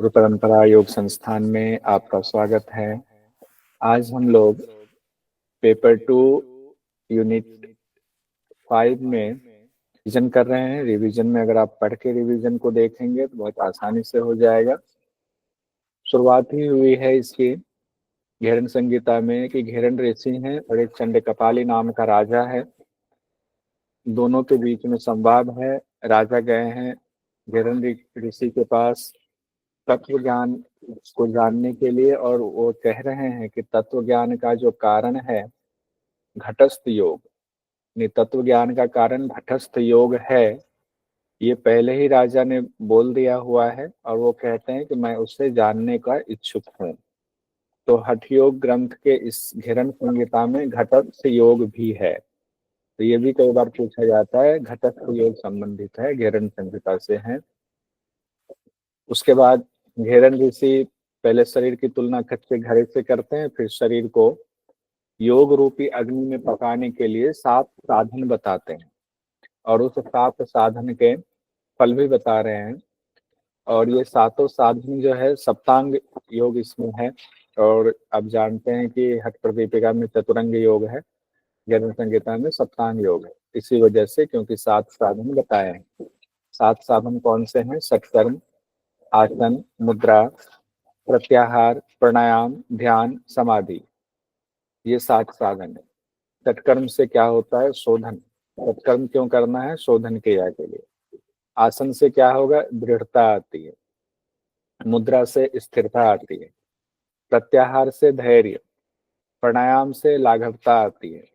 गुरु परंपरा योग संस्थान में आपका स्वागत है। आज हम लोग पेपर 2 यूनिट 5 में रिवीजन कर रहे हैं। रिवीजन में अगर आप पढ़ के रिवीजन को देखेंगे तो बहुत आसानी से हो जाएगा। शुरुआत ही हुई है इसकी घेरन संगीता में कि घेरन ऋषि हैं और एक चंडकपाली नाम का राजा है। दोनों के बीच में संवाद है। राजा गए हैं घेरन ऋषि के पास तत्व ज्ञान को जानने के लिए और वो कह रहे हैं कि तत्व ज्ञान का जो कारण है घटस्थ योग, तत्व ज्ञान का कारण घटस्थ योग है, ये पहले ही राजा ने बोल दिया हुआ है और वो कहते हैं कि मैं उससे जानने का इच्छुक हूँ। तो हठ योग ग्रंथ के इस घेरन संहिता में घटस्थ योग भी है। तो ये भी कई बार पूछा जाता है, घटस्थ योग संबंधित है, घेरन संहिता से है। उसके बाद घेरन ऋषि पहले शरीर की तुलना कच्चे घड़े से करते हैं, फिर शरीर को योग रूपी अग्नि में पकाने के लिए 7 साधन बताते हैं और उस 7 साधन के फल भी बता रहे हैं। और ये सातों साधन जो है सप्तांग योग इसमें है। और आप जानते हैं कि हठ प्रदीपिका में चतुरंग योग है, घेरन संहिता में सप्तांग योग है। इसी वजह से, क्योंकि 7 साधन बताए हैं। 7 साधन कौन से हैं? सत्कर्म, आसन, मुद्रा, प्रत्याहार, प्राणायाम, ध्यान, समाधि, ये 7 साधन है। सत्कर्म से क्या होता है? शोधन। सत्कर्म क्यों करना है? शोधन क्रिया के लिए। आसन से क्या होगा? दृढ़ता आती है। मुद्रा से स्थिरता आती है। प्रत्याहार से धैर्य। प्राणायाम से लाघवता आती है।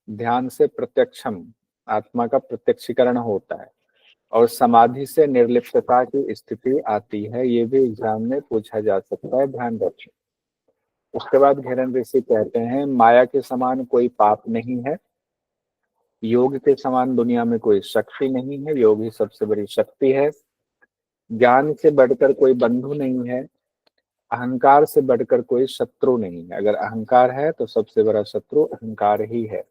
ध्यान से प्रत्यक्षम, आत्मा का प्रत्यक्षीकरण होता है। और समाधि से निर्लिप्तता की स्थिति आती है। ये भी एग्जाम में पूछा जा सकता है, ध्यान रखें। उसके बाद घेरन ऋषि कहते हैं माया के समान कोई पाप नहीं है, योग के समान दुनिया में कोई शक्ति नहीं है, योग ही सबसे बड़ी शक्ति है। ज्ञान से बढ़कर कोई बंधु नहीं है, अहंकार से बढ़कर कोई शत्रु नहीं है। अगर अहंकार है तो सबसे बड़ा शत्रु अहंकार ही है।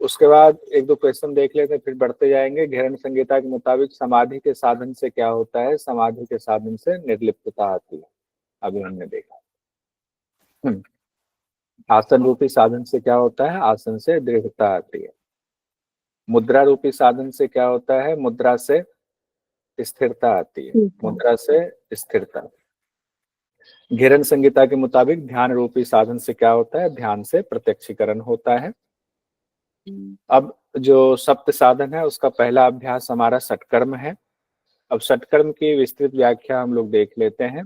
उसके बाद एक दो क्वेश्चन देख लेते हैं, फिर बढ़ते जाएंगे। घेरन संहिता के मुताबिक समाधि के साधन से क्या होता है? समाधि के साधन से निर्लिप्तता आती है, अभी हमने देखा। आसन रूपी साधन से क्या होता है? आसन से दृढ़ता आती है। मुद्रा रूपी साधन से क्या होता है? मुद्रा से स्थिरता आती है। मुद्रा से स्थिरता। घेरन संहिता के मुताबिक ध्यान रूपी साधन से क्या होता है? ध्यान से प्रत्यक्षीकरण होता है। अब जो सप्त साधन है उसका पहला अभ्यास हमारा सटकर्म है। अब सटकर्म की विस्तृत व्याख्या हम लोग देख लेते हैं।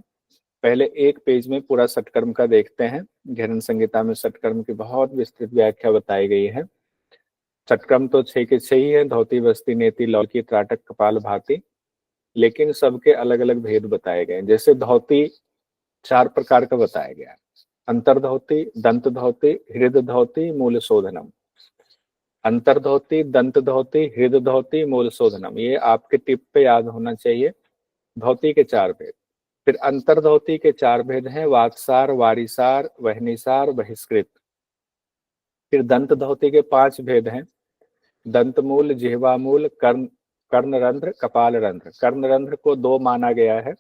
पहले एक पेज में पूरा सटकर्म का देखते हैं। घेरन संहिता में सटकर्म की बहुत विस्तृत व्याख्या बताई गई है। सटकर्म तो 6 के 6 ही है, धोती, बस्ती, नेति, लौकी, त्राटक, कपाल भाती, लेकिन सबके अलग अलग भेद बताए गए। जैसे धोती 4 प्रकार का बताया गया है। अंतर्धोती, दंत धोती, हृदय धोती, मूल शोधनम। अंतर्धोती, दंत धोती, हृदय धोती, मूल शोधनम, ये आपके टिप पे याद होना चाहिए। धोती के 4 भेद। फिर अंतर्धोती के 4 भेद हैं, वाक्सार, वारिसार, वहनिसार, बहिष्कृत। फिर दंत धोती के 5 भेद हैं, दंत मूल, जिह्वा मूल, कर्णरंध्र, कपाल रंध्र। कर्णरंध्र को 2 माना गया है,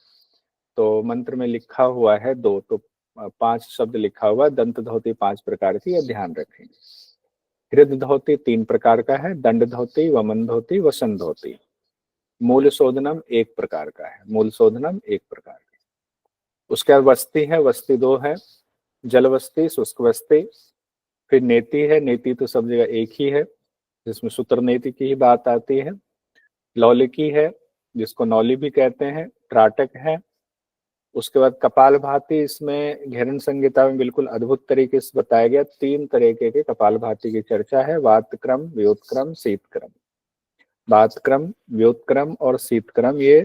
तो मंत्र में लिखा हुआ है 2, तो 5 शब्द लिखा हुआ है। दंत धोती 5 प्रकार की, यह ध्यान रखेंगे। हृदय धोती 3 प्रकार का है, दंड धोती, वमन धोती, वसन धोती। मूल शोधनम 1 प्रकार का है, मूल शोधनम 1 प्रकार का। उसके बाद वस्ती है, वस्ती 2 है, जल वस्ती, शुष्क वस्ती। फिर नेति है, नेति तो सब जगह एक ही है, जिसमें सूत्र नेति की ही बात आती है। लौलिकी है, जिसको नौली भी कहते हैं, त्राटक है। उसके बाद कपाल भाती, इसमें घेरन संहिता में बिल्कुल अद्भुत तरीके से बताया गया। 3 तरीके के कपाल भाती की चर्चा है, वातक्रम, व्योतक्रम, शीतक्रम। वातक्रम, व्योतक्रम और शीतक्रम, ये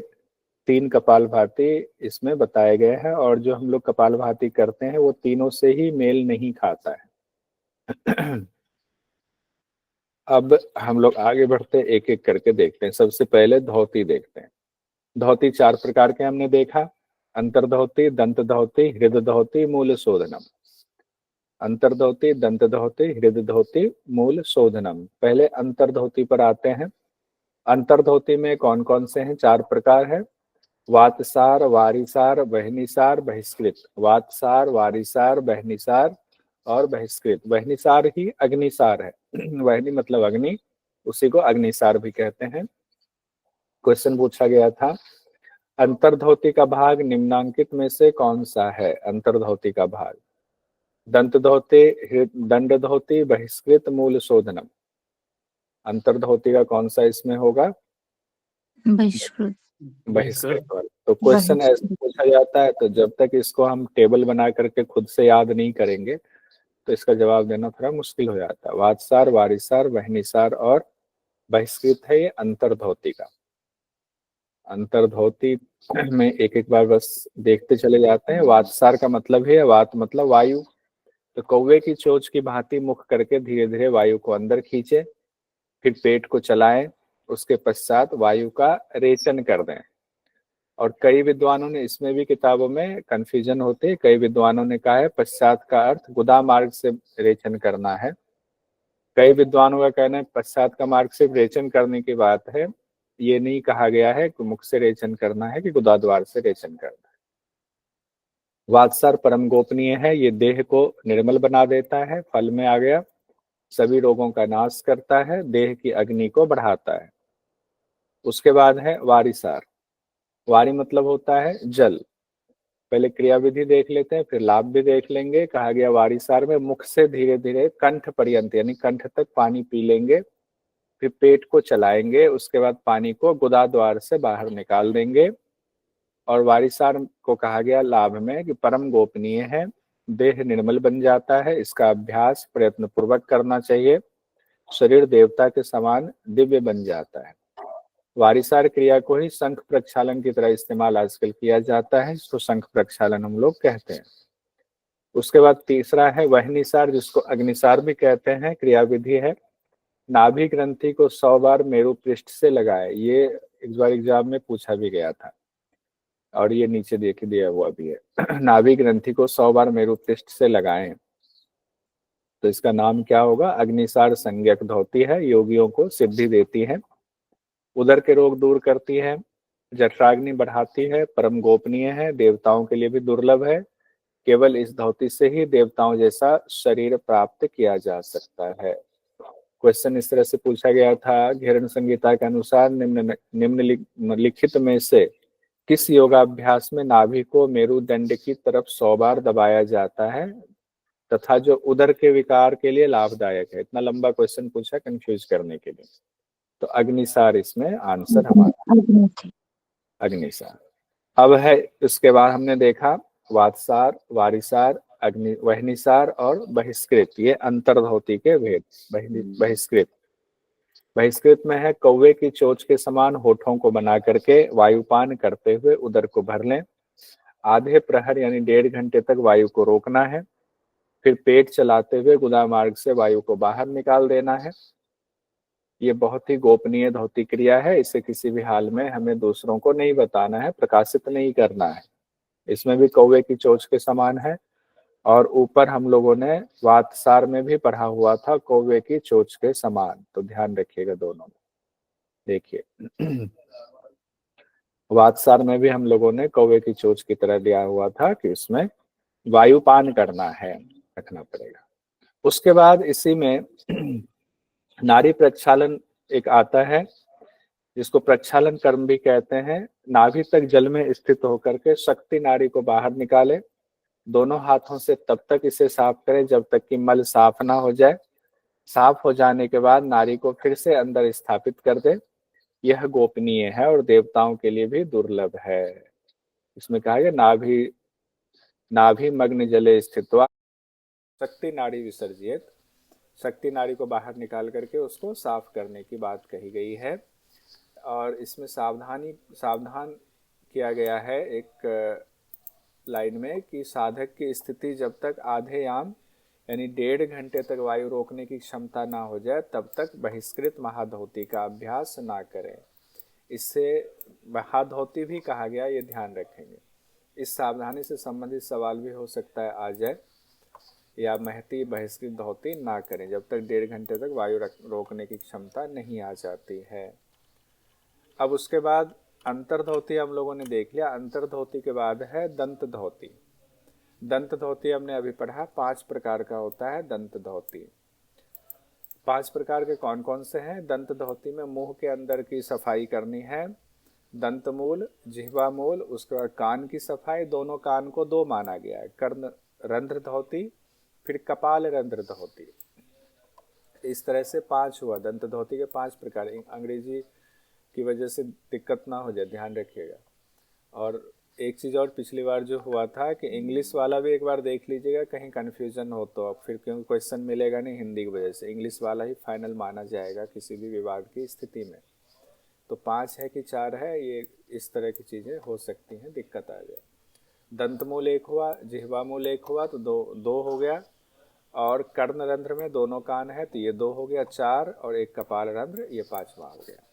3 कपाल भाती इसमें बताए गए हैं। और जो हम लोग कपाल भाती करते हैं वो तीनों से ही मेल नहीं खाता है। अब हम लोग आगे बढ़ते एक एक करके देखते हैं। सबसे पहले धोती देखते हैं। धोती 4 प्रकार के हमने देखा, अंतर्धोती, दंत धोती, हृदय धोती, मूल शोधनम। अंतर्धोती, दंत धोती, हृदय धोती, मूल शोधनम। पहले अंतर्धोती पर आते हैं। अंतर्धोती में कौन कौन से हैं? 4 प्रकार है, वातसार, वारिसार, वहनिसार, बहिष्कृत। वातसार, वारिसार, बहनिसार और बहिष्कृत। वहनिसार ही अग्निसार है। वहनी मतलब अग्नि, उसी को अग्निसार भी कहते हैं। क्वेश्चन पूछा गया था, अंतर्धोती का भाग निम्नांकित में से कौन सा है? अंतर्धोती का भाग, दंत धोती, दंड धोती, बहिष्कृत, मूल शोधनम। अंतर्धोती का कौन सा इसमें होगा? बहिष्कृत। बहिष्कृत वाला। तो क्वेश्चन ऐसे बहिष्कृत। पूछा जाता है, तो जब तक इसको हम टेबल बना करके खुद से याद नहीं करेंगे तो इसका जवाब देना थोड़ा मुश्किल हो जाता है। वातसार, वारिसार, वहनिसार और बहिष्कृत है ये अंतर्धोती का। अंतर्धोती में एक एक बार बस देखते चले जाते हैं। वातसार का मतलब है, वात मतलब वायु, तो कौवे की चोंच की भांति मुख करके धीरे धीरे वायु को अंदर खींचे, फिर पेट को चलाएं, उसके पश्चात वायु का रेचन कर दें। और कई विद्वानों ने, इसमें भी किताबों में कंफ्यूजन होते है, कई विद्वानों ने कहा है पश्चात का अर्थ गुदा मार्ग से रेचन करना है। कई विद्वानों का कहना है पश्चात का मार्ग सिर्फ रेचन करने की बात है, ये नहीं कहा गया है कि मुख से रेचन करना है कि गुदा द्वार से रेचन करना है। वातसार परम गोपनीय है, ये देह को निर्मल बना देता है। फल में आ गया, सभी रोगों का नाश करता है, देह की अग्नि को बढ़ाता है। उसके बाद है वारिसार। वारी मतलब होता है जल। पहले क्रिया विधि देख लेते हैं, फिर लाभ भी देख लेंगे। कहा गया वारिसार में मुख से धीरे धीरे कंठ पर्यंत यानी कंठ तक पानी पी लेंगे, फिर पेट को चलाएंगे, उसके बाद पानी को गुदा द्वार से बाहर निकाल देंगे। और वारिसार को कहा गया लाभ में कि परम गोपनीय है, देह निर्मल बन जाता है, इसका अभ्यास प्रयत्न पूर्वक करना चाहिए, शरीर देवता के समान दिव्य बन जाता है। वारिसार क्रिया को ही शंख प्रक्षालन की तरह इस्तेमाल आजकल किया जाता है, इसको शंख प्रक्षालन हम लोग कहते हैं। उसके बाद तीसरा है वहनिसार, जिसको अग्निसार भी कहते हैं। क्रिया विधि है, नाभि ग्रंथि को 100 बार मेरु पृष्ठ से लगाए। ये एक बार एग्जाम में पूछा भी गया था और ये नीचे देख दिया हुआ भी है। नाभि ग्रंथि को 100 बार मेरु पृष्ठ से लगाएं, तो इसका नाम क्या होगा? अग्निसार संज्ञक धोती है, योगियों को सिद्धि देती है, उदर के रोग दूर करती है, जठराग्नि बढ़ाती है, परम गोपनीय है, देवताओं के लिए भी दुर्लभ है। केवल इस धोती से ही देवताओं जैसा शरीर प्राप्त किया जा सकता है। क्वेश्चन इस तरह से पूछा गया था, घेरण संहिता के अनुसार निम्नलिखित में से किस योगाभ्यास में नाभि को मेरुदंड की तरफ 100 बार दबाया जाता है तथा जो उदर के विकार के लिए लाभदायक है? इतना लंबा क्वेश्चन पूछा कंफ्यूज करने के लिए। तो अग्निसार इसमें आंसर हमारा, अग्निसार। अब है, उसके बाद हमने देखा वातसार, वारिसार, अग्नि, वहनिसार और बहिष्कृत, ये अंतर्धोती के भेद। बहिष्कृत, बहिष्कृत में है कौवे की चोंच के समान होठों को बना करके वायुपान करते हुए उदर को भर लें, आधे प्रहर यानी 1.5 घंटे तक वायु को रोकना है, फिर पेट चलाते हुए गुदा मार्ग से वायु को बाहर निकाल देना है। ये बहुत ही गोपनीय धोती क्रिया है, इसे किसी भी हाल में हमें दूसरों को नहीं बताना है, प्रकाशित नहीं करना है। इसमें भी कौवे की चोंच के समान है। और ऊपर हम लोगों ने वातसार में भी पढ़ा हुआ था कौवे की चोंच के समान, तो ध्यान रखिएगा दोनों में। देखिए वातसार में भी हम लोगों ने कौवे की चोंच की तरह दिया हुआ था कि उसमें वायुपान करना है, रखना पड़ेगा। उसके बाद इसी में नाड़ी प्रक्षालन एक आता है, जिसको प्रक्षालन कर्म भी कहते हैं। नाभि तक जल में स्थित होकर के शक्ति नाड़ी को बाहर निकाले, दोनों हाथों से तब तक इसे साफ करें जब तक कि मल साफ ना हो जाए। साफ हो जाने के बाद नाड़ी को फिर से अंदर स्थापित कर दे। यह गोपनीय है और देवताओं के लिए भी दुर्लभ है। इसमें कहा गया नाभि नाभि मग्न जले स्थित्वा शक्ति नाड़ी विसर्जित, शक्ति नाड़ी को बाहर निकाल करके उसको साफ करने की बात कही गई है। और इसमें सावधान किया गया है एक लाइन में कि साधक की स्थिति जब तक आधे याम यानी 1.5 घंटे तक वायु रोकने की क्षमता ना हो जाए तब तक बहिष्कृत महाधोती का अभ्यास ना करें। इससे महाधोती भी कहा गया, ये ध्यान रखेंगे। इस सावधानी से संबंधित सवाल भी हो सकता है आ जाए, या महती बहिष्कृत धोती ना करें जब तक 1.5 घंटे तक वायु रोकने की क्षमता नहीं आ जाती है। अब उसके बाद अंतर धोती हम लोगों ने देख लिया। अंतर धोती के बाद है दंत धोती। दंत धोती हमने अभी पढ़ा, 5 प्रकार का होता है दंत धोती। 5 प्रकार के कौन कौन से हैं? दंत धोती में मुंह के अंदर की सफाई करनी है, दंत मूल, जिह्वा मूल, उसके बाद कान की सफाई। दोनों कान को 2 माना गया है, कर्ण रंध्र धोती, फिर कपाल रंध्र धोती। इस तरह से 5 हुआ दंत धोती के 5 प्रकार। अंग्रेजी की वजह से दिक्कत ना हो जाए, ध्यान रखिएगा। और एक चीज़ और, पिछली बार जो हुआ था कि इंग्लिश वाला भी एक बार देख लीजिएगा, कहीं कन्फ्यूजन हो तो। अब फिर क्योंकि क्वेश्चन मिलेगा नहीं हिंदी की वजह से, इंग्लिश वाला ही फाइनल माना जाएगा किसी भी विवाद की स्थिति में। तो 5 है कि 4 है, ये इस तरह की चीज़ें हो सकती हैं, दिक्कत आ जाए। दंतमूल 1 हुआ, जिह्वा मूल 1 हुआ, तो दो हो गया। और कर्ण रंध्र में दोनों कान है तो ये 2 हो गया, 4। और एक कपाल रंध्र, ये 5वां हो गया।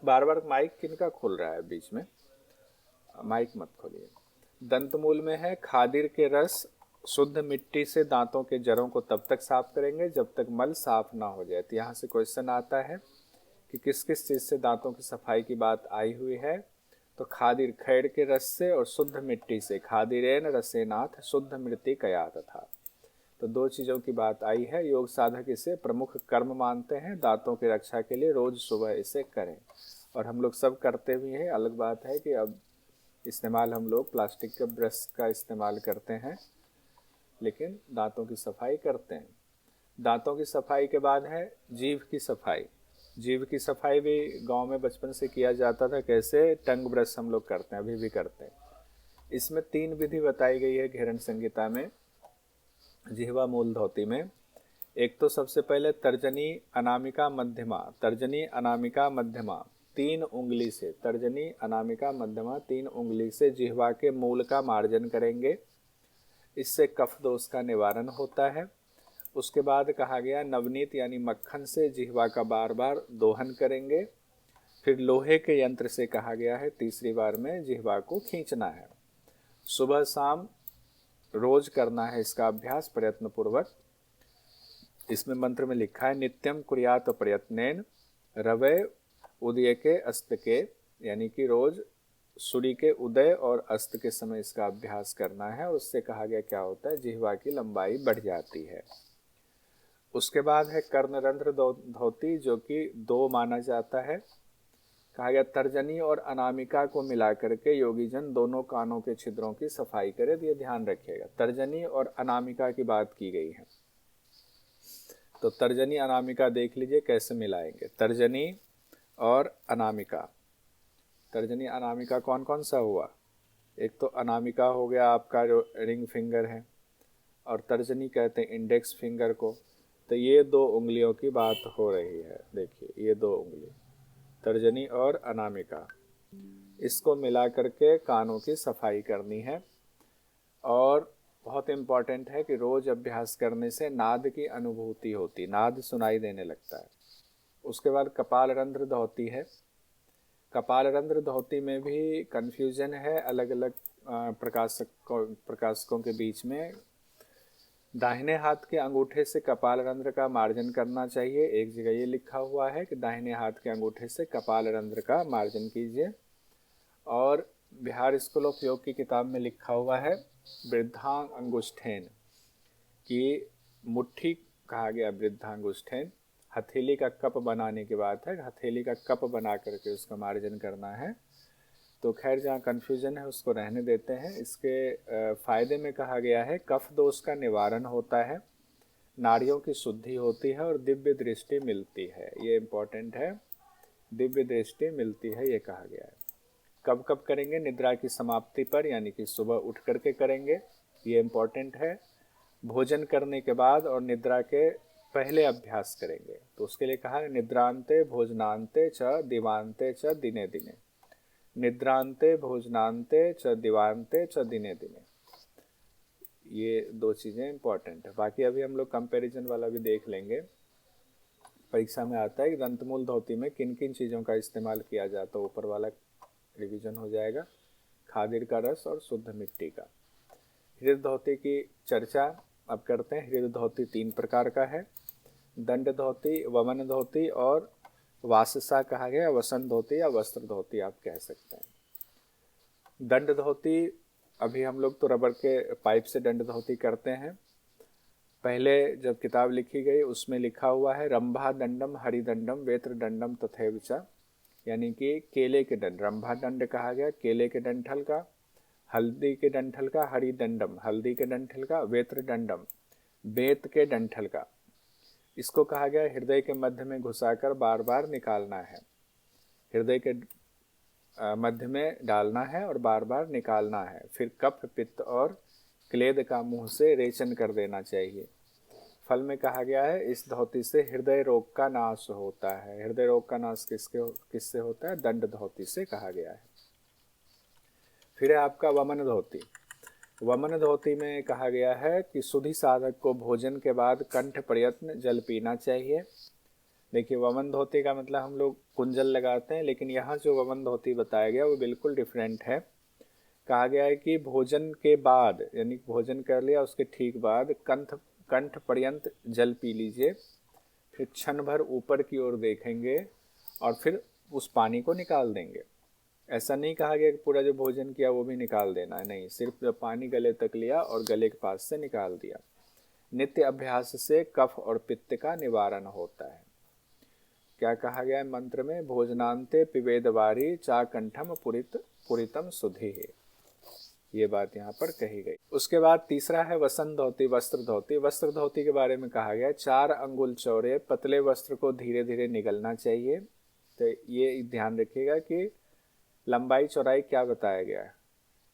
बार बार माइक किनका खुल रहा है बीच में? माइक मत खोलिए। दंतमूल में है खादिर के रस, शुद्ध मिट्टी से दांतों के जड़ों को तब तक साफ करेंगे जब तक मल साफ ना हो जाए। तो यहाँ से क्वेश्चन आता है कि किस किस चीज़ से दांतों की सफाई की बात आई हुई है। तो खादिर खैर के रस से और शुद्ध मिट्टी से, खादिरेन रसेनाथ शुद्ध मृत्यु कयात था। तो 2 चीज़ों की बात आई है। योग साधक इसे प्रमुख कर्म मानते हैं, दांतों की रक्षा के लिए रोज सुबह इसे करें। और हम लोग सब करते भी हैं। अलग बात है कि अब इस्तेमाल हम लोग प्लास्टिक के ब्रश का इस्तेमाल करते हैं, लेकिन दांतों की सफाई करते हैं। दांतों की सफाई के बाद है जीभ की सफाई। जीभ की सफाई भी गांव में बचपन से किया जाता था। कैसे? टंग ब्रश हम लोग करते हैं, अभी भी करते हैं। इसमें 3 विधि बताई गई है घेरन संहिता में, जिह्वा मूल धोती में। एक तो सबसे पहले तर्जनी अनामिका मध्यमा, तर्जनी अनामिका मध्यमा 3 उंगली से, तर्जनी अनामिका मध्यमा 3 उंगली से जिह्वा के मूल का मार्जन करेंगे। इससे कफ दोष का निवारण होता है। उसके बाद कहा गया नवनीत यानी मक्खन से जिह्वा का बार बार दोहन करेंगे। फिर लोहे के यंत्र से कहा गया है तीसरी बार में जिह्वा को खींचना है। सुबह शाम रोज करना है इसका अभ्यास प्रयत्न पूर्वक। इसमें मंत्र में लिखा है नित्यम कुर्यात प्रयत्नेन रवै उदय के अस्त के, यानी कि रोज सूर्य के उदय और अस्त के समय इसका अभ्यास करना है। और उससे कहा गया क्या होता है, जिह्वा की लंबाई बढ़ जाती है। उसके बाद है कर्णरंध्र धोती, जो कि 2 माना जाता है। कहा गया तर्जनी और अनामिका को मिला करके योगी जन दोनों कानों के छिद्रों की सफाई करे। तो ये ध्यान रखिएगा, तर्जनी और अनामिका की बात की गई है। तो तर्जनी अनामिका देख लीजिए कैसे मिलाएंगे, तर्जनी और अनामिका। तर्जनी अनामिका कौन कौन सा हुआ? एक तो अनामिका हो गया आपका जो रिंग फिंगर है, और तर्जनी कहते हैं इंडेक्स फिंगर को। तो ये 2 उंगलियों की बात हो रही है। देखिए ये 2 उंगली, तर्जनी और अनामिका, इसको मिला करके कानों की सफाई करनी है। और बहुत इम्पॉर्टेंट है कि रोज अभ्यास करने से नाद की अनुभूति होती, नाद सुनाई देने लगता है। उसके बाद कपाल रंध्र धोती है। कपाल रंध्र धोती में भी कन्फ्यूजन है अलग अलग प्रकाशकों के बीच में। दाहिने हाथ के अंगूठे से कपाल रंध्र का मार्जन करना चाहिए। एक जगह ये लिखा हुआ है कि दाहिने हाथ के अंगूठे से कपाल रंध्र का मार्जन कीजिए। और बिहार स्कूल ऑफ योग की किताब में लिखा हुआ है वृद्धांग अंगुष्ठेन की मुट्ठी, कहा गया वृद्धांगुष्ठेन। हथेली का कप बनाने की बात है, हथेली का कप बना करके उसका मार्जन करना है। तो खैर जहाँ कन्फ्यूजन है उसको रहने देते हैं। इसके फायदे में कहा गया है कफ दोष का निवारण होता है, नाड़ियों की शुद्धि होती है और दिव्य दृष्टि मिलती है। ये इम्पोर्टेंट है, दिव्य दृष्टि मिलती है, ये कहा गया है। कब कब करेंगे? निद्रा की समाप्ति पर, यानी कि सुबह उठ करके करेंगे, ये इम्पोर्टेंट है। भोजन करने के बाद और निद्रा के पहले अभ्यास करेंगे। तो उसके लिए कहा है निद्रांते भोजनांते च दिवांते च दिने दिने, निद्रांते भोजनांते च दिवांते च दिने दिने। ये 2 चीज़ें इंपॉर्टेंट है। बाकी अभी हम लोग कंपैरिजन वाला भी देख लेंगे। परीक्षा में आता है कि दंतमूल धोती में किन किन चीज़ों का इस्तेमाल किया जाता है, ऊपर वाला रिवीजन हो जाएगा। खादिर का रस और शुद्ध मिट्टी का। हृदय धोती की चर्चा अब करते हैं। हृदय धोती 3 प्रकार का है, दंड धोती, वमन धोती और वाससा कहा गया, वसंत धोती या वस्त्र धोती आप कह सकते हैं। दंड धोती, अभी हम लोग तो रबर के पाइप से दंड धोती करते हैं। पहले जब किताब लिखी गई उसमें लिखा हुआ है रंभा दंडम हरिदंडम वेत्र दंडम तथैव च, यानी कि केले के दंड, रंभा दंड कहा गया केले के डंठल का, हल्दी के डंठल का, हरिदंडम हल्दी के डंठल का, वेत्र दंडम बेत के डंठल का। इसको कहा गया हृदय के मध्य में घुसाकर बार बार निकालना है, हृदय के मध्य में डालना है और बार बार निकालना है। फिर कफ पित्त और क्लेद का मुंह से रेचन कर देना चाहिए। फल में कहा गया है इस धोती से हृदय रोग का नाश होता है। हृदय रोग का नाश किससे होता है? दंड धोती से कहा गया है। फिर है आपका वमन धोती। वमन धोती में कहा गया है कि सुधि साधक को भोजन के बाद कंठ प्रयत्न जल पीना चाहिए। देखिए, वमन धोती का मतलब हम लोग कुंजल लगाते हैं, लेकिन यहाँ जो वमन धोती बताया गया वो बिल्कुल डिफरेंट है। कहा गया है कि भोजन के बाद, यानी भोजन कर लिया उसके ठीक बाद कंठ पर्यंत जल पी लीजिए, फिर क्षण भर ऊपर की ओर देखेंगे और फिर उस पानी को निकाल देंगे। ऐसा नहीं कहा गया कि पूरा जो भोजन किया वो भी निकाल देना है, नहीं, सिर्फ पानी गले तक लिया और गले के पास से निकाल दिया। नित्य अभ्यास से कफ और पित्त का निवारण होता है। क्या कहा गया है मंत्र में? भोजनांते पिबेद वारी चा कंठम पुरितम सुधि है, ये बात यहाँ पर कही गई। उसके बाद तीसरा है वसंत धोती, वस्त्र धोती। वस्त्र धोती के बारे में कहा गया 4 अंगुल चौड़े पतले वस्त्र को धीरे धीरे निगलना चाहिए। तो ये ध्यान रखिएगा कि लंबाई चौड़ाई क्या बताया गया है।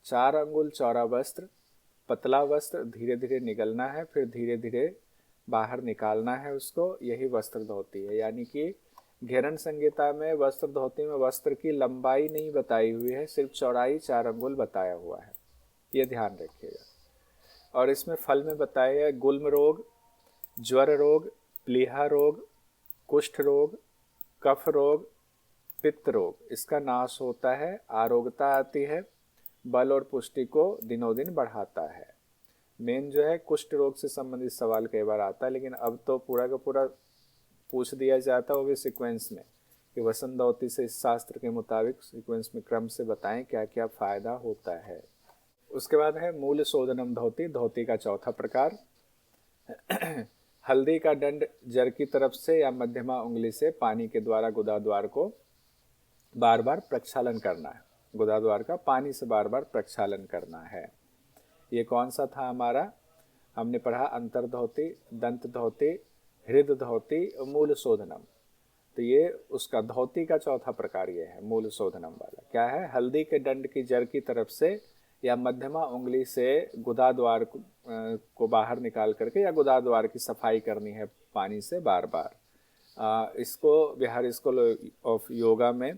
4 अंगुल चौड़ा वस्त्र, पतला वस्त्र धीरे धीरे निगलना है, फिर धीरे धीरे बाहर निकालना है उसको, यही वस्त्र धोती है। यानी कि घेरन संहिता में वस्त्र धोती में वस्त्र की लंबाई नहीं बताई हुई है, सिर्फ चौड़ाई 4 अंगुल बताया हुआ है, ये ध्यान रखिएगा। और इसमें फल में बताया गया गुल्म रोग, ज्वर रोग, प्लीहा रोग, कुष्ठ रोग, कफ रोग, पित्त रोग, इसका नाश होता है, आरोग्यता आती है, बल और पुष्टि को दिनों दिन बढ़ाता है। मेन जो है कुष्ठ रोग से संबंधित सवाल कई बार आता है, लेकिन अब तो पूरा का पूरा पूछ दिया जाता है, वो भी सीक्वेंस में, कि वसंत धोती से इस शास्त्र के मुताबिक सीक्वेंस में क्रम से बताएं क्या क्या फायदा होता है। उसके बाद है मूल शोधनम धोती, धोती का चौथा प्रकार। हल्दी का दंड जड़ की तरफ से या मध्यमा उंगली से पानी के द्वारा गुदाद्वार को बार बार प्रक्षालन करना है। गुदाद्वार का पानी से बार बार प्रक्षालन करना है। ये कौन सा था हमारा? हमने पढ़ा अंतर धोती, दंत धोती, हृद धोती, मूल शोधनम। तो ये उसका धोती का चौथा प्रकार ये है, मूल शोधनम वाला। क्या है? हल्दी के दंड की जड़ की तरफ से या मध्यमा उंगली से गुदाद्वार को बाहर निकाल करके या गुदाद्वार की सफाई करनी है पानी से बार बार। इसको बिहार स्कूल ऑफ योगा में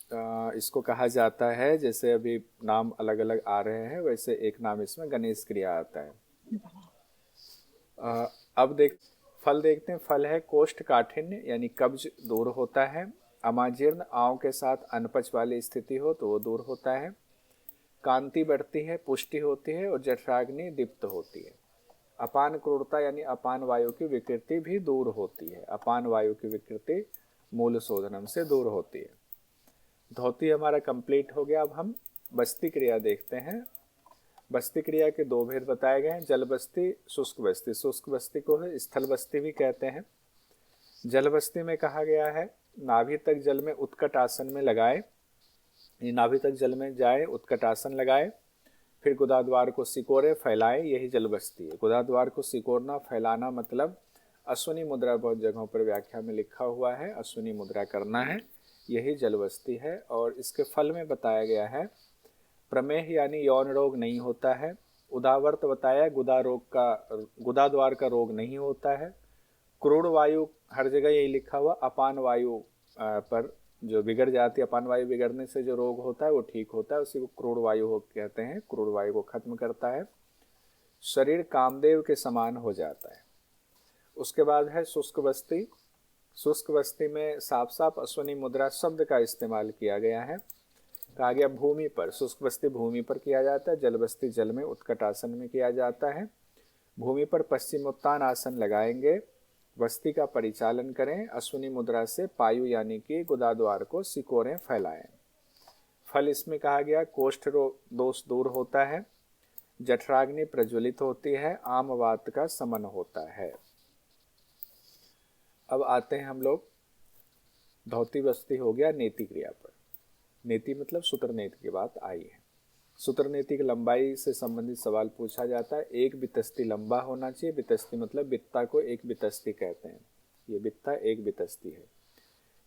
इसको कहा जाता है, जैसे अभी नाम अलग अलग आ रहे हैं वैसे एक नाम इसमें गणेश क्रिया आता है। अब फल देखते हैं। फल है कोष्ठकाठिन्य, यानी कब्ज दूर होता है। अमाजीर्ण, आंव के साथ अनपच वाली स्थिति हो तो वो दूर होता है। कांति बढ़ती है, पुष्टि होती है और जठराग्नि दीप्त होती है। अपान क्रूरता यानी अपान वायु की विकृति भी दूर होती है। अपान वायु की विकृति मूल शोधनम से दूर होती है। धोती हमारा कंप्लीट हो गया। अब हम बस्ती क्रिया देखते हैं। बस्ती क्रिया के 2 भेद बताए गए हैं, जल बस्ती, शुष्क बस्ती। शुष्क बस्ती को है स्थल बस्ती भी कहते हैं। जल बस्ती में कहा गया है नाभि तक जल में उत्कट आसन में लगाए, नाभि तक जल में जाए, उत्कट आसन लगाए, फिर गुदाद्वार को सिकोरे फैलाए, यही जल बस्ती है। गुदाद्वार को सिकोरना फैलाना मतलब अश्विनी मुद्रा, बहुत जगहों पर व्याख्या में लिखा हुआ है अश्विनी मुद्रा करना है, यही जल बस्ती है। और इसके फल में बताया गया है प्रमेह यानी यौन रोग नहीं होता है। उदावर्त बताया गुदाद्वार का रोग नहीं होता है। क्रूर वायु, हर जगह यही लिखा हुआ, अपान वायु पर जो बिगड़ जाती है, अपान वायु बिगड़ने से जो रोग होता है वो ठीक होता है, उसी को क्रूर वायु कहते हैं। क्रूर वायु को खत्म करता है। शरीर कामदेव के समान हो जाता है। उसके बाद है शुष्क बस्ती। शुष्क बस्ती में साफ साफ अश्विनी मुद्रा शब्द का इस्तेमाल किया गया है। कहा गया भूमि पर, शुष्क बस्ती भूमि पर किया जाता है, जल बस्ती जल में उत्कट आसन में किया जाता है। भूमि पर पश्चिमोत्तान आसन लगाएंगे वस्ती का परिचालन करें, अश्विनी मुद्रा से पायु यानी कि गुदाद्वार को सिकोरें फैलाएं। फल इसमें कहा गया कोष्ठ दोष दूर होता है, जठराग्नि प्रज्वलित होती है, आम वात का शमन होता है। अब आते हैं हम लोग, धौती बस्ती हो गया नेति क्रिया पर। नेति मतलब सूत्र नेति की बात आई है। सूत्र नेति की लंबाई से संबंधित सवाल पूछा जाता है। एक बितस्ती लंबा होना चाहिए। बितस्ती मतलब बित्ता को एक बितस्ती कहते हैं। ये बित्ता एक बितस्ती है।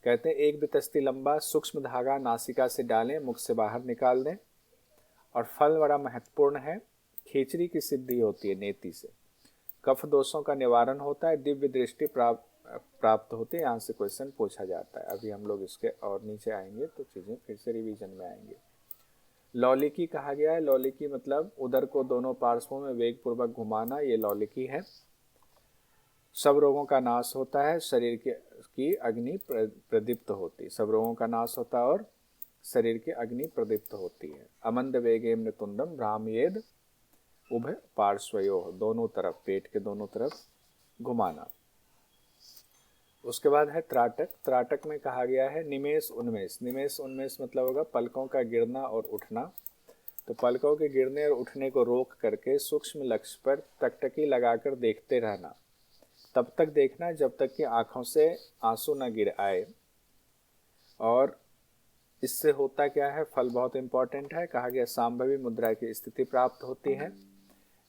कहते हैं एक बितस्ती लंबा सूक्ष्म धागा नासिका से डालें, मुख से बाहर निकाल दें। और फल बड़ा महत्वपूर्ण है, खींचड़ी की सिद्धि होती है नेति से, कफ दोषों का निवारण होता है, दिव्य दृष्टि प्राप्त होती है। यहाँ से क्वेश्चन पूछा जाता है। अभी हम लोग इसके और नीचे आएंगे तो चीजें फिर से रिवीजन में आएंगे। लौलिकी कहा गया है। लौलिकी मतलब उदर को दोनों पार्श्वों में वेग पूर्वक घुमाना, ये लौलिकी है। सब रोगों का नाश होता है, शरीर की अग्नि प्रदीप्त होती है। सब रोगों का नाश होता है और शरीर की अग्नि प्रदीप्त होती है। अमंद वेगेम नितुंडम भ्रामयेद उभय पार्श्वयो, दोनों तरफ, पेट के दोनों तरफ घुमाना। उसके बाद है त्राटक। त्राटक में कहा गया है निमेष उन्मेष। निमेष उन्मेष मतलब होगा पलकों का गिरना और उठना। तो पलकों के गिरने और उठने को रोक करके सूक्ष्म लक्ष्य पर टकटकी लगाकर देखते रहना। तब तक देखना जब तक कि आंखों से आंसू न गिर आए। और इससे होता क्या है, फल बहुत इंपॉर्टेंट है। कहा गया सांभवी मुद्रा की स्थिति प्राप्त होती है,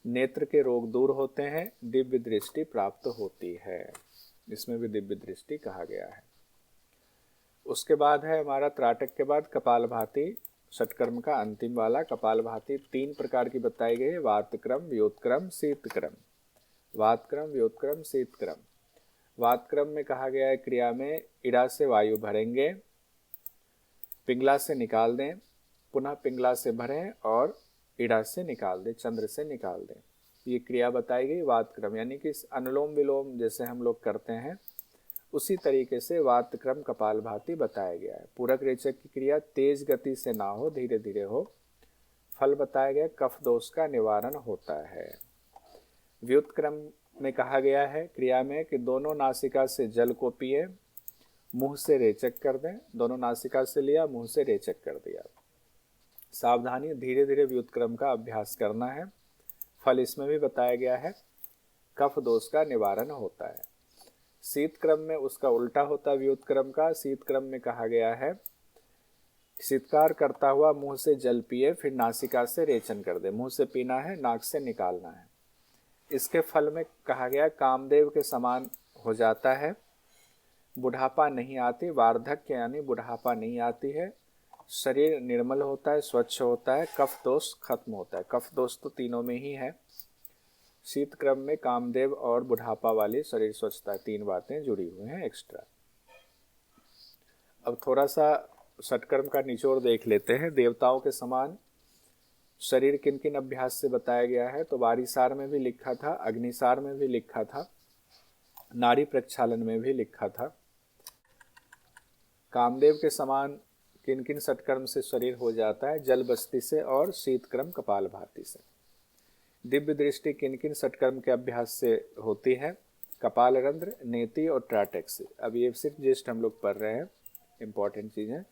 नेत्र के रोग दूर होते हैं, दिव्य दृष्टि प्राप्त होती है। इसमें भी दिव्य दृष्टि कहा गया है। उसके बाद है हमारा त्राटक के बाद कपालभाति, षटकर्म का अंतिम वाला। कपालभाति 3 प्रकार की बताई गई है, वातक्रम, व्योतक्रम, शीतक्रम। वातक्रम, व्योतक्रम, शीतक्रम। वातक्रम में कहा गया है क्रिया में इड़ा से वायु भरेंगे, पिंगला से निकाल दें, पुनः पिंगला से भरें और इड़ा से निकाल दें, चंद्र से निकाल दें। ये क्रिया बताई गई वातक्रम, यानी कि अनुलोम विलोम जैसे हम लोग करते हैं उसी तरीके से वातक्रम कपालभाति बताया गया है। पूरक रेचक की क्रिया तेज गति से ना हो, धीरे धीरे हो। फल बताया गया कफ दोष का निवारण होता है। व्युत्क्रम में कहा गया है क्रिया में कि दोनों नासिका से जल को पिए, मुंह से रेचक कर दें। दोनों नासिका से लिया, मुंह से रेचक कर दिया। सावधानी, धीरे धीरे व्युत्क्रम का अभ्यास करना है। फल इसमें भी बताया गया है कफ दोष का निवारण होता है। शीतक्रम में उसका उल्टा होता है व्युत्क्रम का। शीतक्रम में कहा गया है शीतकार करता हुआ मुंह से जल पिए, फिर नासिका से रेचन कर दे। मुंह से पीना है, नाक से निकालना है। इसके फल में कहा गया कामदेव के समान हो जाता है, बुढ़ापा नहीं आती, वार्धक्य यानी बुढ़ापा नहीं आती है, शरीर निर्मल होता है, स्वच्छ होता है, कफ दोष खत्म होता है। कफ दोष तो तीनों में ही है। शीत क्रम में कामदेव और बुढ़ापा वाली शरीर स्वच्छता, 3 बातें जुड़ी हुई हैं एक्स्ट्रा। अब थोड़ा सा षटकर्म का निचोड़ देख लेते हैं। देवताओं के समान शरीर किन किन अभ्यास से बताया गया है, तो वारिसार में भी लिखा था, अग्निसार में भी लिखा था, नाड़ी प्रक्षालन में भी लिखा था। कामदेव के समान किन किन सटकर्म से शरीर हो जाता है, जल बस्ती से और शीतक्रम कपालभाति से। दिव्य दृष्टि किन किन सटकर्म के अभ्यास से होती है, कपालरंध्र, नेति और त्राटक से। अब ये सिर्फ जस्ट हम लोग पढ़ रहे हैं, इंपॉर्टेंट चीजें।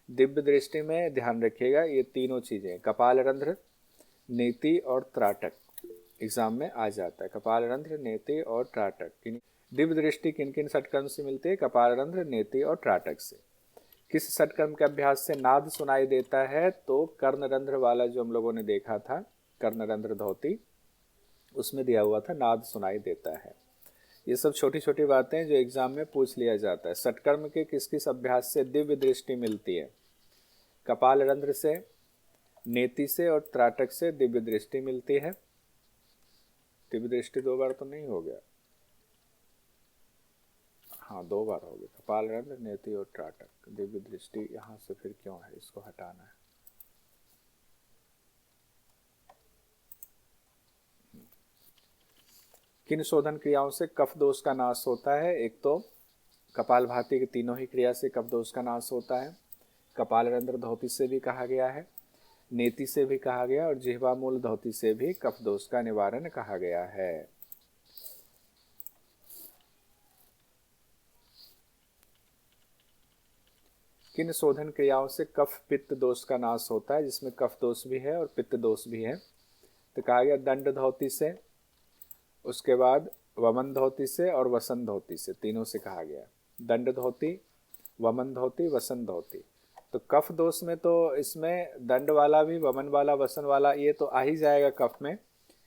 दिव्य दृष्टि में ध्यान रखिएगा ये तीनों चीजें, कपालरंध्र, नेति और त्राटक एग्जाम में आ जाता है। कपालरंध्र, नेति और त्राटक। दिव्य दृष्टि किन किन सटकर्म से मिलती है, कपालरंध्र, नेति और त्राटक से। किस सटकर्म के अभ्यास से नाद सुनाई देता है, तो कर्णरंध्र वाला जो हम लोगों ने देखा था, कर्णरंध्र धौती, उसमें दिया हुआ था नाद सुनाई देता है। ये सब छोटी छोटी बातें जो एग्जाम में पूछ लिया जाता है। सटकर्म के किस किस अभ्यास से दिव्य दृष्टि मिलती है, कपालरंध्र से, नेति से और त्राटक से दिव्य दृष्टि मिलती है। दिव्य दृष्टि 2 बार तो नहीं हो गया, हाँ 2 बार हो गया। कपालरंध्र, नेति और त्राटक। दिव्य दृष्टि यहाँ से फिर क्यों है, इसको हटाना है। किन शोधन क्रियाओं से कफ दोष का नाश होता है, एक तो कपालभाति की तीनों ही क्रिया से कफ दोष का नाश होता है। कपालरंध्र धौती से भी कहा गया है, नेति से भी कहा गया, और जिह्वा मूल धौती से भी कफ दोष का निवारण कहा गया है। किन शोधन क्रियाओं से कफ पित्त दोष का नाश होता है, जिसमें कफ दोष भी है और पित्त दोष भी है। तो कहा गया दंड धोती से, उसके बाद वमन धोती से और वसन धोती से, तीनों से कहा गया। दंड धोती, वमन धोती, वसन धोती। तो कफ दोष में तो इसमें दंड वाला भी, वमन वाला, वसन वाला, ये तो आ ही जाएगा कफ में।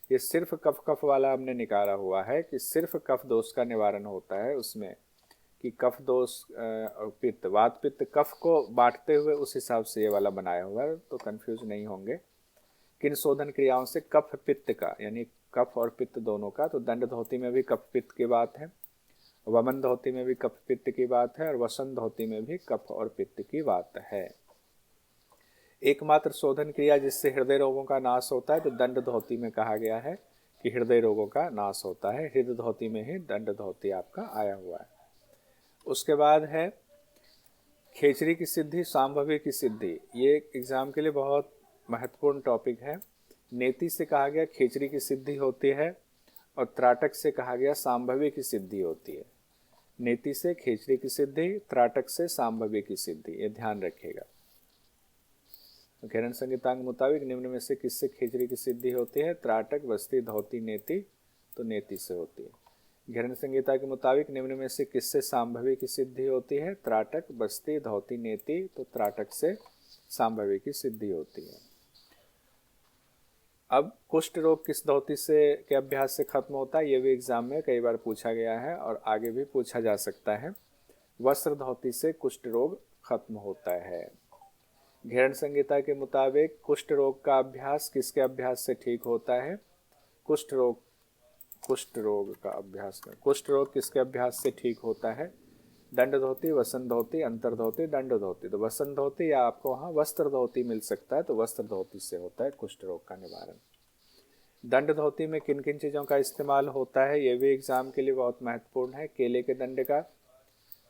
ये सिर्फ कफ वाला हमने निकाला हुआ है कि सिर्फ कफ दोष का निवारण होता है उसमें, कि कफ दोष पित्त, वात पित्त कफ को बांटते हुए उस हिसाब से ये वाला बनाया हुआ है, तो कंफ्यूज नहीं होंगे। किन शोधन क्रियाओं से कफ पित्त का, यानी कफ और पित्त दोनों का, तो दंड धोती में भी कफ पित्त की बात है, वमन धोती में भी कफ पित्त की बात है, और वसन धोती में भी कफ और पित्त की बात है। एकमात्र शोधन क्रिया जिससे हृदय रोगों का नाश होता है, तो दंड धोती में कहा गया है कि हृदय रोगों का नाश होता है। हृदय धोती में ही दंड धोती आपका आया हुआ है। उसके बाद है खेचरी की सिद्धि, सांभवी की सिद्धि। ये एग्जाम के लिए बहुत महत्वपूर्ण टॉपिक है। नेति से कहा गया खेचरी की सिद्धि होती है, और त्राटक से कहा गया सांभवी की सिद्धि होती है। नेति से खेचरी की सिद्धि, त्राटक से सांभवी की सिद्धि, ये ध्यान रखिएगा। घेरन संहिता के मुताबिक निम्न में से किससे खेचरी की सिद्धि होती है? त्राटक, बस्ती, धोती, नेति, तो नेति से होती है। घेरन संहिता के मुताबिक निम्न में से किससे सांभवी की सिद्धि होती है? त्राटक, बस्ती, धोती, नेति, तो त्राटक से सांभवी की सिद्धि होती है। अब कुष्ठ रोग किस धोती से के अभ्यास से खत्म होता है? ये भी एग्जाम में कई बार पूछा गया है और आगे भी पूछा जा सकता है। वस्त्र धोती से कुष्ठ रोग खत्म होता है। घेरन संहिता के मुताबिक कुष्ठ रोग का अभ्यास किसके अभ्यास से ठीक होता है? कुष्ठ रोग का अभ्यास में, कुष्ठ रोग किसके अभ्यास से ठीक होता है? दंड धोती, वसन धोती, अंतर धोती, दंड धोती। तो वसन धोती या आपको वहाँ वस्त्र धोती मिल सकता है, तो वस्त्र धोती से होता है कुष्ठ रोग का निवारण। दंड धोती में किन किन चीज़ों का इस्तेमाल होता है, ये भी एग्जाम के लिए बहुत महत्वपूर्ण है। केले के दंड का,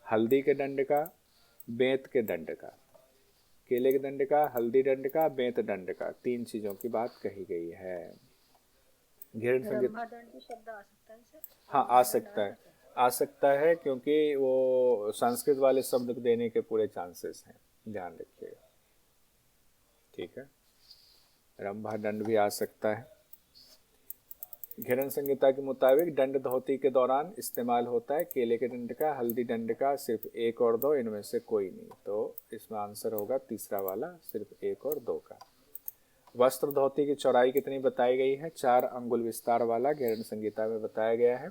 हल्दी के दंड का, बेंत के दंड का। केले के दंड का, हल्दी दंड का, बेंत दंड का, तीन चीजों की बात कही गई है। घेरन संहिता शब्द आ सकता है सर? हाँ, आ सकता है क्योंकि वो संस्कृत वाले शब्द देने के पूरे चांसेस हैं, ध्यान रखिएगा। ठीक है, रंभा दंड भी आ सकता है। घेरन संहिता के मुताबिक दंड धोती के दौरान इस्तेमाल होता है केले के दंड का, हल्दी दंड का, सिर्फ एक और दो, इनमें से कोई नहीं। तो इसमें आंसर होगा तीसरा वाला, सिर्फ एक और दो का। वस्त्र धोती की चौड़ाई कितनी बताई गई है? 4 अंगुल विस्तार वाला घेरन संहिता में बताया गया है,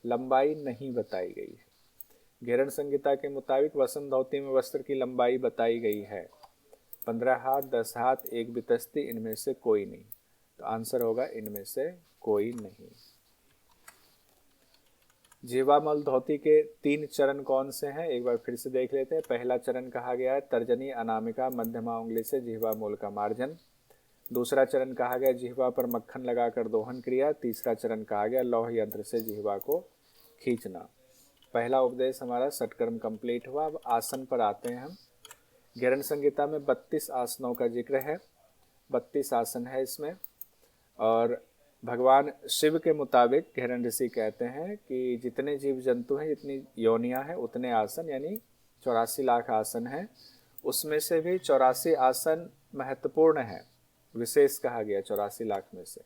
लंबाई नहीं बताई गई है। घेरन संहिता के मुताबिक वसन धोती में वस्त्र की लंबाई बताई गई है 15 हाथ, 10 हाथ, 1 बितस्ती, इनमें से कोई नहीं। तो आंसर होगा इनमें से कोई नहीं। जिह्वामल धोती के 3 चरण कौन से हैं? एक बार फिर से देख लेते हैं। पहला चरण कहा गया है तर्जनी, अनामिका, मध्यमा उंगली से जिह्वा मूल का मार्जन। दूसरा चरण कहा गया जिह्वा पर मक्खन लगाकर दोहन क्रिया। तीसरा चरण कहा गया लौह यंत्र से जिह्वा को खींचना। पहला उपदेश हमारा षटकर्म कंप्लीट हुआ। अब आसन पर आते हैं हम। घेरन संहिता में 32 आसनों का जिक्र है, 32 आसन है इसमें। और भगवान शिव के मुताबिक घेरन ऋषि कहते हैं कि जितने जीव जंतु हैं, जितनी योनियां हैं, उतने आसन, यानी 84 लाख आसन हैं। उसमें से भी 84 आसन महत्वपूर्ण है, विशेष कहा गया 84 लाख में से।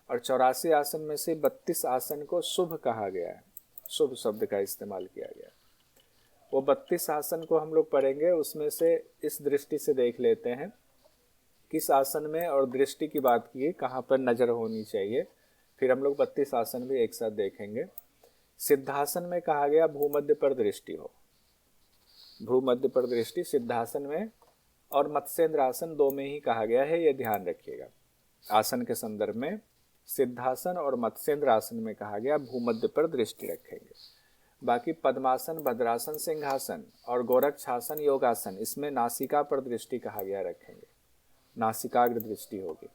और 84 आसन में से 32 आसन को शुभ कहा गया है, शुभ शब्द का इस्तेमाल किया गया। वो 32 आसन को हम लोग पढ़ेंगे, उसमें से इस दृष्टि से देख लेते हैं किस आसन में, और दृष्टि की बात की कहाँ पर नजर होनी चाहिए। फिर हम लोग 32 आसन भी एक साथ देखेंगे। सिद्धासन में कहा गया भूमध्य पर दृष्टि हो, भूमध्य पर दृष्टि सिद्धासन में, और मत्स्येंद्र आसन 2 में ही कहा गया है, ये ध्यान रखिएगा। आसन के संदर्भ में सिद्धासन और मत्स्येंद्र आसन में कहा गया भूमध्य पर दृष्टि रखेंगे। बाकी पद्मासन, भद्रासन, सिंहासन और गोरक्षासन, योगासन, इसमें नासिका पर दृष्टि कहा गया रखेंगे, नासिकाग्र दृष्टि होगी।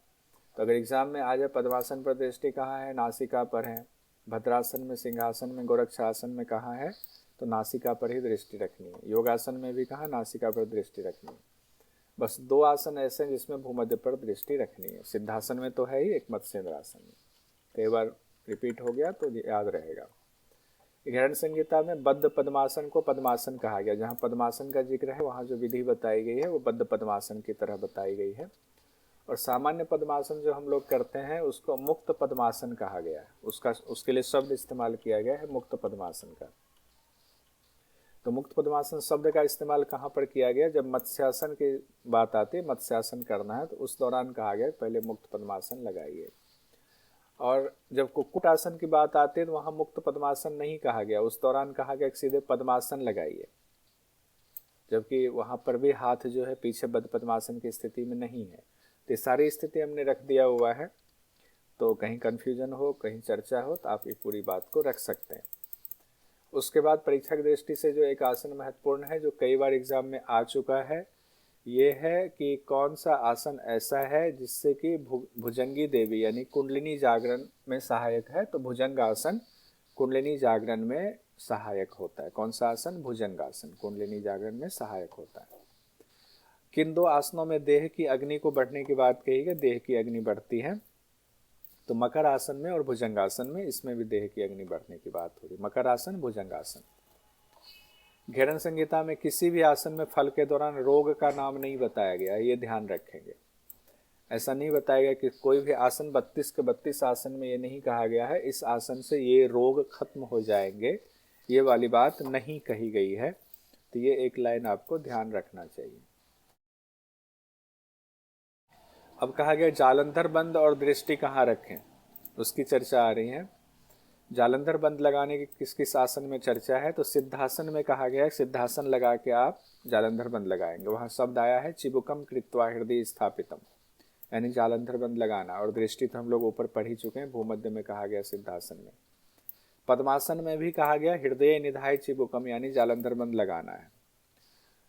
तो अगर एग्जाम में आ जाए पद्मासन पर दृष्टि कहाँ है, नासिका पर है। भद्रासन में, सिंहासन में, गोरक्षासन में कहाँ है, तो नासिका पर ही दृष्टि रखनी है। योगासन में भी कहा नासिका पर दृष्टि रखनी है। बस 2 आसन ऐसे हैं जिसमें भूमध्य पर दृष्टि रखनी है। सिद्धासन में तो है ही, एक मत्स्येंद्र आसन में। कई बार रिपीट हो गया तो याद रहेगा। घेरन संहिता में बद्ध पद्मासन को पद्मासन कहा गया। जहाँ पद्मासन का जिक्र है वहाँ जो विधि बताई गई है वो बद्ध पद्मासन की तरह बताई गई है। और सामान्य पद्मासन जो हम लोग करते हैं उसको मुक्त पद्मासन कहा गया है। उसके लिए शब्द इस्तेमाल किया गया है मुक्त पद्मासन का। तो मुक्त पद्मासन शब्द का इस्तेमाल कहाँ पर किया गया? जब मत्स्यासन की बात आती है, मत्स्यासन करना है, तो उस दौरान कहा गया पहले मुक्त पद्मासन लगाइए। और जब कुक्कुट आसन की बात आती है तो वहाँ मुक्त पद्मासन नहीं कहा गया, उस दौरान कहा गया कि सीधे पद्मासन लगाइए, जबकि वहाँ पर भी हाथ जो है पीछे बद्ध पद्मासन की स्थिति में नहीं है। तो सारी स्थिति हमने रख दिया हुआ है, तो कहीं कन्फ्यूजन हो, कहीं चर्चा हो, तो आप ये पूरी बात को रख सकते हैं। उसके बाद परीक्षा की दृष्टि से जो एक आसन महत्वपूर्ण है, जो कई बार एग्जाम में आ चुका है, ये है कि कौन सा आसन ऐसा है जिससे कि भुजंगी देवी यानी कुंडलिनी जागरण में सहायक है। तो भुजंग आसन कुंडलिनी जागरण में सहायक होता है। कौन सा आसन? भुजंग आसन कुंडलिनी जागरण में सहायक होता है। किन दो आसनों में देह की अग्नि को बढ़ने की बात कही गई? देह की अग्नि बढ़ती है, तो मकर आसन में और भुजंग आसन में, इसमें भी देह की अग्नि बढ़ने की बात हो रही। मकर आसन, भुजंग आसन। घेरन संहिता में किसी भी आसन में फल के दौरान रोग का नाम नहीं बताया गया, ये ध्यान रखेंगे। ऐसा नहीं बताया गया कि कोई भी आसन 32 के 32 आसन में ये नहीं कहा गया है इस आसन से ये रोग खत्म हो जाएंगे, ये वाली बात नहीं कही गई है। तो ये एक लाइन आपको ध्यान रखना चाहिए। अब कहा गया जालंधर बंद और दृष्टि कहाँ रखें, उसकी चर्चा आ रही है। जालंधर बंद लगाने की किस किस आसन में चर्चा है? तो सिद्धासन में कहा गया है सिद्धासन लगा के आप जालंधर बंद लगाएंगे। वहाँ शब्द आया है चिबुकम कृत्वा हृदय स्थापितम, यानी जालंधर बंद लगाना। और दृष्टि तो हम लोग ऊपर पढ़ ही चुके हैं, भूमध्य में कहा गया सिद्धासन में। पद्मासन में भी कहा गया हृदय निधाय चिबुकम, यानी जालंधर बंद लगाना है।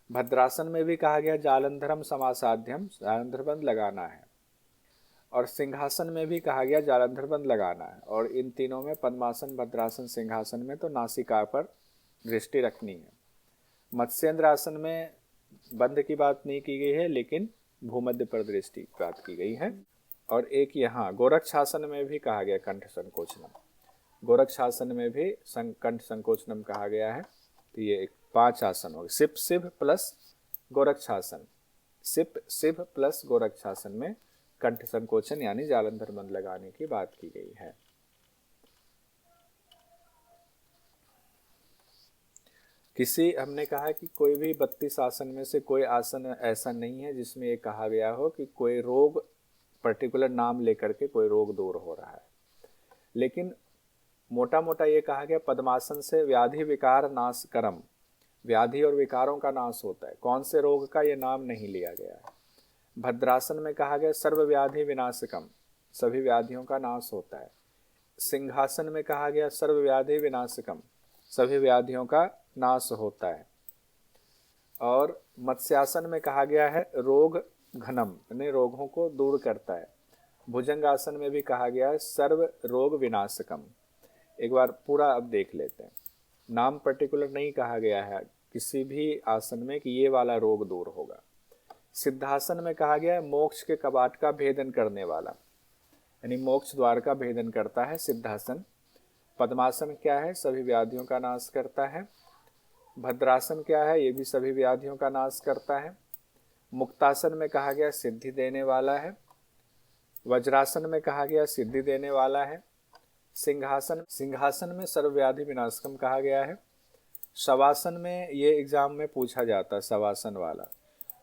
भद्रासन में भी कहा गया जालंधरम समासाध्यम, जालंधर बंद लगाना है। और सिंहासन में भी कहा गया जालंधर बंद लगाना है। और इन तीनों में पद्मासन, भद्रासन, सिंहासन में तो नासिका पर दृष्टि रखनी है। मत्स्येंद्र आसन में बंद की बात नहीं की गई है, लेकिन भूमध्य पर दृष्टि की बात की गई है। और एक यहाँ गोरक्षासन में भी कहा गया कंठ संकोचनम, गोरक्षासन में भी कंठ संकोचनम कहा गया है। तो ये 5 आसन हो गए। सिप सिभ प्लस गोरक्षासन, सिप सिभ प्लस गोरक्षासन में कंठ संकोचन यानी जालंधर बंद लगाने की बात की गई है। हमने कहा कि कोई भी 32 आसन में से कोई आसन ऐसा नहीं है जिसमें ये कहा गया हो कि कोई रोग पर्टिकुलर नाम लेकर के कोई रोग दूर हो रहा है। लेकिन मोटा मोटा ये कहा गया पद्मासन से व्याधि विकार नाश करम, व्याधि और विकारों का नाश होता है। कौन से रोग का ये नाम नहीं लिया गया है। भद्रासन में कहा गया सर्व व्याधि विनाशकम, सभी व्याधियों का नाश होता है। सिंहासन में कहा गया सर्व व्याधि विनाशकम, सभी व्याधियों का नाश होता है। और मत्स्यासन में कहा गया है रोग घनम, यानी रोगों को दूर करता है। भुजंगासन में भी कहा गया है सर्व रोग विनाशकम। एक बार पूरा अब देख लेते हैं। नाम पर्टिकुलर नहीं कहा गया है किसी भी आसन में कि ये वाला रोग दूर होगा। सिद्धासन में कहा गया है मोक्ष के कपाट का भेदन करने वाला, यानी मोक्ष द्वार का भेदन करता है सिद्धासन। पद्मासन क्या है? सभी व्याधियों का नाश करता है। भद्रासन क्या है? ये भी सभी व्याधियों का नाश करता है। मुक्तासन में कहा गया सिद्धि देने वाला है। वज्रासन में कहा गया सिद्धि देने वाला है। सिंहासन में सर्वव्याधि विनाशकम कहा गया है। शवासन में ये एग्जाम में पूछा जाता है, शवासन वाला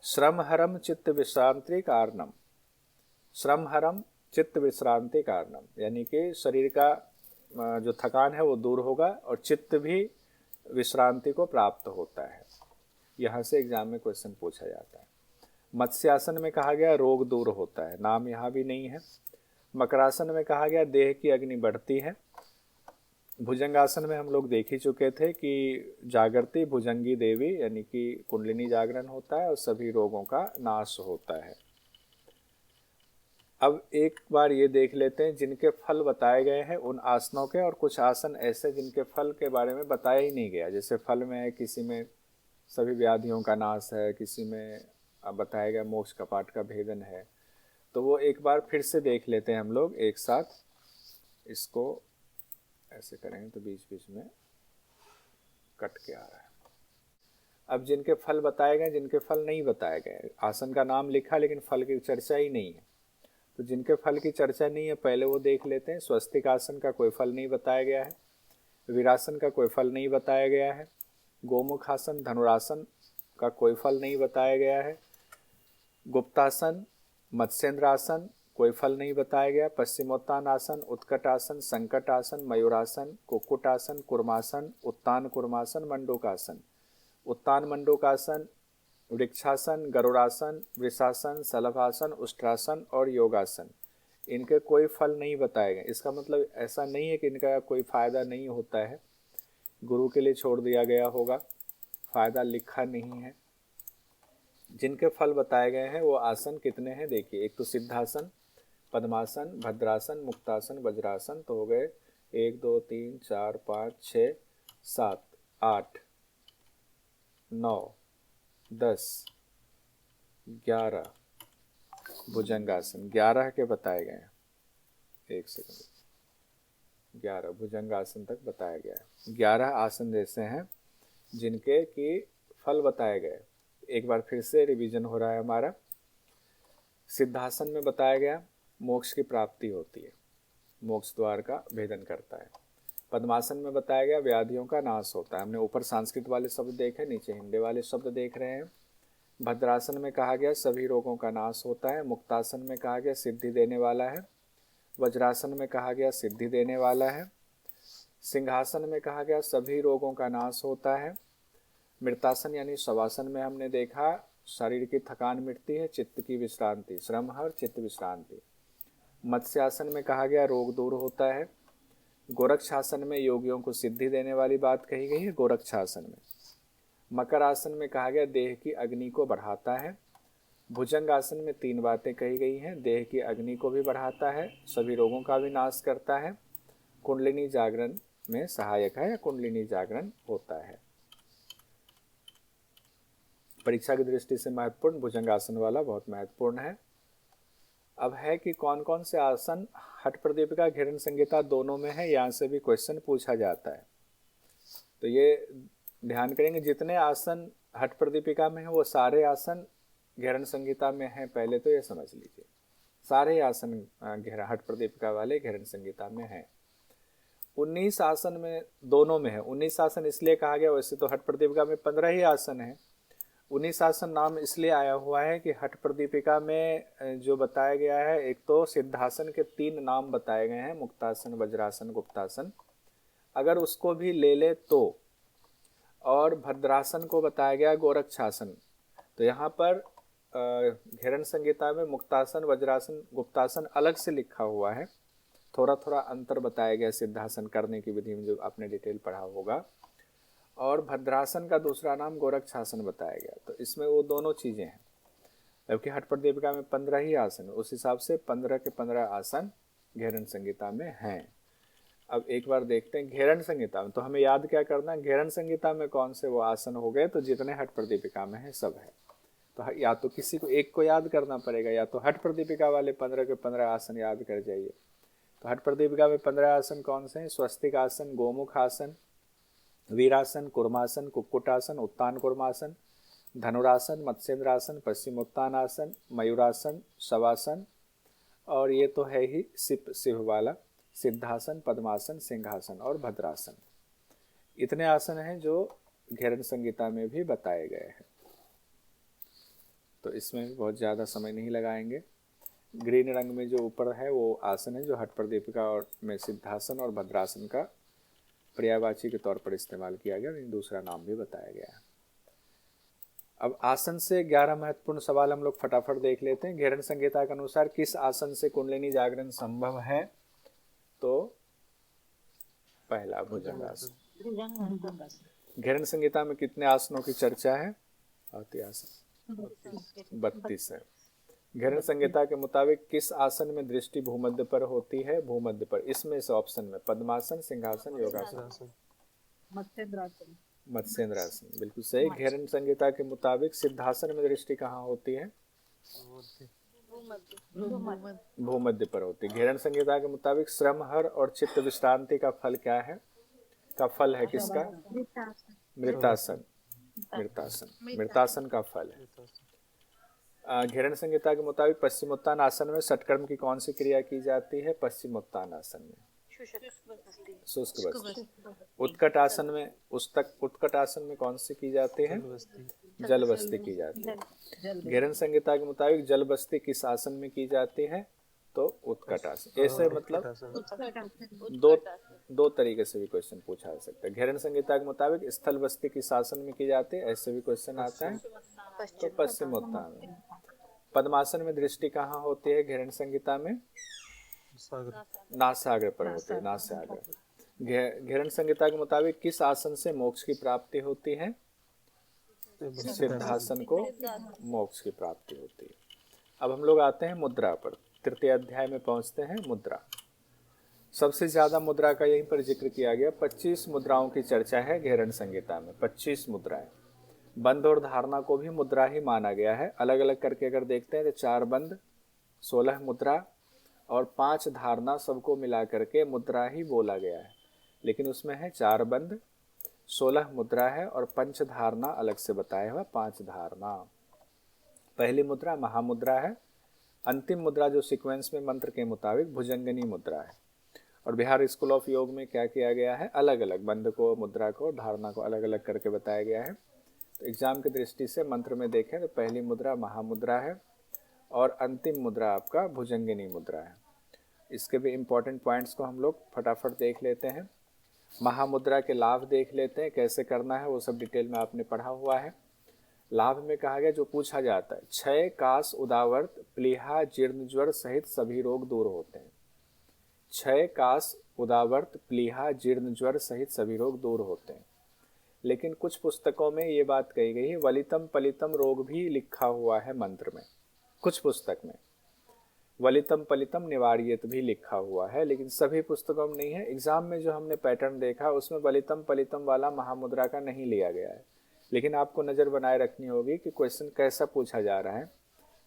श्रम हरम चित्त विश्रांति कारणम, श्रम हरम चित्त विश्रांति कारणम, यानी कि शरीर का जो थकान है वो दूर होगा और चित्त भी विश्रांति को प्राप्त होता है। यहाँ से एग्जाम में क्वेश्चन पूछा जाता है। मत्स्यासन में कहा गया रोग दूर होता है, नाम यहाँ भी नहीं है। मकरासन में कहा गया देह की अग्नि बढ़ती है। भुजंगासन में हम लोग देख ही चुके थे कि जागृति भुजंगी देवी यानी कि कुंडलिनी जागरण होता है और सभी रोगों का नाश होता है। अब एक बार ये देख लेते हैं जिनके फल बताए गए हैं उन आसनों के, और कुछ आसन ऐसे जिनके फल के बारे में बताया ही नहीं गया। जैसे फल में है किसी में सभी व्याधियों का नाश है, किसी में बताया गया मोक्ष कपाट का भेदन है। तो वो एक बार फिर से देख लेते हैं हम लोग एक साथ। इसको ऐसे करेंगे तो बीच बीच में कट के आ रहा है। अब जिनके फल बताए गए, जिनके फल नहीं बताए गए, आसन का नाम लिखा लेकिन फल की चर्चा ही नहीं है, तो जिनके फल की चर्चा नहीं है पहले वो देख लेते हैं। स्वस्तिक आसन का कोई फल नहीं बताया गया है, वीरासन का कोई फल नहीं बताया गया है, गोमुख आसन धनुरासन का कोई फल नहीं बताया गया है, गुप्तासन मत्स्येंद्र आसन कोई फल नहीं बताया गया, पश्चिमोत्तान आसन, उत्कट आसन, संकट आसन, मयूरासन, कुक्कुट आसन, कुर्मासन, उत्तान कुर्मासन, मंडूकासन, उत्तान मंडूकासन, वृक्षासन, गरुड़ासन, वृषासन, शलभासन, उष्ट्रासन और योगासन, इनके कोई फल नहीं बताए गए। इसका मतलब ऐसा नहीं है कि इनका कोई फायदा नहीं होता है, गुरु के लिए छोड़ दिया गया होगा, फायदा लिखा नहीं है। जिनके फल बताए गए हैं वो आसन कितने हैं देखिए, एक तो सिद्धासन, पद्मासन, भद्रासन, मुक्तासन, वज्रासन, तो हो गए 1 2 3 4 5 6 7 8 9 10 11 भुजंगासन, 11 के बताए गए हैं। एक सेकंड, 11 भुजंगासन तक बताया गया है। 11 आसन जैसे हैं जिनके कि फल बताए गए। एक बार फिर से रिवीजन हो रहा है हमारा। सिद्धासन में बताया गया मोक्ष की प्राप्ति होती है, मोक्ष द्वार का भेदन करता है। पद्मासन में बताया गया व्याधियों का नाश होता है। हमने ऊपर संस्कृत वाले शब्द देखे, नीचे हिंदी वाले शब्द देख रहे हैं। भद्रासन में कहा गया सभी रोगों का नाश होता है। मुक्तासन में कहा गया सिद्धि देने वाला है। वज्रासन में कहा गया सिद्धि देने वाला है। सिंहासन में कहा गया सभी रोगों का नाश होता है। मृतासन यानी शवासन में हमने देखा शरीर की थकान मिटती है, चित्त की विश्रांति, श्रम हर चित्त विश्रांति। मत्स्यासन में कहा गया रोग दूर होता है। गोरक्षासन में योगियों को सिद्धि देने वाली बात कही गई है गोरक्षासन में। मकर आसन में कहा गया देह की अग्नि को बढ़ाता है। भुजंग आसन में 3 बातें कही गई हैं, देह की अग्नि को भी बढ़ाता है, सभी रोगों का भी नाश करता है, कुंडलिनी जागरण में सहायक है या कुंडलिनी जागरण होता है। परीक्षा की दृष्टि से महत्वपूर्ण भुजंगासन वाला बहुत महत्वपूर्ण है। अब है कि कौन कौन से आसन हठ प्रदीपिका घिरण संहिता दोनों में है, यहाँ से भी क्वेश्चन पूछा जाता है। तो ये ध्यान करेंगे जितने आसन हठ प्रदीपिका में है वो सारे आसन घिरण संहिता में है, पहले तो ये समझ लीजिए। सारे आसन हठ प्रदीपिका वाले घिरण संहिता में है। 19 आसन में दोनों में है। 19 आसन इसलिए कहा गया, वैसे तो हठ प्रदीपिका में 15 ही आसन है। 19 आसन नाम इसलिए आया हुआ है कि हठ प्रदीपिका में जो बताया गया है, एक तो सिद्धासन के 3 नाम बताए गए हैं, मुक्तासन, वज्रासन, गुप्तासन, अगर उसको भी ले ले तो, और भद्रासन को बताया गया गोरक्षासन। तो यहाँ पर घिरण संहिता में मुक्तासन, वज्रासन, गुप्तासन अलग से लिखा हुआ है, थोड़ा थोड़ा अंतर बताया गया सिद्धासन करने की विधि में जो आपने डिटेल पढ़ा होगा, और भद्रासन का दूसरा नाम गोरक्षासन बताया गया। तो इसमें वो दोनों चीज़ें हैं, जबकि हठ प्रदीपिका में 15 ही आसन है, उस हिसाब से 15 के 15 आसन घिरण संहिता में हैं। अब एक बार देखते हैं घिरण संहिता में, तो हमें याद क्या करना है, घिरण संहिता में कौन से वो आसन हो गए, तो जितने हठ प्रदीपिका में है सब है। तो या तो किसी को एक को याद करना पड़ेगा, या तो हठ प्रदीपिका वाले 15 के 15 आसन याद कर जाइए। तो हठ प्रदीपिका में 15 आसन कौन से हैं, स्वस्तिक आसन, गोमुख आसन, वीरासन, कुर्मासन, कुक्कुटासन, उत्तान कुर्मासन, धनुरासन, मत्स्येंद्रासन, पश्चिमोत्तान आसन, मयूरासन, शवासन, और ये तो है ही शिव वाला सिद्धासन, पद्मासन, सिंहासन और भद्रासन। इतने आसन हैं जो घिरण संहिता में भी बताए गए हैं। तो इसमें भी बहुत ज़्यादा समय नहीं लगाएंगे। ग्रीन रंग में जो ऊपर है वो आसन है जो हठ प्रदीपिका और में सिद्धासन और भद्रासन का पर्यायवाची के तौर पर इस्तेमाल किया गया, दूसरा नाम भी बताया गया है। अब आसन से 11 महत्वपूर्ण सवाल हम लोग फटाफट देख लेते हैं। घिरण संहिता के अनुसार किस आसन से कुंडलिनी जागरण संभव है, तो पहला भुजंगासन। घिरण संहिता में कितने आसनों की चर्चा है, 32 है। घिरण संहिता के मुताबिक किस आसन में दृष्टि भूमध्य पर होती है, भूमध्य पर। इसमें से ऑप्शन में पद्मासन, सिंहासन, योगासन, मत्स्येंद्रासन, बिल्कुल सही। घिरण संहिता के मुताबिक सिद्धासन में दृष्टि कहाँ होती है, भूमध्य पर होती है। घिरण संहिता के मुताबिक श्रम हर और चित्त विश्रांति का फल क्या है, का फल है किसका, मृतासन। मृतासन का फल है। घेरण संहिता के मुताबिक पश्चिमोत्तान आसन में षटकर्म की कौन सी क्रिया की जाती है? पश्चिमोत्तान आसन में शुष्क बस्ती। उत्कट आसन में उत्कट आसन में कौन सी की जाती है? जल बस्ती की जाती है। घेरण संहिता के मुताबिक जल बस्ती किस आसन में की जाती है? तो उत्कट आसन। ऐसे मतलब दो तरीके से भी क्वेश्चन पूछा जा सकता है। घेरण संहिता के मुताबिक स्थल बस्ती किस आसन में की जाती है? ऐसे भी क्वेश्चन आता है, तो पश्चिमोत्तान में। पद्मासन में दृष्टि कहाँ होती है घेरण संहिता में? नासाग्र पर होती है, नासाग्र। घेरण संहिता के मुताबिक किस आसन से मोक्ष की प्राप्ति होती है? सिद्धासन को मोक्ष की प्राप्ति होती है। अब हम लोग आते हैं मुद्रा पर। तृतीय अध्याय में पहुंचते हैं। मुद्रा, सबसे ज्यादा मुद्रा का यहीं पर जिक्र किया गया। 25 मुद्राओं की चर्चा है घेरण संहिता में। 25 मुद्राएं। बंद और धारणा को भी मुद्रा ही माना गया है। अलग अलग करके अगर देखते हैं तो 4 बंद, 16 मुद्रा और 5 धारणा, सबको मिला करके मुद्रा ही बोला गया है। लेकिन उसमें है 4 बंद, 16 मुद्रा है और 5 धारणा अलग से बताया हुआ 5 धारणा। पहली मुद्रा महामुद्रा है। अंतिम मुद्रा जो सीक्वेंस में मंत्र के मुताबिक भुजंगनी मुद्रा है। और बिहार स्कूल ऑफ योग में क्या किया गया है? अलग अलग बंद को, मुद्रा को, धारणा को अलग अलग करके बताया गया है। तो एग्जाम की दृष्टि से मंत्र में देखें तो पहली मुद्रा महामुद्रा है और अंतिम मुद्रा आपका भुजंगिनी मुद्रा है। इसके भी इम्पोर्टेंट पॉइंट्स को हम लोग फटाफट देख लेते हैं। महामुद्रा के लाभ देख लेते हैं, कैसे करना है वो सब डिटेल में आपने पढ़ा हुआ है। लाभ में कहा गया जो पूछा जाता है, क्षय, कास, उदावर्त, प्लीहा, जीर्ण ज्वर सहित सभी रोग दूर होते हैं। क्षय, कास, उदावर्त, प्लीहा, जीर्ण ज्वर सहित सभी रोग दूर होते हैं। लेकिन कुछ पुस्तकों में ये बात कही गई है, वलितम पलितम रोग भी लिखा हुआ है मंत्र में। कुछ पुस्तक में वलितम पलितम निवार्यत भी लिखा हुआ है, लेकिन सभी पुस्तकों में नहीं है। एग्जाम में जो हमने पैटर्न देखा उसमें वलितम पलितम वाला महामुद्रा का नहीं लिया गया है। लेकिन आपको नज़र बनाए रखनी होगी कि क्वेश्चन कैसा पूछा जा रहा है,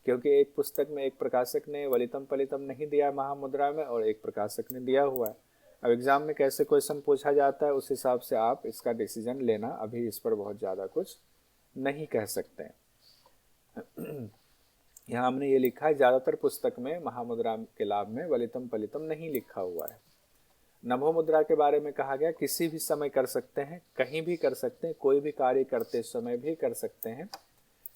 क्योंकि एक पुस्तक में एक प्रकाशक ने वलितम पलितम नहीं दिया महामुद्रा में और एक प्रकाशक ने दिया हुआ है। अब एग्जाम में कैसे क्वेश्चन पूछा जाता है उस हिसाब से आप इसका डिसीजन लेना। अभी इस पर बहुत ज़्यादा कुछ नहीं कह सकते हैं। यहाँ हमने ये लिखा है, ज़्यादातर पुस्तक में महामुद्रा के लाभ में वलितम पलितम नहीं लिखा हुआ है। नभो मुद्रा के बारे में कहा गया किसी भी समय कर सकते हैं, कहीं भी कर सकते हैं, कोई भी कार्य करते समय भी कर सकते हैं।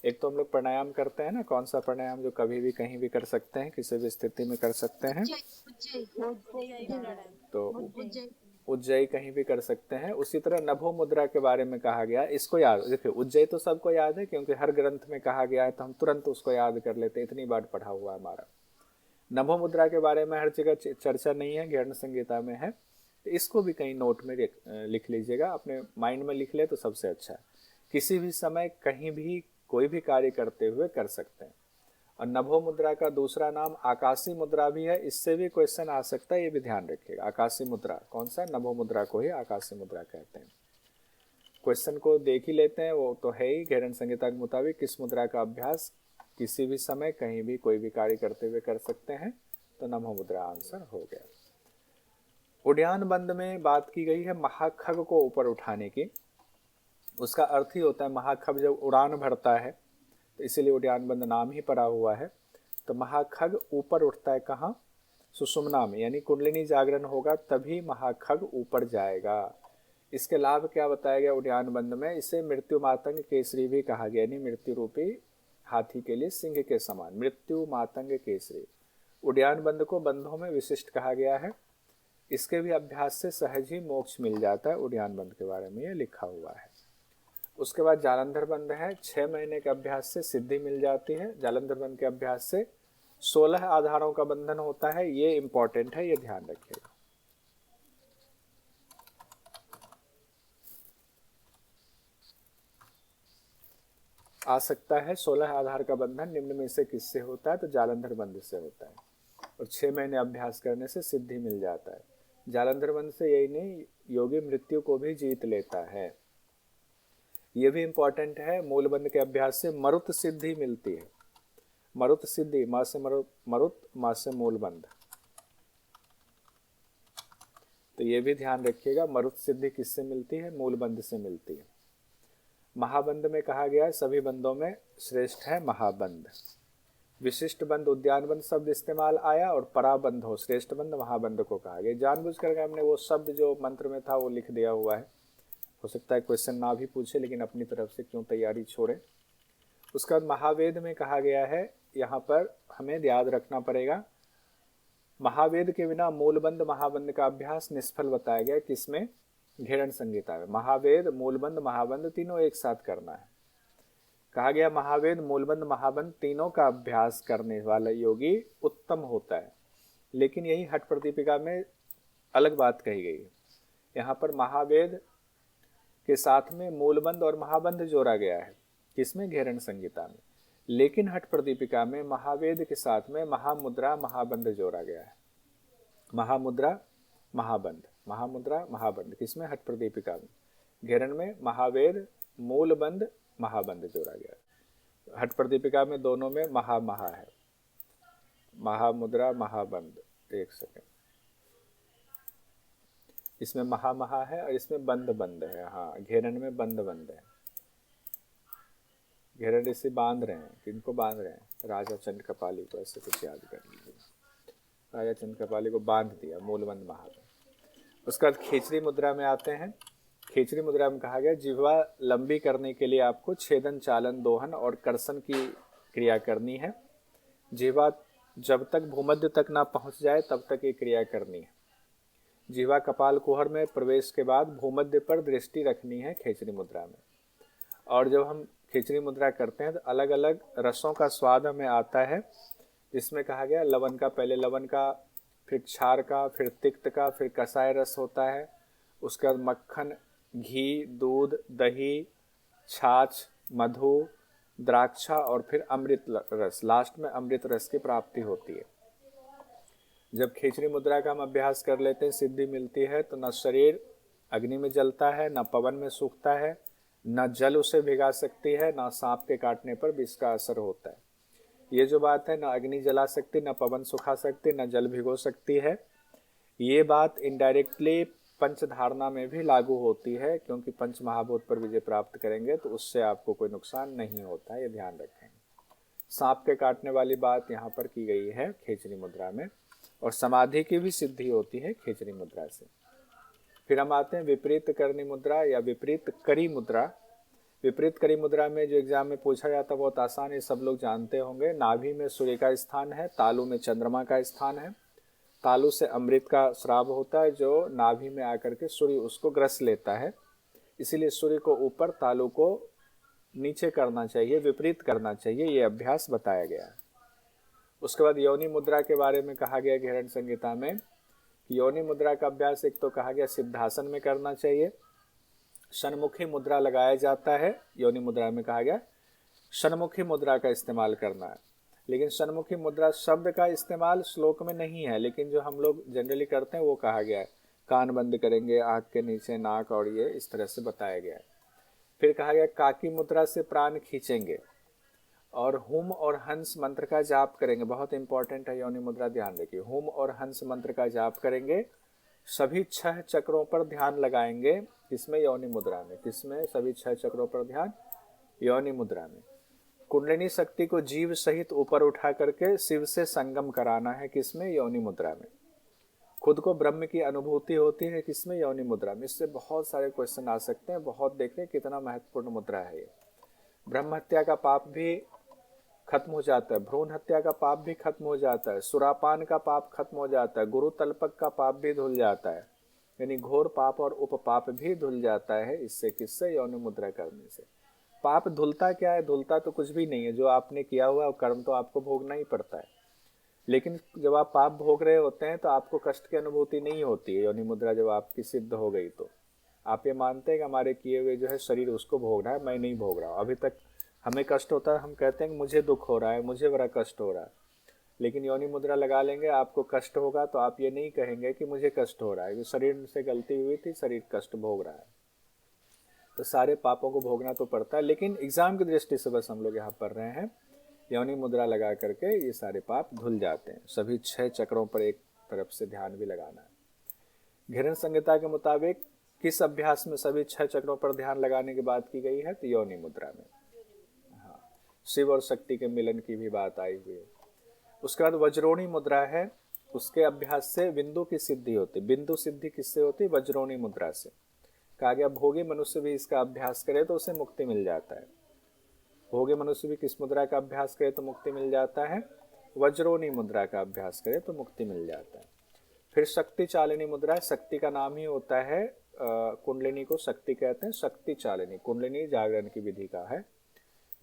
एक तो हम लोग प्राणायाम करते हैं ना, कौन सा प्राणायाम जो कभी भी कहीं भी कर सकते हैं, किसी भी स्थिति में कर सकते हैं, तो उज्जयी कहीं भी कर सकते हैं। उसी तरह नभो मुद्रा के बारे में कहा गया, इसको याद देखिए, उज्जयी तो सबको याद है क्योंकि हर ग्रंथ में कहा गया है तो हम तुरंत उसको याद कर लेते हैं, इतनी बार पढ़ा हुआ है हमारा। नभो मुद्रा के बारे में हर जगह चर्चा नहीं है, घेरण संहिता में है, तो इसको भी कहीं नोट में लिख लीजिएगा, अपने माइंड में लिख ले तो सबसे अच्छा है। किसी भी समय कहीं भी कोई भी कार्य करते हुए कर सकते हैं। और नभो मुद्रा का दूसरा नाम आकाशी मुद्रा भी है, इससे भी क्वेश्चन आ सकता है, ये भी ध्यान रखिएगा। आकाशी मुद्रा कौन सा? नभो मुद्रा को ही आकाशी मुद्रा कहते हैं। क्वेश्चन को देख ही लेते हैं, वो तो है ही घेरण संहिता के मुताबिक किस मुद्रा का अभ्यास किसी भी समय कहीं भी कोई भी कार्य करते हुए कर सकते हैं, तो नभो मुद्रा आंसर हो गया। उड्डयन बंद में बात की गई है महाखग को ऊपर उठाने की। उसका अर्थ ही होता है महाखग जब उड़ान भरता है, तो इसीलिए उड्डयन बंद नाम ही पड़ा हुआ है। तो महाखग ऊपर उठता है कहाँ? सुषुम्ना में, यानी कुंडलिनी जागरण होगा तभी महाखग ऊपर जाएगा। इसके लाभ क्या बताया गया उड्डयन बंद में? इसे मृत्यु मातंग केसरी भी कहा गया, यानी मृत्यु रूपी हाथी के लिए सिंह के समान, मृत्यु मातंग केसरी। उड्डयन बंद को बंधों में विशिष्ट कहा गया है। इसके भी अभ्यास से सहज ही मोक्ष मिल जाता है। उड्डयन बंद के बारे में ये लिखा हुआ है। उसके बाद जालंधर बंद है, 6 महीने के अभ्यास से सिद्धि मिल जाती है। जालंधर बंद के अभ्यास से 16 आधारों का बंधन होता है, ये इंपॉर्टेंट है, ये ध्यान रखिएगा। आ सकता है 16 आधार का बंधन निम्न में से किससे होता है? तो जालंधर बंद से होता है। और 6 महीने अभ्यास करने से सिद्धि मिल जाता है। जालंधर बंद से यही नहीं, योगी मृत्यु को भी जीत लेता है, ये भी इंपॉर्टेंट है। मूल बंद के अभ्यास से मरुत सिद्धि मिलती है। मरुत सिद्धि, माँ से मरुत, माँ से मूल बंद, तो ये भी ध्यान रखिएगा। मरुत सिद्धि किससे मिलती है? मूल बंद से मिलती है। महाबंध में कहा गया सभी बंधों में श्रेष्ठ है महाबंध। विशिष्ट बंध उद्यान बंध शब्द इस्तेमाल आया और पराबंध हो श्रेष्ठ बंध महाबंध को कहा गया। जानबूझ करके हमने वो शब्द जो मंत्र में था वो लिख दिया हुआ है। हो सकता है क्वेश्चन ना भी पूछे, लेकिन अपनी तरफ से क्यों तैयारी छोड़े। उसके बाद महावेद में कहा गया है, यहाँ पर हमें याद रखना पड़ेगा, महावेद के बिना मूलबंध महाबंध का अभ्यास निष्फल बताया गया। किसमें? घेरन संहिता में। महावेद मूलबंध महाबंध तीनों एक साथ करना है। कहा गया महावेद मूलबंध महाबंध तीनों का अभ्यास करने वाला योगी उत्तम होता है। लेकिन यही हठ प्रदीपिका में अलग बात कही गई है। यहाँ पर महावेद के साथ में मूलबंध और महाबंध जोड़ा गया है। किसमें? घेरन संहिता में। लेकिन हठ प्रदीपिका में महावेद के साथ में महामुद्रा महाबंध जोड़ा गया है। महामुद्रा महाबंध, महामुद्रा महाबंध किसमें? हठ प्रदीपिका में। घेरन में महावेद मूलबंध महाबंध जोड़ा गया है। हठ प्रदीपिका में दोनों में महा है, महामुद्रा महाबंध। एक सेकेंड, इसमें महा है और इसमें बंद है। हाँ, घेरन में बंद है। घेरन इसे बांध रहे हैं। किनको बांध रहे हैं? राजा चंद कपाली को। ऐसे कुछ याद कर लीजिए। राजा चंद कपाली को बांध दिया, मूलबंध महाबंध। उसके बाद खेचरी मुद्रा में आते हैं। खेचरी मुद्रा में कहा गया जिह्वा लंबी करने के लिए आपको छेदन चालन दोहन और कर्षण की क्रिया करनी है। जिह्वा जब तक भूमध्य तक ना पहुंच जाए तब तक ये क्रिया करनी है। जिह्वा कपाल कुहर में प्रवेश के बाद भूमध्य पर दृष्टि रखनी है खेचरी मुद्रा में। और जब हम खेचरी मुद्रा करते हैं तो अलग अलग रसों का स्वाद हमें आता है। जिसमें कहा गया लवन का, पहले लवन का, फिर क्षार का, फिर तिक्त का, फिर कसाय रस होता है। उसके बाद मक्खन, घी, दूध, दही, छाछ, मधु, द्राक्षा और फिर अमृत रस। लास्ट में अमृत रस की प्राप्ति होती है। जब खेचरी मुद्रा का हम अभ्यास कर लेते हैं, सिद्धि मिलती है, तो न शरीर अग्नि में जलता है, न पवन में सूखता है, न जल उसे भिगा सकती है, न सांप के काटने पर भी इसका असर होता है। ये जो बात है, न अग्नि जला सकती, न पवन सुखा सकती, न जल भिगो सकती है, ये बात इनडायरेक्टली पंच धारणा में भी लागू होती है। क्योंकि पंच महाभूत पर विजय प्राप्त करेंगे तो उससे आपको कोई नुकसान नहीं होता है, ये ध्यान रखें। सांप के काटने वाली बात यहाँ पर की गई है खेचरी मुद्रा में। और समाधि की भी सिद्धि होती है खेचरी मुद्रा से। फिर हम आते हैं विपरीत करनी मुद्रा या विपरीत करी मुद्रा। विपरीत करी मुद्रा में जो एग्जाम में पूछा जाता है बहुत आसान है, सब लोग जानते होंगे। नाभि में सूर्य का स्थान है, तालु में चंद्रमा का स्थान है। तालु से अमृत का स्राव होता है जो नाभि में आकर के सूर्य उसको ग्रस लेता है। इसीलिए सूर्य को ऊपर, तालु को नीचे करना चाहिए, विपरीत करना चाहिए, ये अभ्यास बताया गया है। उसके बाद योनि मुद्रा के बारे में कहा गया घेरन संहिता में कि योनि मुद्रा का अभ्यास एक तो कहा गया सिद्धासन में करना चाहिए। षण्मुखी मुद्रा लगाया जाता है। योनि मुद्रा में कहा गया षण्मुखी मुद्रा का इस्तेमाल करना है। लेकिन षण्मुखी मुद्रा शब्द का इस्तेमाल श्लोक में नहीं है, लेकिन जो हम लोग जनरली करते हैं वो कहा गया है। कान बंद करेंगे, आँख के नीचे नाक, और ये इस तरह से बताया गया है। फिर कहा गया काकी मुद्रा से प्राण खींचेंगे और हुम और हंस मंत्र का जाप करेंगे। बहुत इंपॉर्टेंट है योनि मुद्रा, ध्यान रखिए। हुम और हंस मंत्र का जाप करेंगे। सभी 6 चक्रों पर ध्यान लगाएंगे। किसमें? योनि मुद्रा में। किसमें? सभी 6 चक्रों पर ध्यान योनि मुद्रा में। कुंडलिनी शक्ति को जीव सहित ऊपर उठा करके शिव से संगम कराना है। किसमें? योनि मुद्रा में। खुद को ब्रह्म की अनुभूति होती है। किसमें? योनि मुद्रा में। इससे बहुत सारे क्वेश्चन आ सकते हैं। बहुत देखें कितना महत्वपूर्ण मुद्रा है ये। ब्रह्म हत्या का पाप भी खत्म हो जाता है, भ्रूण हत्या का पाप भी खत्म हो जाता है, सुरापान का पाप खत्म हो जाता है, गुरु तलपक का पाप भी धुल जाता है, यानी घोर पाप और उपपाप भी धुल जाता है। इससे किससे? योनि मुद्रा करने से। पाप धुलता क्या है? धुलता तो कुछ भी नहीं है। जो आपने किया हुआ कर्म तो आपको भोगना ही पड़ता है। लेकिन जब आप पाप भोग रहे होते हैं तो आपको कष्ट की अनुभूति नहीं होती है। योनि मुद्रा जब आपकी सिद्ध हो गई तो आप ये मानते हैं कि हमारे किए हुए जो है शरीर उसको भोग रहा है, मैं नहीं भोग रहा हूँ। अभी तक हमें कष्ट होता है, हम कहते हैं कि मुझे दुख हो रहा है, मुझे बड़ा कष्ट हो रहा है। लेकिन योनि मुद्रा लगा लेंगे, आपको कष्ट होगा तो आप ये नहीं कहेंगे कि मुझे कष्ट हो रहा है, शरीर से गलती हुई थी, शरीर कष्ट भोग रहा है। तो सारे पापों को भोगना तो पड़ता है। लेकिन एग्जाम की दृष्टि से बस हम लोग यहाँ पढ़ रहे हैं, योनि मुद्रा लगा करके ये सारे पाप धुल जाते हैं। सभी 6 चक्रों पर एक तरफ से ध्यान भी लगाना है। घेरन संहिता के मुताबिक किस अभ्यास में सभी 6 चक्रों पर ध्यान लगाने की बात की गई है? तो योनि मुद्रा में। हाँ, शिव और शक्ति के मिलन की भी बात आई हुई है। उसके बाद वज्रोणी मुद्रा है, उसके अभ्यास से बिंदु की सिद्धि होती। बिंदु सिद्धि किससे होती? वज्रोणी मुद्रा से। कहा गया भोगी मनुष्य भी इसका अभ्यास करे तो उसे मुक्ति मिल जाता है। भोगी मनुष्य भी किस मुद्रा का अभ्यास करे तो मुक्ति मिल जाता है? वज्रोणी मुद्रा का अभ्यास करे तो मुक्ति मिल जाता है। फिर शक्ति चालिनी मुद्रा, शक्ति का नाम ही होता है, कुंडलिनी को शक्ति कहते हैं। शक्ति चालिनी कुंडलिनी जागरण की विधि का है।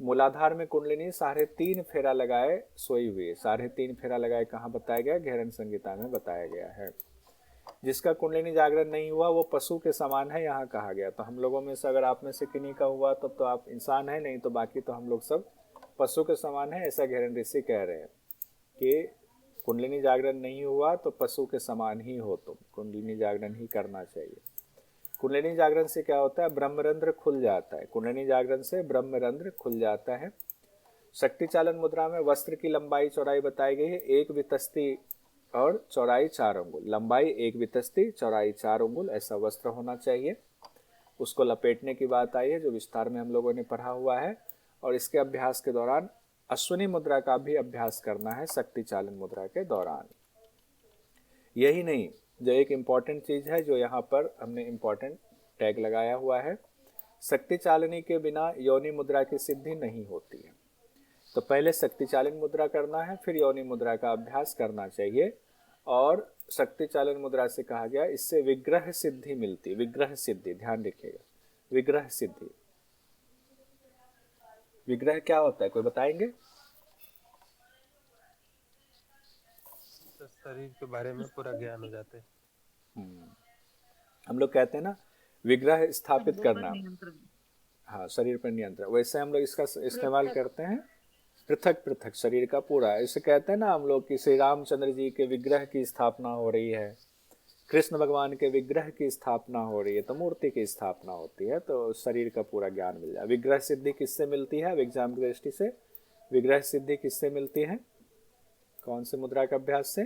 मूलाधार में कुंडलिनी 3.5 फेरा लगाए सोई हुई है। 3.5 फेरा लगाए कहाँ बताया गया? घेरन संहिता में बताया गया है। जिसका कुंडलिनी जागरण नहीं हुआ वो पशु के समान है, यहाँ कहा गया। तो हम लोगों में से अगर आप में से किन्हीं का हुआ तब तो आप इंसान है, नहीं तो बाकी तो हम लोग सब पशु के समान है, ऐसा घेरन ऋषि कह रहे हैं कि कुंडलिनी जागरण नहीं हुआ तो पशु के समान ही हो, तो कुंडलिनी जागरण ही करना चाहिए। कुंडलिनी जागरण से क्या होता है? ब्रह्मरंध्र खुल जाता है। कुंडलिनी जागरण से ब्रह्मरंध्र खुल जाता है। शक्ति चालन मुद्रा में वस्त्र की लंबाई चौड़ाई बताई गई है, 1 वितस्ती और चौड़ाई 4 अंगुल। लंबाई 1 वितस्ती, चौड़ाई 4 अंगुल, ऐसा वस्त्र होना चाहिए। उसको लपेटने की बात आई है जो विस्तार में हम लोगों ने पढ़ा हुआ है। और इसके अभ्यास के दौरान अश्विनी मुद्रा का भी अभ्यास करना है शक्ति चालन मुद्रा के दौरान। यही नहीं, जो एक इम्पॉर्टेंट चीज है जो यहाँ पर हमने इम्पॉर्टेंट टैग लगाया हुआ है, शक्ति चालनी के बिना योनि मुद्रा की सिद्धि नहीं होती है। तो पहले शक्ति चालन मुद्रा करना है, फिर योनि मुद्रा का अभ्यास करना चाहिए। और शक्ति चालन मुद्रा से कहा गया इससे विग्रह सिद्धि मिलती। विग्रह सिद्धि ध्यान रखिएगा, विग्रह सिद्धि। विग्रह क्या होता है, कोई बताएंगे? तो शरीर के बारे में पूरा ज्ञान हो जाते हैं। हम लोग कहते हैं ना विग्रह स्थापित करना, हाँ, शरीर पर नियंत्रण। वैसे हम लोग इसका इस्तेमाल करते हैं पृथक पृथक शरीर का पूरा। इसे कहते हैं ना हम लोग कि श्री रामचंद्र जी के विग्रह की स्थापना हो रही है, कृष्ण भगवान के विग्रह की स्थापना हो रही है, तो मूर्ति की स्थापना होती है, तो शरीर का पूरा ज्ञान मिल जाए। विग्रह सिद्धि किससे मिलती है? एग्जाम की दृष्टि से विग्रह सिद्धि किससे मिलती है? कौन से मुद्रा का अभ्यास से?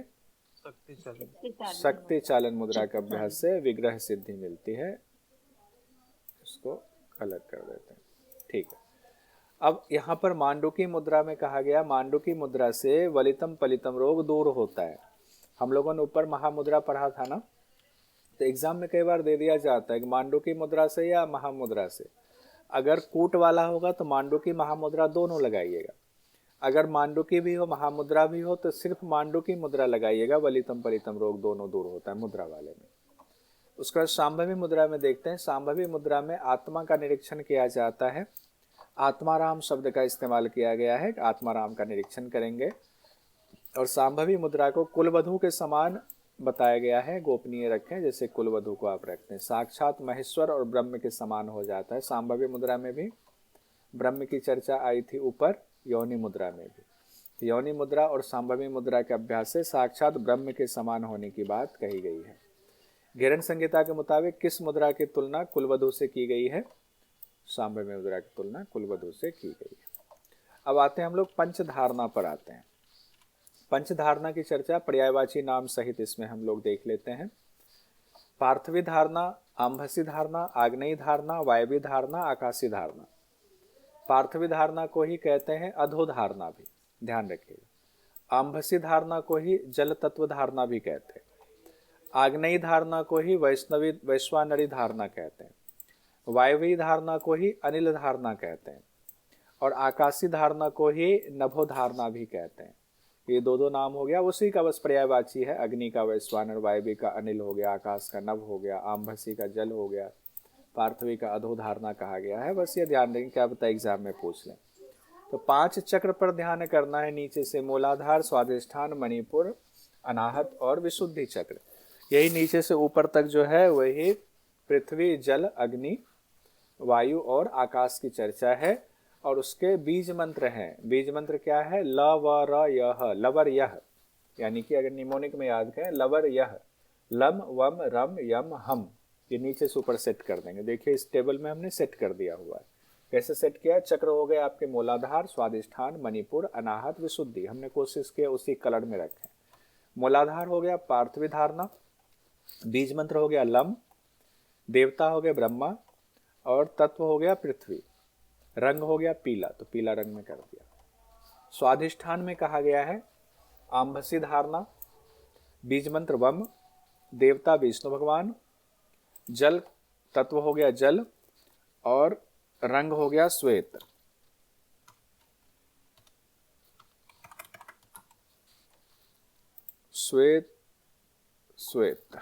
शक्ति चालन मुद्रा का अभ्यास से विग्रह सिद्धि मिलती है। इसको अलग कर देते हैं, ठीक है। अब यहाँ पर मांडुकी मुद्रा में कहा गया मांडुकी मुद्रा से वलितम पलितम रोग दूर होता है। हम लोगों ने ऊपर महामुद्रा पढ़ा था ना, तो एग्जाम में कई बार दे दिया जाता है कि मांडुकी मुद्रा से या महामुद्रा से। अगर कूट वाला होगा तो मांडुकी महामुद्रा दोनों लगाइएगा। अगर मांडुकी भी हो महामुद्रा भी हो तो सिर्फ मांडुकी मुद्रा लगाइएगा, वलितम पलितम रोग दोनों दूर होता है मुद्रा वाले में। उसके बाद सांभवी मुद्रा में देखते हैं। सांभवी मुद्रा में आत्मा का निरीक्षण किया जाता है। आत्माराम शब्द का इस्तेमाल किया गया है, आत्माराम का निरीक्षण करेंगे। और सांभवी मुद्रा को कुलवधू के समान बताया गया है, गोपनीय रखें जैसे कुलवधू को आप रखते हैं। साक्षात महेश्वर और ब्रह्म के समान हो जाता है। सांभवी मुद्रा में भी ब्रह्म की चर्चा आई थी ऊपर, योनि मुद्रा में भी। योनि मुद्रा और सांभवी मुद्रा के अभ्यास से साक्षात ब्रह्म के समान होने की बात कही गई है। घेरन संहिता के मुताबिक किस मुद्रा की तुलना कुलवधू से की गई है? सांभवी मुद्रा की तुलना कुलवधू से की गई है। अब आते हैं हम लोग पंचधारणा पर आते हैं। पंचधारणा की चर्चा पर्यायवाची नाम सहित इसमें हम लोग देख लेते हैं। पार्थिवी धारणा, आम्भसी धारणा, आग्नेयी धारणा, वायवी धारणा, आकाशी धारणा। पार्थिवी धारणा को ही कहते हैं अधो धारणा भी, ध्यान रखिएगा। आम्भसी धारणा को ही जल तत्व धारणा भी कहते हैं। आग्नेयी धारणा को ही वैश्वानरी धारणा कहते हैं। वायवी धारणा को ही अनिल धारणा कहते हैं। और आकाशी धारणा को ही नभो धारणा भी कहते हैं। ये दो नाम हो गया, उसी का बस पर्यायवाची है। अग्नि का वैश्वानर, वायवी का अनिल हो गया, आकाश का नभ हो गया, आम्भसी का जल हो गया, पार्थिवी का अधो धारणा कहा गया है। बस ये ध्यान रखें, क्या पता एग्जाम में पूछ लें। तो 5 चक्र पर ध्यान करना है, नीचे से मूलाधार, स्वादिष्ठान, मणिपुर, अनाहत और विशुद्धि चक्र। यही नीचे से ऊपर तक जो है वही पृथ्वी, जल, अग्नि, वायु और आकाश की चर्चा है। और उसके बीज मंत्र हैं। बीज मंत्र क्या है? ल व र यह, लवर यह, यानी कि अगर निमोनिक में याद करें लवर यह, लम वम रम यम हम, ये नीचे से ऊपर सेट कर देंगे। देखिए इस टेबल में हमने सेट कर दिया हुआ है। कैसे सेट किया? चक्र हो गए आपके मूलाधार, स्वादिष्ठान, मणिपुर, अनाहत, विशुद्धि। हमने कोशिश किया उसी कलर में रखें। मूलाधार हो गया पार्थिवी धारणा, बीज मंत्र हो गया लम, देवता हो गए ब्रह्मा और तत्व हो गया पृथ्वी। रंग हो गया पीला, तो पीला रंग में कर दिया। स्वाधिष्ठान में कहा गया है आम्भसी धारणा, बीज मंत्र वम, देवता विष्णु भगवान, जल तत्व हो गया जल और रंग हो गया श्वेत। श्वेत श्वेत।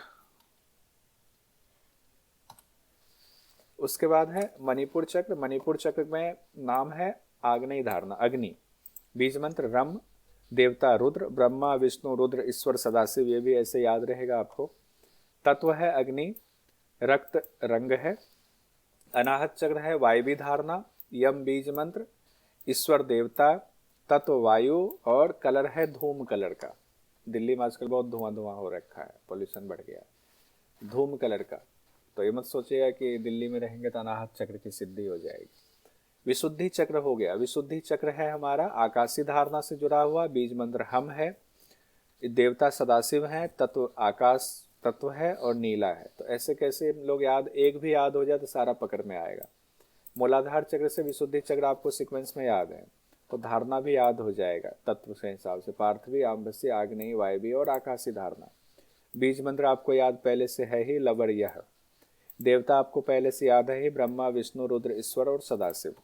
उसके बाद है मणिपुर चक्र। मणिपुर चक्र में नाम है आग्नेय धारणा, अग्नि। बीज मंत्र रम, देवता रुद्र, ब्रह्मा विष्णु रुद्र ईश्वर सदाशिव, ये भी ऐसे याद रहेगा आपको। तत्व है अग्नि, रक्त रंग है। अनाहत चक्र है वायवी धारणा, यम बीज मंत्र, ईश्वर देवता, तत्व वायु और कलर है धूम कलर का। दिल्ली में आजकल बहुत धुआं धुआं हो रखा है, पोल्यूशन बढ़ गया है, धूम कलर का। तो ये मत सोचिएगा कि दिल्ली में रहेंगे तो अनाहत चक्र की सिद्धि हो जाएगी। विशुद्धि चक्र हो गया। विशुद्धि चक्र है हमारा आकाशीय धारणा से जुड़ा हुआ, बीज मंत्र हम है, देवता सदाशिव है, तत्व आकाश तत्व है और नीला है। तो ऐसे कैसे लोग याद, एक भी याद हो जाए तो सारा पकड़ में आएगा। मूलाधार चक्र से विशुद्धि चक्र आपको सीक्वेंस में याद है तो धारणा भी याद हो जाएगा तत्व के हिसाब से, पार्थिवी, आम्भसी, आग्नेयी, वायवी और आकाशीय धारणा। बीज मंत्र आपको याद पहले से है ही, लवर यह। देवता आपको पहले से याद है ही, ब्रह्मा विष्णु रुद्र ईश्वर और सदाशिव।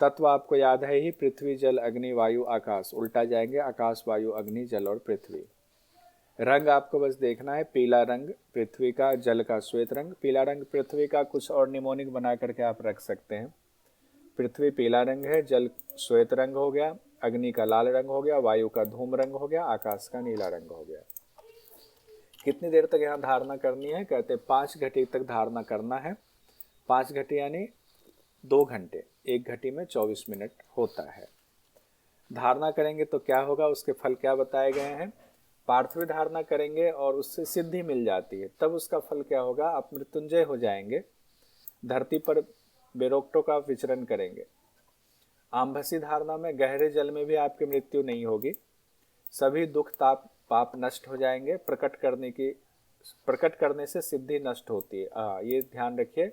तत्व आपको याद है ही, पृथ्वी जल अग्नि वायु आकाश, उल्टा जाएंगे आकाश वायु अग्नि जल और पृथ्वी। रंग आपको बस देखना है, पीला रंग पृथ्वी का, जल का श्वेत रंग, पीला रंग पृथ्वी का, कुछ और निमोनिक बना करके आप रख सकते हैं। पृथ्वी पीला रंग है, जल श्वेत रंग हो गया, अग्नि का लाल रंग हो गया, वायु का धूम रंग हो गया, आकाश का नीला रंग हो गया। कितनी देर तक यहाँ धारणा करनी है? कहते हैं 5 घटी तक धारणा करना है। 5 घटी यानी 2 घंटे, 1 घटी में 24 मिनट होता है। धारणा करेंगे तो क्या होगा, उसके फल क्या बताए गए हैं। पार्थिव धारणा करेंगे और उससे सिद्धि मिल जाती है, तब उसका फल क्या होगा, आप मृत्युंजय हो जाएंगे, धरती पर बेरोकटों का विचरण करेंगे। आम्भसी धारणा में गहरे जल में भी आपकी मृत्यु नहीं होगी, सभी दुख ताप पाप नष्ट हो जाएंगे। प्रकट करने से सिद्धि नष्ट होती है। ये ध्यान रखिए,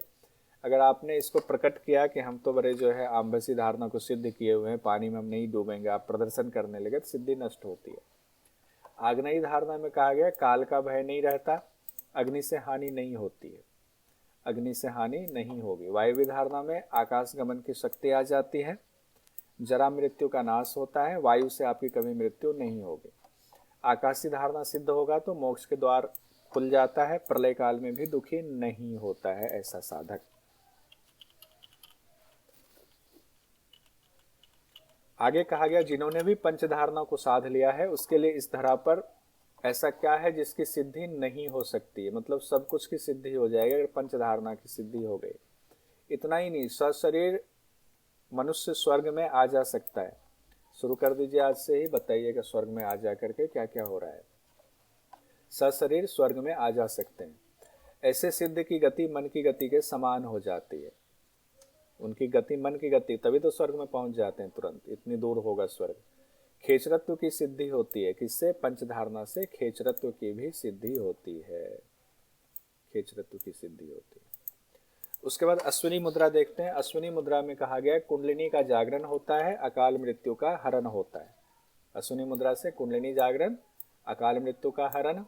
अगर आपने इसको प्रकट किया कि हम तो बड़े जो है आम्भसी धारणा को सिद्ध किए हुए हैं, पानी में हम नहीं डूबेंगे, आप प्रदर्शन करने लगे, तो सिद्धि नष्ट होती है। आग्नेयी धारणा में कहा गया काल का भय नहीं रहता, अग्नि से हानि नहीं होती है, अग्नि से हानि नहीं होगी। वायवी धारणा में आकाश गमन की शक्ति आ जाती है, जरा मृत्यु का नाश होता है, वायु से आपकी कभी मृत्यु नहीं होगी। आकाशीय धारणा सिद्ध होगा तो मोक्ष के द्वार खुल जाता है, प्रलय काल में भी दुखी नहीं होता है ऐसा साधक। आगे कहा गया जिन्होंने भी पंचधारणा को साध लिया है उसके लिए इस धरा पर ऐसा क्या है जिसकी सिद्धि नहीं हो सकती है, मतलब सब कुछ की सिद्धि हो जाएगी अगर पंचधारणा की सिद्धि हो गई। इतना ही नहीं, सशरीर मनुष्य स्वर्ग में आ जा सकता है। शुरू कर दीजिए आज से ही, बताइएगा स्वर्ग में आ जा करके क्या क्या हो रहा है। सशरीर स्वर्ग में आ जा सकते हैं। ऐसे सिद्ध की गति मन की गति के समान हो जाती है, उनकी गति मन की गति, तभी तो स्वर्ग में पहुंच जाते हैं तुरंत, इतनी दूर होगा स्वर्ग। खेचरत्व की सिद्धि होती है, किससे? पंचधारणा से खेचरत्व की भी सिद्धि होती है, खेचरत्व की सिद्धि होती है। उसके बाद अश्विनी मुद्रा देखते हैं। अश्विनी मुद्रा में कहा गया कुंडलिनी का जागरण होता है, अकाल मृत्यु का हरण होता है। अश्विनी मुद्रा से कुंडलिनी जागरण, अकाल मृत्यु का हरण।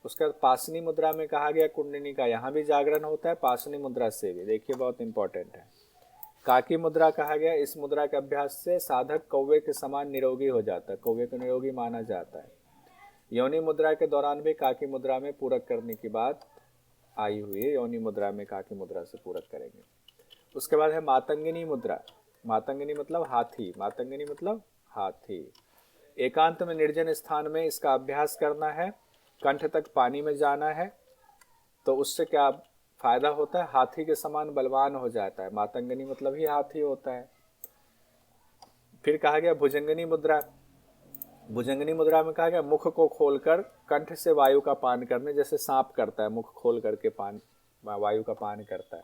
उसके बाद पाशनी मुद्रा में कहा गया कुंडलिनी का यहाँ भी जागरण होता है, पाशनी मुद्रा से भी, देखिए बहुत इंपॉर्टेंट है। काकी मुद्रा कहा गया, इस मुद्रा के अभ्यास से साधक कौवे के समान निरोगी हो जाता है, कौवे को निरोगी माना जाता है। योनि मुद्रा के दौरान भी काकी मुद्रा में पूरक करने की बात आई हुई है, योनि मुद्रा में काकी मुद्रा से पूरक करेंगे। उसके बाद है मातंगिनी मुद्रा। मातंगिनी मतलब हाथी, मातंगिनी मतलब हाथी। एकांत में निर्जन स्थान में इसका अभ्यास करना है, कंठ तक पानी में जाना है, तो उससे क्या फायदा होता है, हाथी के समान बलवान हो जाता है। मातंगनी मतलब ही हाथी होता है। फिर कहा गया भुजंगनी मुद्रा। भुजंगनी मुद्रा में कहा गया मुख को खोलकर कंठ से वायु का पान करने, जैसे सांप करता है, मुख खोल करके पान वायु का पान करता है,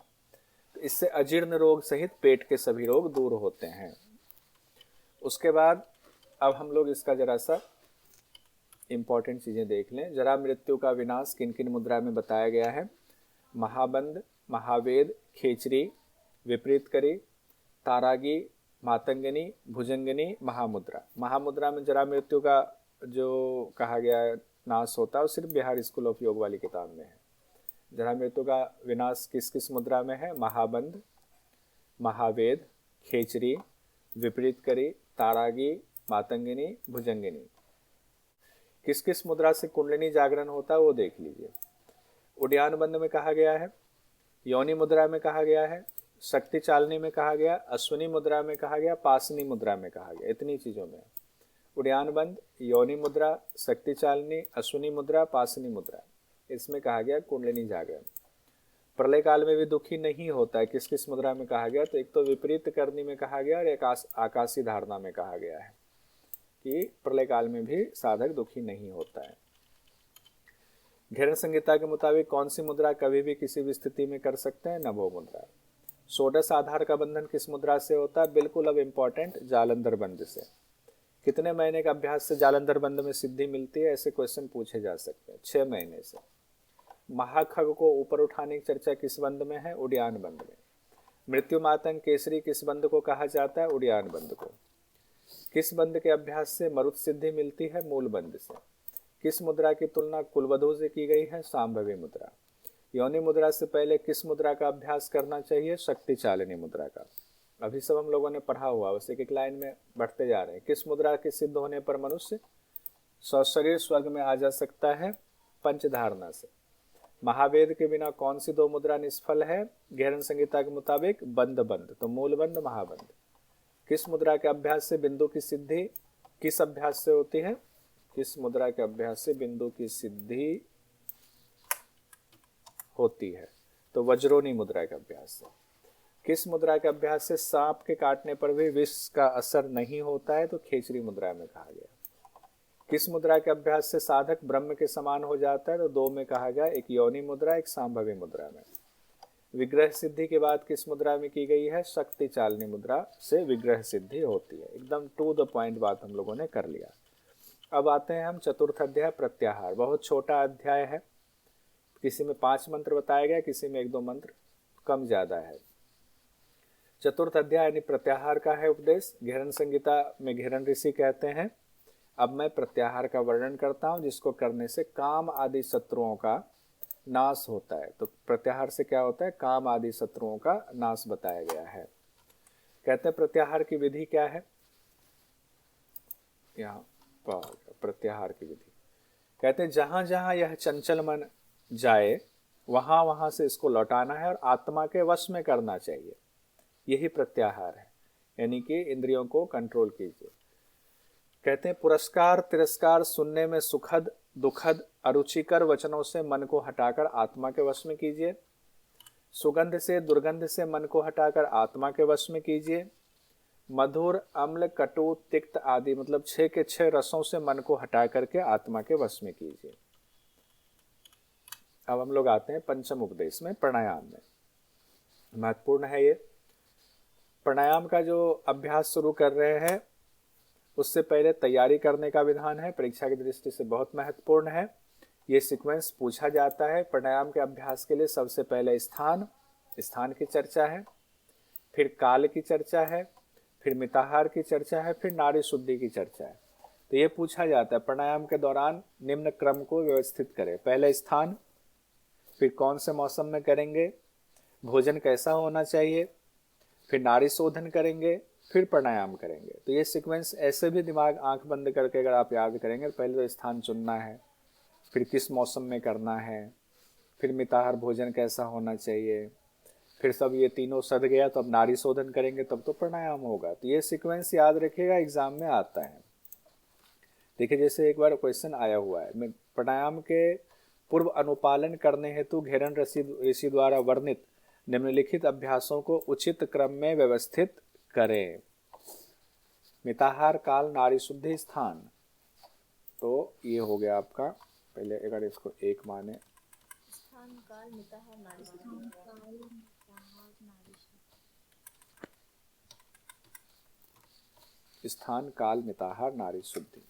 तो इससे अजीर्ण रोग सहित पेट के सभी रोग दूर होते हैं। उसके बाद अब हम लोग इसका जरा सा इंपॉर्टेंट चीजें देख लें। जरा मृत्यु का विनाश किन किन मुद्रा में बताया गया है। महाबंध, महावेद, खेचरी, विपरीत करी, तारागी, मातंगनी, भुजंगनी, महामुद्रा। महामुद्रा में जरा मृत्यु का जो कहा गया नाश होता है वो सिर्फ बिहार स्कूल ऑफ योग वाली किताब में है। जरा मृत्यु का विनाश किस किस मुद्रा में है? महाबंध, महावेद, खेचरी, विपरीत करी, तारागी, मातंगिनी, भुजंगिनी। किस किस मुद्रा से कुंडलिनी जागरण होता है वो देख लीजिए। उड्डयन बंद में कहा गया है, योनि मुद्रा में कहा गया है, शक्ति चालनी में कहा गया, अश्विनी मुद्रा में कहा गया, पासनी मुद्रा में कहा गया। इतनी चीजों में उड्डयन बंद, योनि मुद्रा, शक्ति चालनी, अश्विनी मुद्रा, पासनी मुद्रा, इसमें कहा गया कुंडलिनी जागरण। प्रलय काल में भी दुखी नहीं होता है। किस किस मुद्रा में कहा गया? तो एक तो विपरीत करनी में कहा गया और एक आकाशी धारणा में कहा गया है कि प्रलय काल में भी साधक दुखी नहीं होता है। घेरन संहिता के मुताबिक कौन सी मुद्रा कभी भी किसी भी स्थिति में कर सकते हैं? नभो मुद्रा। षोडश आधार का बंधन किस मुद्रा से होता है? बिल्कुल अब इम्पोर्टेंट, जालंधर बंद से। कितने महीने का अभ्यास से जालंधर बंद में सिद्धि मिलती है? ऐसे क्वेश्चन पूछे जा सकते हैं। 6 महीने से। महाखग को ऊपर उठाने की चर्चा किस बंद में है? उड्डयन बंद में। मृत्यु मातंग केसरी किस बंद को कहा जाता है? उड्डयन बंद को। किस बंद के अभ्यास से मरुत सिद्धि मिलती है? मूल बंद से। किस मुद्रा की तुलना कुलवधु से की गई है? सांभवी मुद्रा। योनि मुद्रा से पहले किस मुद्रा का अभ्यास करना चाहिए? शक्ति चालिनी मुद्रा का। अभी सब हम लोगों ने पढ़ा हुआ, बस एक लाइन में बढ़ते जा रहे हैं। किस मुद्रा के सिद्ध होने पर मनुष्य सशरीर स्वर्ग में आ जा सकता है? पंचधारणा से। महावेद के बिना कौन सी 2 मुद्रा निष्फल है? घेरन संहिता के मुताबिक बंद बंद, तो मूल बंद, महाबंद। किस मुद्रा के अभ्यास से बिंदु की सिद्धि किस अभ्यास से होती है? किस मुद्रा के अभ्यास से बिंदु की सिद्धि होती है? तो वज्रोनी मुद्रा के अभ्यास से। किस मुद्रा के अभ्यास से सांप के काटने पर भी विष का असर नहीं होता है? तो खेचरी मुद्रा में कहा गया। किस मुद्रा के अभ्यास से साधक ब्रह्म के समान हो जाता है? तो 2 में कहा गया, एक योनि मुद्रा, एक सांभवी मुद्रा में। विग्रह सिद्धि के बाद किस मुद्रा में की गई है? शक्ति चालनी मुद्रा से विग्रह सिद्धि होती है। एकदम टू द पॉइंट बात हम लोगों ने कर लिया। अब आते हैं हम चतुर्थ अध्याय प्रत्याहार। बहुत छोटा अध्याय है, किसी में 5 मंत्र बताया गया, किसी में 1-2 मंत्र कम ज्यादा है। चतुर्थ अध्याय यानी प्रत्याहार का है उपदेश। घेरन संहिता में घेरन ऋषि कहते हैं, अब मैं प्रत्याहार का वर्णन करता हूं जिसको करने से काम आदि शत्रुओं का नाश होता है। तो प्रत्याहार से क्या होता है? काम आदि शत्रुओं का नाश बताया गया है। कहते हैं प्रत्याहार की विधि क्या है? यहाँ प्रत्याहार की विधि कहते हैं जहां जहां यह चंचल मन जाए वहां वहां से इसको लौटाना है और आत्मा के वश में करना चाहिए। यही प्रत्याहार है, यानी कि इंद्रियों को कंट्रोल कीजिए। कहते हैं पुरस्कार तिरस्कार सुनने में सुखद दुखद अरुचिकर वचनों से मन को हटाकर आत्मा के वश में कीजिए। सुगंध से दुर्गंध से मन को हटाकर आत्मा के वश में कीजिए। मधुर अम्ल कटु तिक्त आदि मतलब 6 के 6 रसों से मन को हटा करके आत्मा के वश में कीजिए। अब हम लोग आते हैं पंचम उपदेश में, प्राणायाम में। महत्वपूर्ण है ये। प्राणायाम का जो अभ्यास शुरू कर रहे हैं उससे पहले तैयारी करने का विधान है, परीक्षा की दृष्टि से बहुत महत्वपूर्ण है। ये सीक्वेंस पूछा जाता है। प्राणायाम के अभ्यास के लिए सबसे पहले स्थान की चर्चा है, फिर काल की चर्चा है, फिर मिताहार की चर्चा है, फिर नाड़ी शुद्धि की चर्चा है। तो ये पूछा जाता है प्राणायाम के दौरान निम्न क्रम को व्यवस्थित करें। पहले स्थान, फिर कौन से मौसम में करेंगे, भोजन कैसा होना चाहिए, फिर नाड़ी शोधन करेंगे, फिर प्राणायाम करेंगे। तो ये सीक्वेंस ऐसे भी दिमाग आंख बंद करके अगर आप याद करेंगे, पहले तो स्थान चुनना है, फिर किस मौसम में करना है, फिर मिताहार भोजन कैसा होना चाहिए, फिर सब ये तीनों सद गया तो अब नाड़ी शोधन करेंगे, तब तो प्राणायाम होगा। तो ये सीक्वेंस याद रखिएगा, एग्जाम में आता है। देखिए जैसे एक बार क्वेश्चन आया हुआ है, प्राणायाम के पूर्व अनुपालन करने हेतु घेरन ऋषि द्वारा वर्णित निम्नलिखित अभ्यासों को उचित क्रम में व्यवस्थित करें। मिताहार काल नाड़ी शुद्धि स्थान, तो ये हो गया आपका। पहले अगर इसको एक माने, स्थान काल मिताहार नाड़ी स्थान काल मिताहार नाड़ी शुद्धि।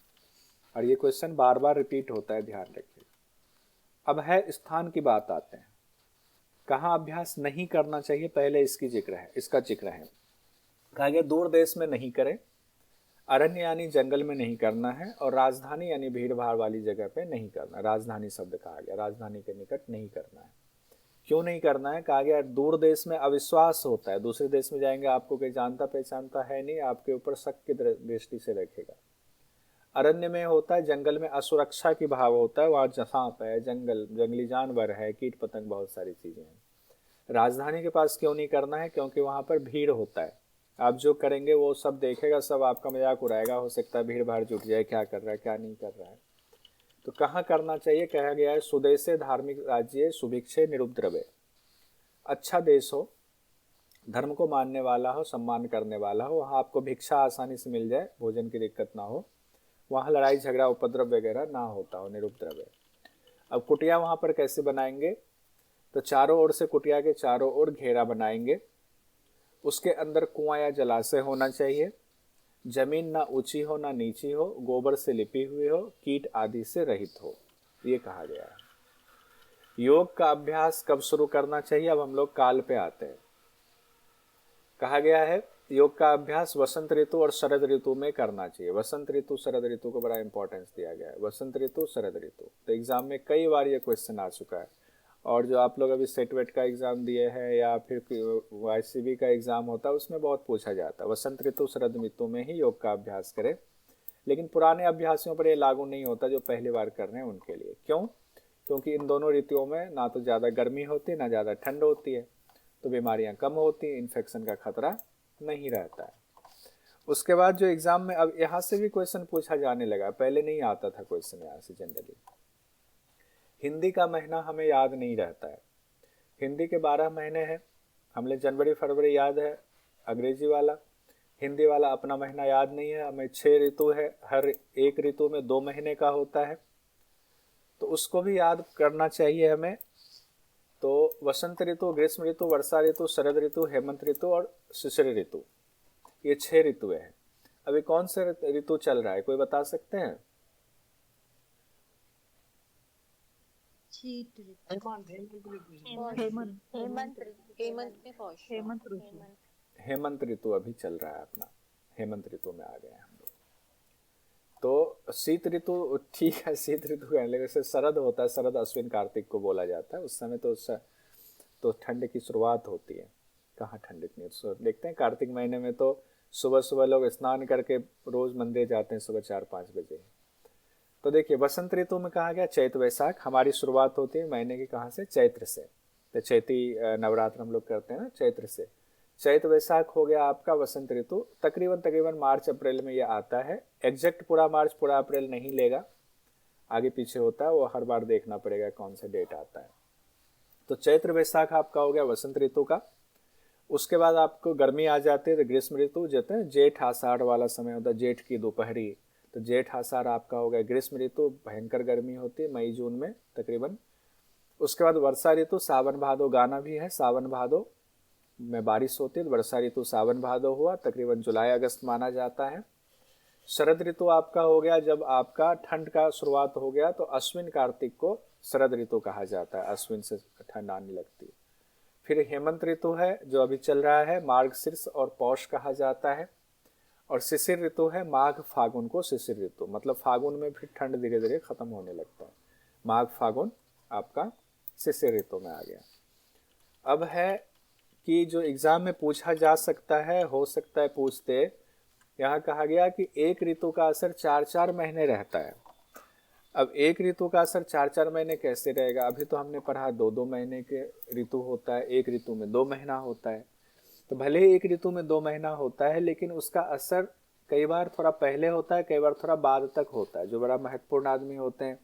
और ये क्वेश्चन बार बार रिपीट होता है, ध्यान रखिए। अब है स्थान की बात आते हैं। कहाँ अभ्यास नहीं करना चाहिए, पहले इसका जिक्र है। कहा गया दूर देश में नहीं करें, अरण्य यानी जंगल में नहीं करना है, और राजधानी यानी भीड़ भाड़ वाली जगह पे नहीं करना। राजधानी शब्द कहा गया, राजधानी के निकट नहीं करना है। क्यों नहीं करना है? कहा गया दूर देश में अविश्वास होता है, दूसरे देश में जाएंगे आपको कोई जानता पहचानता है नहीं, आपके ऊपर शक की दृष्टि से रखेगा। अरण्य में होता है, जंगल में असुरक्षा की भाव होता है, वहाँ सांप है, जंगली जानवर है, कीट पतंग, बहुत सारी चीजें हैं। राजधानी के पास क्यों नहीं करना है? क्योंकि वहां पर भीड़ होता है, आप जो करेंगे वो सब देखेगा, सब आपका मजाक उड़ाएगा, हो सकता है भीड़ भाड़ जुट जाए, क्या कर रहा है क्या नहीं कर रहा है। तो कहाँ करना चाहिए? कहा गया है सुदेशे धार्मिक राज्य सुभिक्षे निरुपद्रवे। अच्छा देश हो, धर्म को मानने वाला हो, सम्मान करने वाला हो, वहाँ आपको भिक्षा आसानी से मिल जाए, भोजन की दिक्कत ना हो, वहाँ लड़ाई झगड़ा उपद्रव वगैरह ना होता हो, निरुपद्रवे। अब कुटिया वहाँ पर कैसे बनाएंगे? तो चारों ओर से कुटिया के चारों ओर घेरा बनाएंगे, उसके अंदर कुआं या जलाशय होना चाहिए, जमीन ना ऊंची हो ना नीची हो, गोबर से लिपी हुई हो, कीट आदि से रहित हो, ये कहा गया है। योग का अभ्यास कब शुरू करना चाहिए? अब हम लोग काल पे आते हैं। कहा गया है योग का अभ्यास वसंत ऋतु और शरद ऋतु में करना चाहिए। वसंत ऋतु शरद ऋतु को बड़ा इंपॉर्टेंस दिया गया है। वसंत ऋतु शरद ऋतु, तो एग्जाम में कई बार ये क्वेश्चन आ चुका है, और जो आप लोग अभी सेट वेट का एग्जाम दिए हैं या फिर YCB का एग्जाम होता है, उसमें बहुत पूछा जाता है। वसंत ऋतु शरद ऋतु में ही योग का अभ्यास करें, लेकिन पुराने अभ्यासियों पर ये लागू नहीं होता, जो पहली बार कर रहे हैं उनके लिए। क्यों? क्योंकि इन दोनों ऋतुओं में ना तो ज़्यादा गर्मी होती है ना ज़्यादा ठंड होती है, तो बीमारियां कम होती हैं, इन्फेक्शन का खतरा नहीं रहता है। उसके बाद जो एग्जाम में अब यहाँ से भी क्वेश्चन पूछा जाने लगा, पहले नहीं आता था क्वेश्चन यहाँ से जनरली। हिंदी का महीना हमें याद नहीं रहता है। हिंदी के 12 महीने हैं, हमें जनवरी फरवरी याद है, अंग्रेजी वाला हिंदी वाला अपना महीना याद नहीं है। हमें 6 ऋतु है, हर एक ऋतु में 2 महीने का होता है, तो उसको भी याद करना चाहिए हमें। तो वसंत ऋतु, ग्रीष्म ऋतु, वर्षा ऋतु, शरद ऋतु, हेमंत ऋतु और शिशिर ऋतु, ये 6 ऋतु है। अभी कौन से ऋतु चल रहा है, कोई बता सकते हैं? हेमंत ऋतु अभी चल रहा है अपना, हेमंत ऋतु में आ गए हम लोग। तो शीत ऋतु ठीक है, शीत ऋतु कहने लगे, जैसे शरद होता है, शरद अश्विन कार्तिक को बोला जाता है, उस समय तो ठंड की शुरुआत होती है। कहाँ ठंड इतनी, देखते हैं कार्तिक महीने में तो सुबह सुबह लोग स्नान करके रोज मंदिर जाते हैं, सुबह 4-5 बजे। तो देखिए वसंत ऋतु में कहा गया चैत वैशाख, हमारी शुरुआत होती है महीने की कहाँ से? चैत्र से। तो चैती नवरात्र हम लोग करते हैं ना, चैत्र से। चैत वैशाख हो गया आपका वसंत ऋतु। तकरीबन मार्च अप्रैल में ये आता है। एग्जैक्ट पूरा मार्च पूरा अप्रैल नहीं लेगा, आगे पीछे होता है, वो हर बार देखना पड़ेगा कौन सा डेट आता है। तो चैत्र वैशाख आपका हो गया वसंत ऋतु का। उसके बाद आपको गर्मी आ जाती है, तो ग्रीष्म ऋतु, जैसे हैं जेठ आषाढ़ वाला समय होता है, जेठ की दोपहरी, तो जेठ आषाढ़ आपका हो गया ग्रीष्म ऋतु। भयंकर गर्मी होती है मई जून में तकरीबन। उसके बाद वर्षा ऋतु, सावन भादो गाना भी है, सावन भादो में बारिश होती है, तो वर्षा ऋतु सावन भादो हुआ, तकरीबन जुलाई अगस्त माना जाता है। शरद ऋतु आपका हो गया जब आपका ठंड का शुरुआत हो गया, तो अश्विन कार्तिक को शरद ऋतु कहा जाता है, अश्विन से ठंड आने लगती है। फिर हेमंत ऋतु है जो अभी चल रहा है, मार्गशीर्ष और पौष कहा जाता है। और शिशिर ऋतु है माघ फागुन को शिशिर ऋतु, मतलब फागुन में फिर ठंड धीरे धीरे खत्म होने लगता है। माघ फागुन आपका शिशिर ऋतु में आ गया। अब है कि जो एग्जाम में पूछा जा सकता है, हो सकता है पूछते, यहाँ कहा गया कि एक ऋतु का असर 4-4 महीने रहता है। अब एक ऋतु का असर 4-4 महीने कैसे रहेगा? अभी तो हमने पढ़ा 2-2 महीने के ऋतु होता है, एक ऋतु में 2 महीना होता है। तो भले ही एक ऋतु में 2 महीना होता है, लेकिन उसका असर कई बार थोड़ा पहले होता है, कई बार थोड़ा बाद तक होता है। जो बड़ा महत्वपूर्ण आदमी होते हैं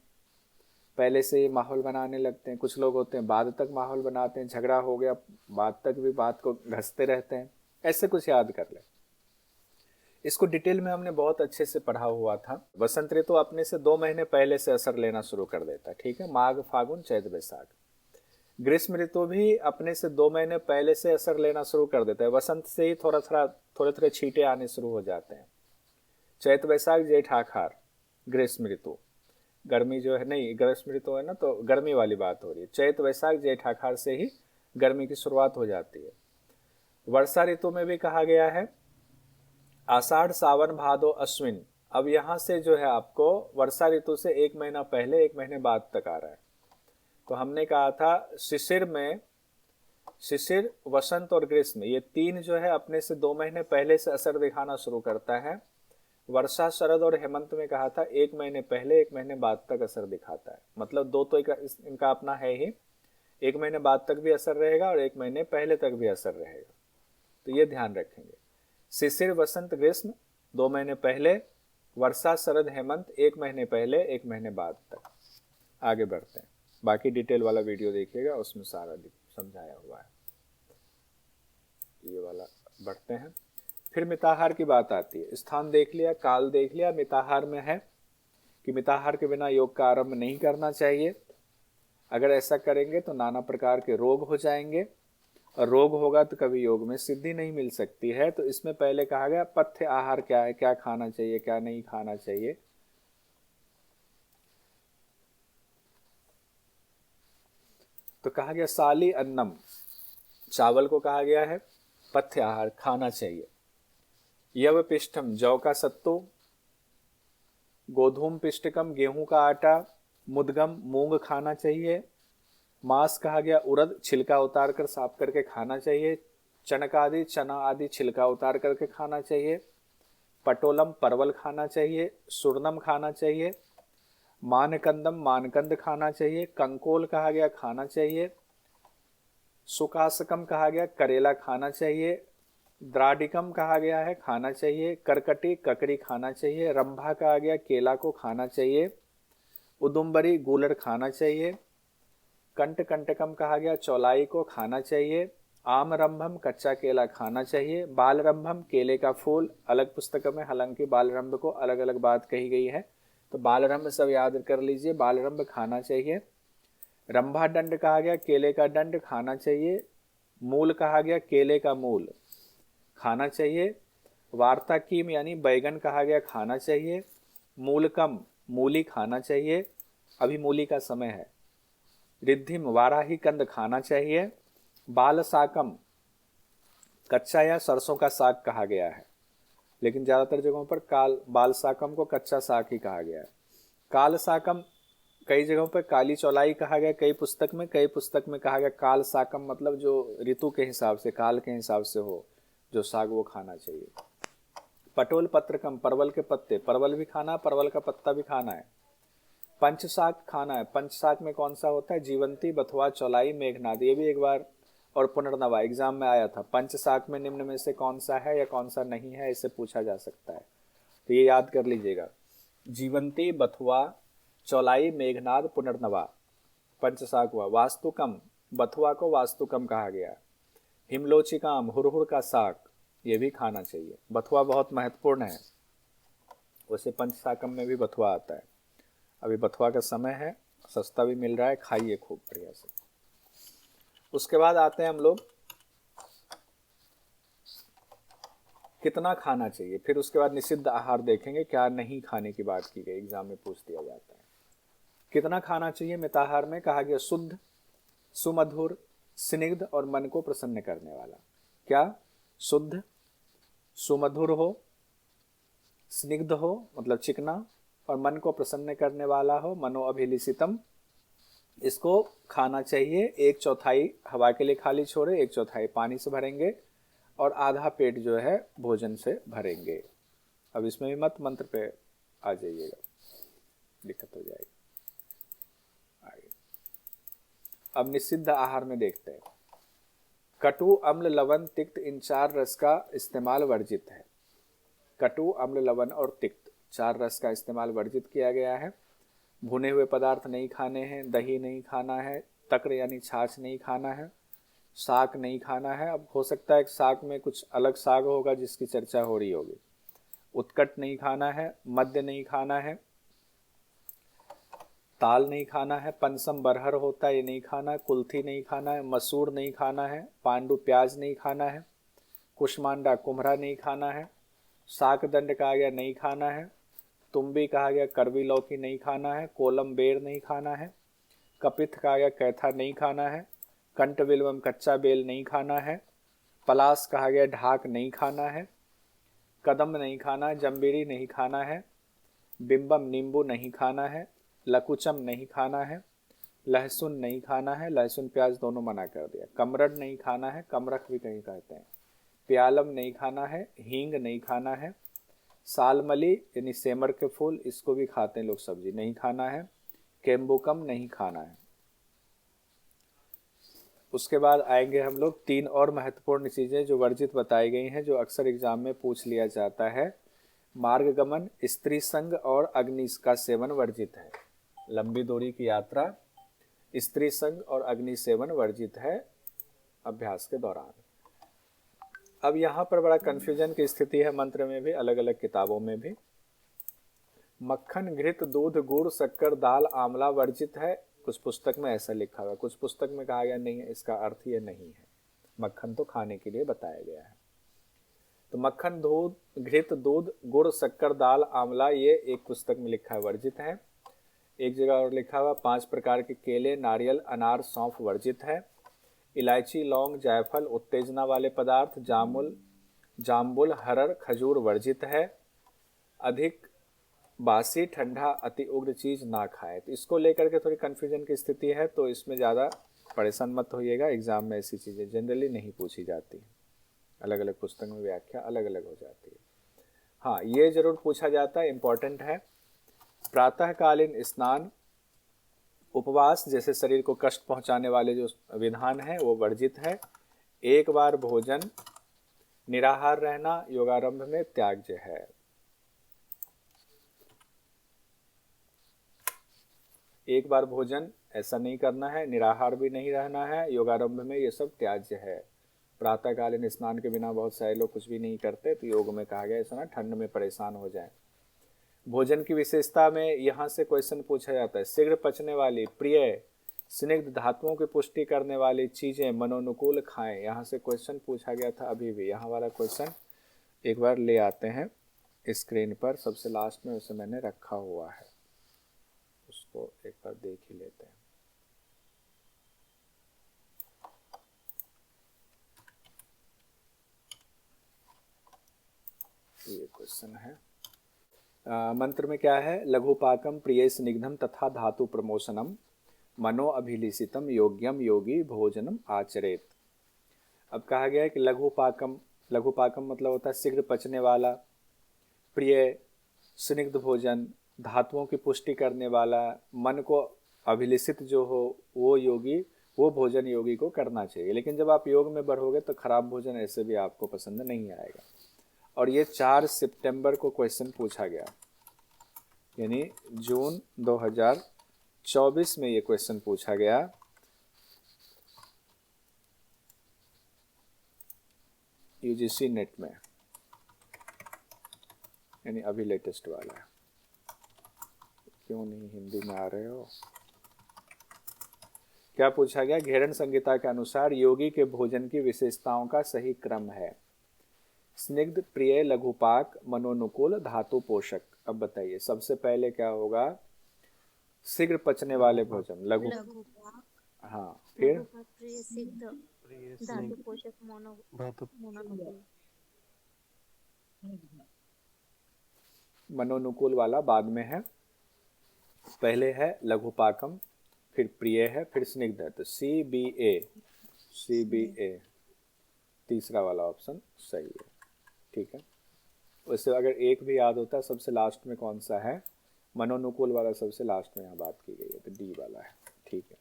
पहले से ही माहौल बनाने लगते हैं, कुछ लोग होते हैं बाद तक माहौल बनाते हैं, झगड़ा हो गया बाद तक भी बात को घसते रहते हैं। ऐसे कुछ याद कर ले, इसको डिटेल में हमने बहुत अच्छे से पढ़ा हुआ था। वसंत ऋतु अपने से 2 महीने पहले से असर लेना शुरू कर देता है, ठीक है, माघ फागुन चैत वैशाख। ग्रीष्म ऋतु भी अपने से 2 महीने पहले से असर लेना शुरू कर देता है, वसंत से ही थोड़े छींटे आने शुरू हो जाते हैं। चैत वैशाख जेठ आषाढ़ ग्रीष्म ऋतु, गर्मी जो है नहीं, ग्रीष्म ऋतु है ना, तो गर्मी वाली बात हो रही है। चैत वैशाख जेठ आषाढ़ से ही गर्मी की शुरुआत हो जाती है। वर्षा ऋतु में भी कहा गया है आषाढ़ सावन भादो अश्विन। अब यहाँ से जो है आपको वर्षा ऋतु से 1 महीना पहले 1 महीने बाद तक आ रहा है। तो हमने कहा था शिशिर में, शिशिर, वसंत और ग्रीष्म, ये 3 जो है अपने से 2 महीने पहले से असर दिखाना शुरू करता है। वर्षा, शरद और हेमंत में कहा था 1 महीने पहले 1 महीने बाद तक असर दिखाता है। मतलब 2 तो इनका अपना है ही, 1 महीने बाद तक भी असर रहेगा और 1 महीने पहले तक भी असर रहेगा। तो ये ध्यान रखेंगे। शिशिर, वसंत, ग्रीष्म 2 महीने पहले, वर्षा, शरद, हेमंत 1 महीने पहले 1 महीने बाद तक। आगे बढ़ते हैं, बाकी डिटेल वाला वीडियो देखिएगा, उसमें सारा समझाया हुआ है। ये वाला बढ़ते हैं। फिर मिताहार की बात आती है। स्थान देख लिया, काल देख लिया, मिताहार में है कि मिताहार के बिना योग का आरंभ नहीं करना चाहिए। अगर ऐसा करेंगे तो नाना प्रकार के रोग हो जाएंगे और रोग होगा तो कभी योग में सिद्धि नहीं मिल सकती है। तो इसमें पहले कहा गया पथ्य आहार क्या है, क्या खाना चाहिए क्या नहीं खाना चाहिए। तो कहा गया साली अन्नम, चावल को कहा गया है पथ्य आहार खाना चाहिए। यव पिष्टम, जौ का सत्तू। गोधूम पिष्टकम, गेहूं का आटा। मुदगम, मूंग खाना चाहिए। मांस कहा गया उड़द, छिलका उतार कर साफ करके खाना चाहिए। चनक आदि, चना आदि छिलका उतार करके खाना चाहिए। पटोलम, परवल खाना चाहिए। सुरनम खाना चाहिए। मानकंदम, मानकंद खाना चाहिए। कंकोल कहा गया खाना चाहिए। सुकासकम कहा गया करेला खाना चाहिए। द्राडिकम कहा गया है खाना चाहिए। करकटी, ककड़ी खाना चाहिए। रंभा कहा गया केला को खाना चाहिए। उदुम्बरी, गूलर खाना चाहिए। कंटकम कहा गया चौलाई को खाना चाहिए। आम रंभम, कच्चा केला खाना चाहिए। बाल रंभम, केले का फूल। अलग पुस्तक में हालांकि बाल रंभ को अलग अलग बात कही गई है, तो बाल रंभ सब याद कर लीजिए। बाल रंभ खाना चाहिए। रंभा दंड कहा गया केले का दंड खाना चाहिए। मूल कहा गया केले का मूल खाना चाहिए। वार्ता कीम यानी बैगन कहा गया खाना चाहिए। मूलकम, मूली खाना चाहिए, अभी मूली का समय है। रिद्धिम, वाराही कंद खाना चाहिए। बाल साकम, कच्चा या सरसों का साग कहा गया है, लेकिन ज्यादातर जगहों पर बाल साकम को कच्चा साग ही कहा गया है। काल साकम कई जगहों पर काली चौलाई कहा गया, कई पुस्तक में कहा गया काल साकम, मतलब जो ऋतु के हिसाब से, काल के हिसाब से हो जो साग वो खाना चाहिए। पटोल पत्रकम, परवल के पत्ते, परवल भी खाना, परवल का पत्ता भी खाना है। पंच साग खाना है। पंच साग में कौन सा होता है? जीवंती, बथुआ, चौलाई, मेघनाद। ये भी एक बार और पुनर्नवा एग्जाम में आया था। पंच साग में निम्न में से कौन सा है या कौन सा नहीं है, इसे पूछा जा सकता है, तो ये याद कर लीजिएगा। जीवंती, बथुआ, चौलाई, मेघनाद, पुनर्नवा, पंच साग हुआ। वास्तुकम, बथुआ को वास्तुकम कहा गया। हिमलोचिकाम, हुरहुर का साग, ये भी खाना चाहिए। बथुआ बहुत महत्वपूर्ण है, वैसे पंचसाकम में भी बथुआ आता है। अभी बथुआ का समय है, सस्ता भी मिल रहा है, खाइए खूब बढ़िया से। उसके बाद आते हैं हम लोग कितना खाना चाहिए, फिर उसके बाद निषिद्ध आहार देखेंगे, क्या नहीं खाने की बात की गई, एग्जाम में पूछ दिया जाता है। कितना खाना चाहिए मिताहार में? कहा गया शुद्ध, सुमधुर, स्निग्ध और मन को प्रसन्न करने वाला। क्या? शुद्ध, सुमधुर हो, स्निग्ध हो मतलब चिकना, और मन को प्रसन्न करने वाला हो, मनो अभिलिषितम। इसको खाना चाहिए। 1/4 हवा के लिए खाली छोड़े, 1/4 पानी से भरेंगे और आधा पेट जो है भोजन से भरेंगे। अब इसमें भी मत मंत्र पे आ जाइएगा, दिक्कत हो जाएगी। आगे अब निषिद्ध आहार में देखते हैं। कटु, अम्ल, लवण, तिक्त, इन 4 रस का इस्तेमाल वर्जित है। कटु, अम्ल, लवण और तिक्त 4 रस का इस्तेमाल वर्जित किया गया है। भुने हुए पदार्थ नहीं खाने हैं, दही नहीं खाना है, तक्र यानी छाछ नहीं खाना है, साग नहीं खाना है। अब हो सकता है साग में कुछ अलग साग होगा जिसकी चर्चा हो रही होगी। उत्कट नहीं खाना है, मद्य नहीं खाना है, ताल नहीं खाना है, पंसम बरहर होता है ये नहीं खाना है, कुल्थी नहीं खाना है, मसूर नहीं खाना है, पांडु प्याज नहीं खाना है, कुष्मांडा कुम्हरा नहीं खाना है, साक दंड कहा गया नहीं खाना है, तुम्बी कहा गया करवी लौकी नहीं खाना है, कोलम बेर नहीं खाना है, कपिथ कहा गया कैथा नहीं खाना है, कंटबिलवम कच्चा बेल नहीं खाना है। पलास कहा गया ढाक नहीं खाना है। कदम नहीं खाना है। जम्बीरी नहीं खाना है। बिंबम नींबू नहीं खाना है। लकुचम नहीं खाना है। लहसुन नहीं खाना है। लहसुन प्याज दोनों मना कर दिया। कमरड नहीं खाना है। कमरख भी कहीं कहते हैं। प्यालम नहीं खाना है। हींग नहीं खाना है। सालमली यानी सेमर के फूल, इसको भी खाते हैं लोग, सब्जी नहीं खाना है। केम्बुकम नहीं खाना है। उसके बाद आएंगे हम लोग 3 और महत्वपूर्ण चीजें जो वर्जित बताई गई हैं, जो अक्सर एग्जाम में पूछ लिया जाता है। मार्गगमन, स्त्री संग और अग्नि का सेवन वर्जित है। लंबी दूरी की यात्रा, स्त्री संग और अग्नि सेवन वर्जित है अभ्यास के दौरान। अब यहाँ पर बड़ा कंफ्यूजन की स्थिति है मंत्र में भी, अलग अलग किताबों में भी। मक्खन, घृत, दूध, गुड़, शक्कर, दाल, आंवला वर्जित है। कुछ पुस्तक में ऐसा लिखा हुआ, कुछ पुस्तक में कहा गया नहीं है, इसका अर्थ ये नहीं है। मक्खन तो खाने के लिए बताया गया है। तो मक्खन, दूध, घृत, दूध, गुड़, शक्कर, दाल, आंवला, ये एक पुस्तक में लिखा है वर्जित है। एक जगह और लिखा हुआ 5 प्रकार के केले, नारियल, अनार, सौंफ वर्जित है। इलायची, लौंग, जायफल, उत्तेजना वाले पदार्थ, जामुन, हरड़, खजूर वर्जित है। अधिक बासी, ठंडा, अति उग्र चीज ना खाए। तो इसको लेकर के थोड़ी कंफ्यूजन की स्थिति है, तो इसमें ज़्यादा परेशान मत होइएगा। एग्जाम में ऐसी चीज़ें जनरली नहीं पूछी जाती, अलग अलग पुस्तक में व्याख्या अलग अलग हो जाती है। हाँ, ये जरूर पूछा जाता है, इम्पोर्टेंट है। प्रातःकालीन स्नान, उपवास जैसे शरीर को कष्ट पहुंचाने वाले जो विधान है वो वर्जित है। एक बार भोजन, निराहार रहना योगारंभ में त्याज्य है। एक बार भोजन ऐसा नहीं करना है, निराहार भी नहीं रहना है, योगारंभ में ये सब त्याज्य है। प्रातःकालीन स्नान के बिना बहुत सारे लोग कुछ भी नहीं करते, तो योग में कहा गया ऐसा ना ठंड में परेशान हो जाए। भोजन की विशेषता में यहाँ से क्वेश्चन पूछा जाता है। शीघ्र पचने वाली, प्रिय, स्निग्ध धातुओं की पुष्टि करने वाली चीजें मनोनुकूल खाएं। यहाँ से क्वेश्चन पूछा गया था अभी भी। यहाँ वाला क्वेश्चन एक बार ले आते हैं स्क्रीन पर, सबसे लास्ट में उसे मैंने रखा हुआ है, उसको एक बार देख ही लेते हैं। ये क्वेश्चन है। मंत्र में क्या है? लघुपाकम प्रिय स्निग्धम तथा धातु प्रमोशनम मनो अभिलिषितम योग्यम योगी भोजनम आचरेत। अब कहा गया है कि लघुपाकम, लघुपाकम मतलब होता है शीघ्र पचने वाला, प्रिय स्निग्ध भोजन, धातुओं की पुष्टि करने वाला, मन को अभिलिषित जो हो वो योगी, वो भोजन योगी को करना चाहिए। लेकिन जब आप योग में बढ़ोगे तो खराब भोजन ऐसे भी आपको पसंद नहीं आएगा। और ये 4 सितंबर को क्वेश्चन पूछा गया, यानी जून 2024 में ये क्वेश्चन पूछा गया। यूजीसी नेट में, यानी अभी लेटेस्ट वाला है। क्यों नहीं हिंदी में आ रहे हो? क्या पूछा गया? घेरन संहिता के अनुसार योगी के भोजन की विशेषताओं का सही क्रम है। स्निग्ध, प्रिय, लघुपाक, मनोनुकूल, धातु पोषक। अब बताइए सबसे पहले क्या होगा? शीघ्र पचने वाले भोजन, लघु, हाँ, फिर प्रिय सिद्ध प्रिय धातु स्निग्ध पोषक धातु मोनोनुकूल। मनोनुकूल वाला बाद में है, पहले है लघुपाकम, फिर प्रिय है, फिर स्निग्ध है। तो CBA तीसरा वाला ऑप्शन सही है। ठीक है, वैसे अगर एक भी याद होता है सबसे लास्ट में कौन सा है? मनोनुकूल वाला सबसे लास्ट में यहाँ बात की गई है, तो D वाला है। ठीक है।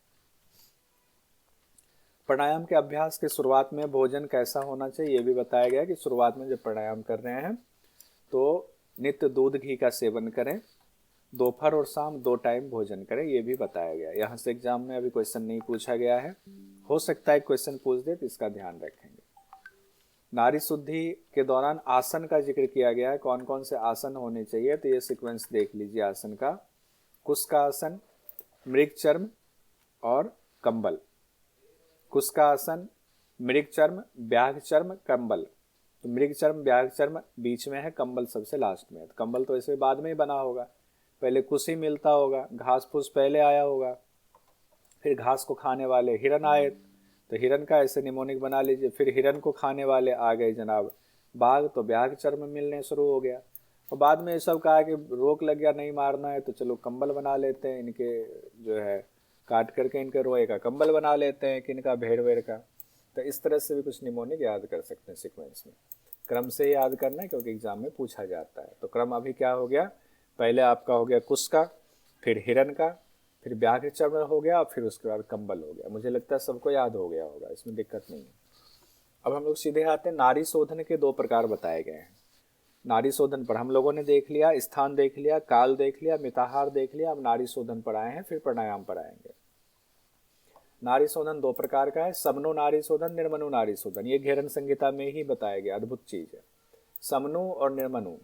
प्राणायाम के अभ्यास के शुरुआत में भोजन कैसा होना चाहिए ये भी बताया गया कि शुरुआत में जब प्राणायाम कर रहे हैं तो नित्य दूध घी का सेवन करें, दोपहर और शाम 2 टाइम भोजन करें, ये भी बताया गया। यहाँ से एग्जाम में अभी क्वेश्चन नहीं पूछा गया है, हो सकता है क्वेश्चन पूछ दे, तो इसका ध्यान रखेंगे। नारी शुद्धि के दौरान आसन का जिक्र किया गया है, कौन कौन से आसन होने चाहिए, तो ये सीक्वेंस देख लीजिए आसन का। कुश का आसन, मृग चर्म और कंबल। कुश का आसन, मृग चर्म, व्याघ्र चर्म, कंबल। तो मृग चर्म, व्याघ्र चर्म बीच में है, कंबल सबसे लास्ट में है। तो कंबल तो ऐसे बाद में ही बना होगा, पहले कुश ही मिलता होगा, घास फूस पहले आया होगा, फिर घास को खाने वाले हिरण आए, तो हिरन का ऐसे निमोनिक बना लीजिए। फिर हिरन को खाने वाले आ गए जनाब बाघ, तो बाघ चर्म मिलने शुरू हो गया। और बाद में ये सब कहा कि रोक लग गया, नहीं मारना है तो चलो कंबल बना लेते हैं इनके, जो है काट करके इनके रोए का कंबल बना लेते हैं कि इनका भेड़ वेड़ का। तो इस तरह से भी कुछ निमोनिक याद कर सकते हैं सीक्वेंस में। क्रम से याद करना है क्योंकि एग्जाम में पूछा जाता है। तो क्रम अभी क्या हो गया, पहले आपका हो गया कुश का, फिर हिरन का, फिर व्याघ्र चर्म हो गया, फिर उसके बाद कंबल हो गया। मुझे लगता है सबको याद हो गया होगा, इसमें दिक्कत नहीं है। अब हम लोग सीधे आते हैं, नाड़ी शोधन के 2 प्रकार बताए गए हैं। नाड़ी शोधन पर हम लोगों ने देख लिया, स्थान देख लिया, काल देख लिया, मिताहार देख लिया। अब नाड़ी शोधन पर आए हैं, फिर प्राणायाम पर आएंगे। नाड़ी शोधन 2 प्रकार का है, समनु नाड़ी शोधन, निर्मनु नाड़ी शोधन। ये घेरन संहिता में ही बताया गया, अद्भुत चीज है। समनु और निर्मनु,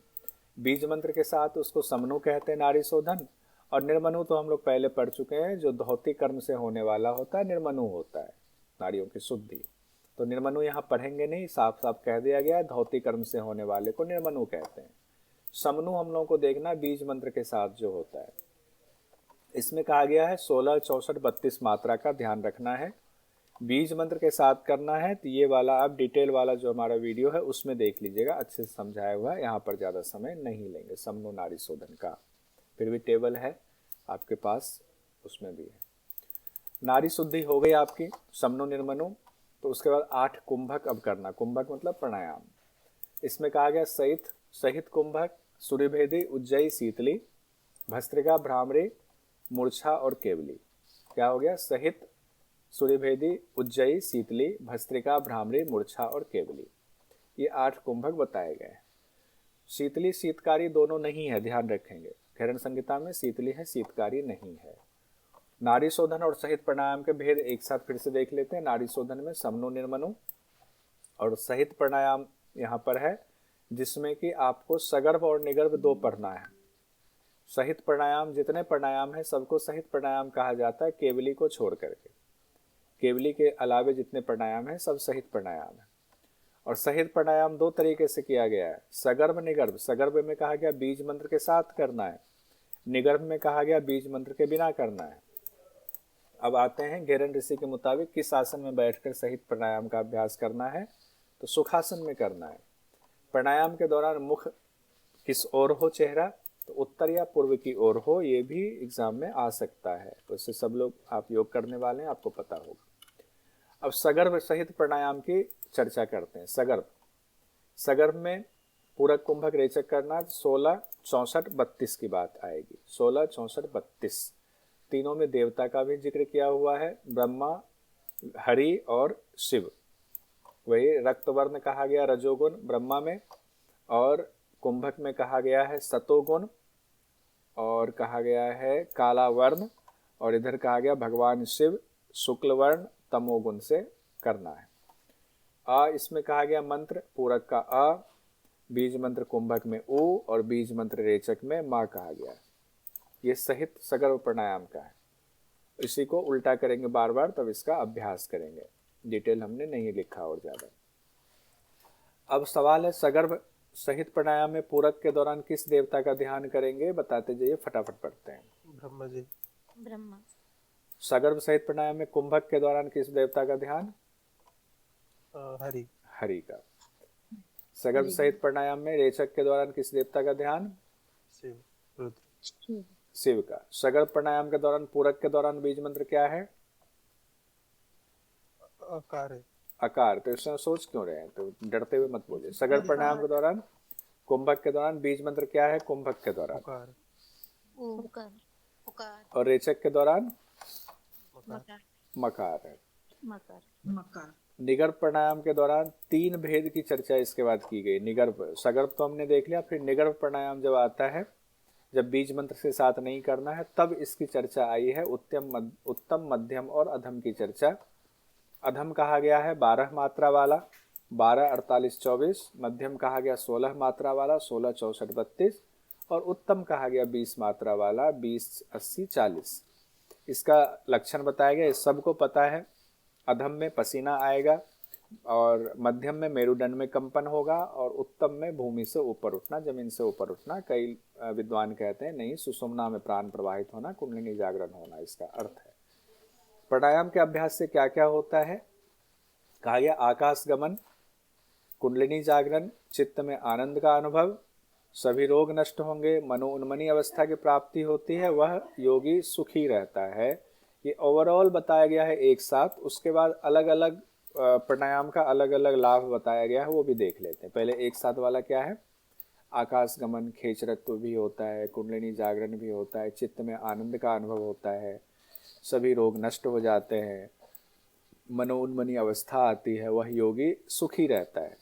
बीज मंत्र के साथ उसको समनु कहते हैं नाड़ी शोधन, और निर्मनु तो हम लोग पहले पढ़ चुके हैं, जो धौती कर्म से होने वाला होता है निर्मनु होता है, नाड़ियों की शुद्धि। तो निर्मनु यहाँ पढ़ेंगे नहीं, साफ साफ कह दिया गया है, धौती कर्म से होने वाले को निर्मनु कहते हैं। समनु हम लोगों को देखना बीज मंत्र के साथ जो होता है। इसमें कहा गया है 16, 64, 32 मात्रा का ध्यान रखना है, बीज मंत्र के साथ करना है। तो ये वाला आप डिटेल वाला जो हमारा वीडियो है उसमें देख लीजिएगा, अच्छे से समझाया हुआ है, यहाँ पर ज़्यादा समय नहीं लेंगे। समनु नाड़ी शोधन का फिर भी टेबल है आपके पास, उसमें भी है। नाड़ी शुद्धि हो गई आपकी समनु निर्मनु। तो उसके बाद 8 कुंभक अब करना, कुंभक मतलब प्राणायाम। इसमें कहा गया सहित कुंभक, सूर्यभेदी, उज्जयी, शीतली, भस्त्रिका, भ्रामरी, मूर्छा और केवली। क्या हो गया, सहित, सूर्यभेदी, उज्जयी, शीतली, भस्त्रिका, भ्रामरी, मूर्छा और केवली। ये 8 कुंभक बताए गए। शीतली शीतकारी दोनों नहीं है, ध्यान रखेंगे। घेरन संहिता में शीतली है, शीतकारी नहीं है। नाड़ी शोधन और सहित प्राणायाम के भेद एक साथ फिर से देख लेते हैं। नाड़ी शोधन में समनु निर्मनु, और सहित प्राणायाम यहाँ पर है, जिसमें कि आपको सगर्भ और निगर्भ 2 पढ़ना है। सहित प्राणायाम, जितने प्राणायाम है सबको सहित प्राणायाम कहा जाता है, केवली को छोड़ करके। केवली के अलावे जितने प्राणायाम है सब सहित प्राणायाम है। और सहित प्राणायाम 2 तरीके से किया गया है, सगर्भ निगर्भ। सगर्भ में कहा गया बीज मंत्र के साथ करना है, निगर्भ में कहा गया बीज मंत्र के बिना करना है। अब आते हैं घेरन ऋषि के मुताबिक किस आसन में बैठकर सहित प्राणायाम का अभ्यास करना है। तो सुखासन में करना है। प्राणायाम के दौरान मुख किस ओर हो चेहरा, तो उत्तर या पूर्व की ओर हो, ये भी एग्जाम में आ सकता है। तो इससे सब लोग आप योग करने वाले हैं, आपको पता होगा। अब सगर्भ सहित प्राणायाम की चर्चा करते हैं। सगर्भ में पूरक कुंभक रेचक करना, 16, 64, 32 की बात आएगी। 16, 64, 32 तीनों में देवता का भी जिक्र किया हुआ है, ब्रह्मा, हरि और शिव। वही रक्तवर्ण कहा गया रजोगुण ब्रह्मा में, और कुंभक में कहा गया है सतोगुण, और कहा गया है काला वर्ण, और इधर कहा गया भगवान शिव शुक्ल वर्ण तमोगुण से करना है। इसमें कहा गया मंत्र पूरक का अ, बीज मंत्र कुंभक में उ, और बीज मंत्र रेचक में मा कहा गया है। ये सहित सगर्भ प्राणायाम का है। इसी को उल्टा करेंगे बार बार, तब इसका अभ्यास करेंगे। डिटेल हमने नहीं लिखा और ज्यादा। अब सवाल है, सगर्भ सहित प्राणायाम में पूरक के दौरान किस देवता का ध्यान करेंगे, बताते जाइए, फटाफट पढ़ते हैं। ब्रह्मा जी। ब्रह्मा। सगर्भ सहित प्राणायाम में कुंभक के दौरान किस देवता का ध्यान, हरि। हरि का। सगर्भ सहित प्राणायाम में रेचक के दौरान किस देवता का ध्यान, शिव, रुद्र, शिव का। सगर्भ प्राणायाम के दौरान पूरक के दौरान बीज मंत्र क्या है, अकार है। अकार। तो इसमें सोच क्यों रहे हैं, तो डरते हुए मत बोलिए। सगर्भ प्राणायाम के दौरान कुंभक के दौरान बीज मंत्र क्या है, कुंभक के दौरान उकार, उकार, उकार, और रेचक के दौरान मकार, मकार है। मकार, मकार। निगर्भ प्राणायाम के दौरान 3 भेद की चर्चा इसके बाद की गई। निगर्भ, सगर्भ तो हमने देख लिया, फिर निगर्भ प्राणायाम जब आता है, जब बीज मंत्र के साथ नहीं करना है, तब इसकी चर्चा आई है। उत्तम मध्यम और अधम की चर्चा। अधम कहा गया है 12 मात्रा वाला, 12, 48, 24। मध्यम कहा गया 16 मात्रा वाला, 16, 64, 32। और उत्तम कहा गया 20 मात्रा वाला, 20, 80, 40। इसका लक्षण बताया गया, इस सबको पता है। अधम में पसीना आएगा, और मध्यम में मेरुदंड में कंपन होगा, और उत्तम में भूमि से ऊपर उठना, जमीन से ऊपर उठना। कई विद्वान कहते हैं नहीं, सुषुम्ना में प्राण प्रवाहित होना, कुंडलिनी जागरण होना इसका अर्थ है। प्राणायाम के अभ्यास से क्या क्या होता है, कहा गया आकाश गमन, कुंडलिनी जागरण, चित्त में आनंद का अनुभव, सभी रोग नष्ट होंगे, मनोउन्मनी अवस्था की प्राप्ति होती है, वह योगी सुखी रहता है। ये ओवरऑल बताया गया है एक साथ। उसके बाद अलग अलग प्राणायाम का अलग अलग लाभ बताया गया है, वो भी देख लेते हैं। पहले एक साथ वाला क्या है? आकाश गमन, खेचरत्व भी होता है, कुंडलिनी जागरण भी होता है, चित्त में आनंद का अनुभव होता है, सभी रोग नष्ट हो जाते हैं, मनोउन्मनी अवस्था आती है, वह योगी सुखी रहता है।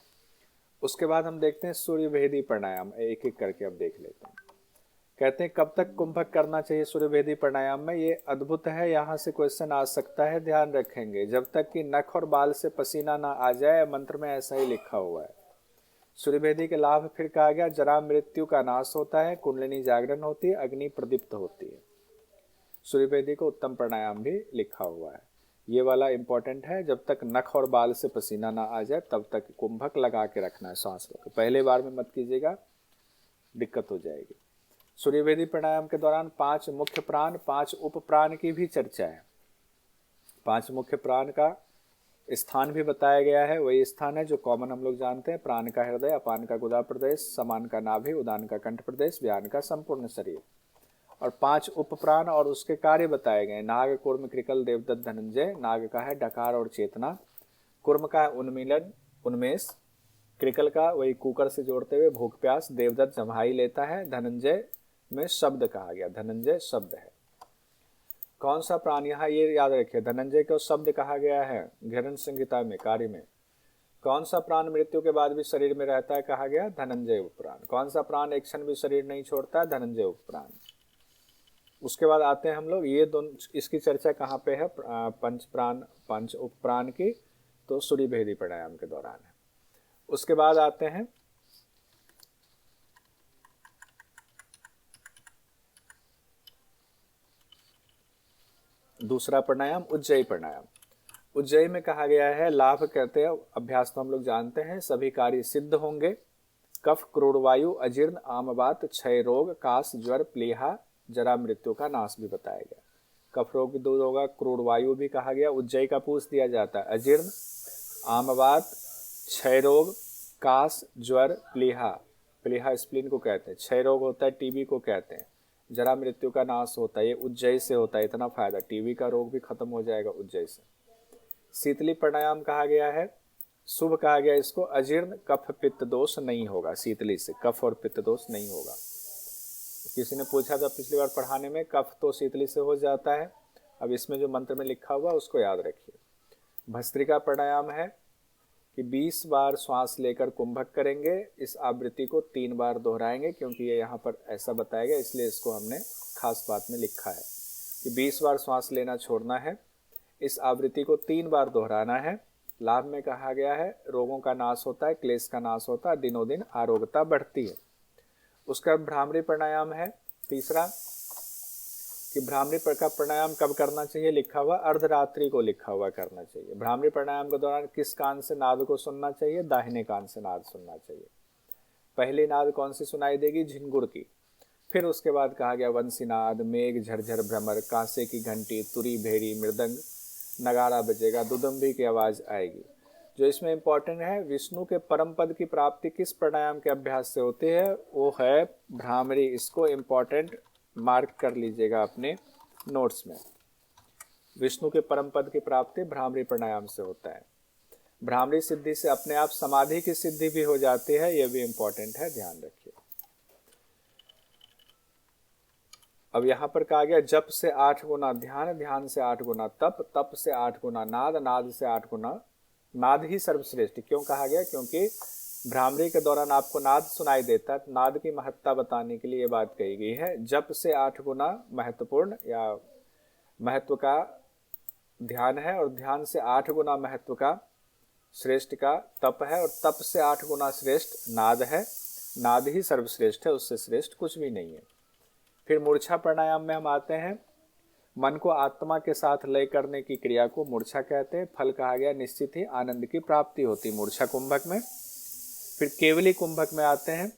उसके बाद हम देखते हैं सूर्य भेदी प्राणायाम, एक एक करके अब देख लेते हैं। कहते हैं कब तक कुंभक करना चाहिए सूर्य भेदी प्राणायाम में? ये अद्भुत है, यहाँ से क्वेश्चन आ सकता है, ध्यान रखेंगे। जब तक कि नख और बाल से पसीना ना आ जाए, मंत्र में ऐसा ही लिखा हुआ है। सूर्य भेदी के लाभ फिर कहा गया, जरा मृत्यु का नाश होता है, कुंडलिनी जागरण होती है, अग्नि प्रदीप्त होती है। सूर्य भेदी को उत्तम प्राणायाम भी लिखा हुआ है। ये वाला इंपॉर्टेंट है, जब तक नख और बाल से पसीना ना आ जाए तब तक कुंभक लगा के रखना है सांस को। पहले बार में मत कीजिएगा, दिक्कत हो जाएगी। सूर्यभेदी प्राणायाम के दौरान 5 मुख्य प्राण, 5 उप प्राण की भी चर्चा है। 5 मुख्य प्राण का स्थान भी बताया गया है। वही स्थान है जो कॉमन हम लोग जानते हैं, प्राण का हृदय, अपान का गुदा प्रदेश, समान का नाभि, उदान का कंठ प्रदेश, व्यान का संपूर्ण शरीर। और 5 उप प्राण और उसके कार्य बताए गए। नाग, कूर्म, कृकल, देवदत्त, धनंजय। नाग का है डकार और चेतना, कूर्म का है उन्मीलन, उन्मेष, कृकल का वही कुकर से जोड़ते हुए भूख प्यास, देवदत्त जम्हाई लेता है, धनंजय में शब्द कहा गया, धनंजय शब्द है। कौन सा प्राण, यहाँ ये याद रखिए, धनंजय को शब्द कहा गया है घृण संहिता में, कार्य में। कौन सा प्राण मृत्यु के बाद भी शरीर में रहता है, कहा गया धनंजय उपप्राण। कौन सा प्राण एक क्षण भी शरीर नहीं छोड़ता है, धनंजय उपप्राण। उसके बाद आते हैं हम लोग, ये दोनों, इसकी चर्चा कहाँ पे है? पंच प्राण, पंच उपप्राण की, तो सूर्यभेदी प्राणायाम के दौरान है। उसके बाद आते हैं दूसरा प्राणायाम, उज्जयी प्राणायाम। उज्जयी में कहा गया है, लाभ कहते हैं, अभ्यास तो हम लोग जानते हैं, सभी कार्य सिद्ध होंगे। कफ, क्रूर वायु, अजीर्ण, आमवात, क्षय रोग, काश, ज्वर, प्लीहा, जरा मृत्यु का नाश भी बताया गया। कफ रोग भी दूर होगा, क्रूर वायु भी कहा गया। उज्जयी का पूछ दिया जाता है, अजीर्ण, आमवात, क्षय रोग, काश, ज्वर, प्लीहा, प्लीहा स्प्लीन को कहते हैं, क्षय रोग होता है, टीबी को कहते हैं, जरा मृत्यु का नाश होता है, ये उज्जयी से होता है। इतना फायदा, टीबी का रोग भी खत्म हो जाएगा उज्जयी से। शीतली प्राणायाम कहा गया है, शुभ कहा गया इसको, अजीर्ण, कफ पित्त दोष नहीं होगा, शीतली से कफ और पित्त दोष नहीं होगा। किसी ने पूछा था पिछली बार पढ़ाने में, कफ तो शीतली से हो जाता है, अब इसमें जो मंत्र में लिखा हुआ उसको याद रखिए। भस्त्रिका प्राणायाम है कि 20 बार श्वास लेकर कुंभक करेंगे, इस आवृत्ति को 3 बार दोहराएंगे, क्योंकि ये यहाँ पर ऐसा बताया गया, इसलिए इसको हमने खास बात में लिखा है कि 20 बार श्वास लेना छोड़ना है, इस आवृत्ति को 3 बार दोहराना है। लाभ में कहा गया है, रोगों का नाश होता है, क्लेश का नाश होता है, दिनों दिन आरोग्यता बढ़ती है। उसका भ्रामरी प्राणायाम है तीसरा, कि भ्रामरी का प्राणायाम कब करना चाहिए, लिखा हुआ अर्धरात्रि को लिखा हुआ करना चाहिए। भ्रामरी प्राणायाम के दौरान किस कान से नाद को सुनना चाहिए? दाहिने कान से नाद सुनना चाहिए। पहली नाद कौन सी सुनाई देगी? झिंगुर की। फिर उसके बाद कहा गया वंशीनाद, मेघ, झरझर, भ्रमर, कांसे की घंटी, तुरी, भेरी, मृदंग, नगाड़ा बजेगा, दुदुम्बी की आवाज आएगी। जो इसमें इंपॉर्टेंट है, विष्णु के परम पद की प्राप्ति किस प्राणायाम के अभ्यास से होती है? वो है भ्रामरी। इसको इंपॉर्टेंट मार्क कर लीजिएगा अपने नोट्स में। विष्णु के परम पद की प्राप्ति भ्रामरी प्राणायाम से होता है। भ्रामरी सिद्धि से अपने आप समाधि की सिद्धि भी हो जाती है, यह भी इंपॉर्टेंट है, ध्यान रखिए। अब यहां पर कहा गया, जप से 8 गुना ध्यान, ध्यान से 8 गुना तप, तप से 8 गुना नाद, नाद से 8 गुना, नाद ही सर्वश्रेष्ठ। क्यों कहा गया? क्योंकि भ्रामरी के दौरान आपको नाद सुनाई देता है, नाद की महत्ता बताने के लिए ये बात कही गई है। जप से 8 गुना महत्वपूर्ण या महत्व का ध्यान है, और ध्यान से 8 गुना महत्व का श्रेष्ठ का तप है, और तप से 8 गुना श्रेष्ठ नाद है। नाद ही सर्वश्रेष्ठ है, उससे श्रेष्ठ कुछ भी नहीं है। फिर मूर्छा प्राणायाम में हम आते हैं। मन को आत्मा के साथ लय करने की क्रिया को मूर्छा कहते हैं। फल कहा गया, निश्चित ही आनंद की प्राप्ति होती मूर्छा कुंभक में। फिर केवली कुंभक में आते हैं।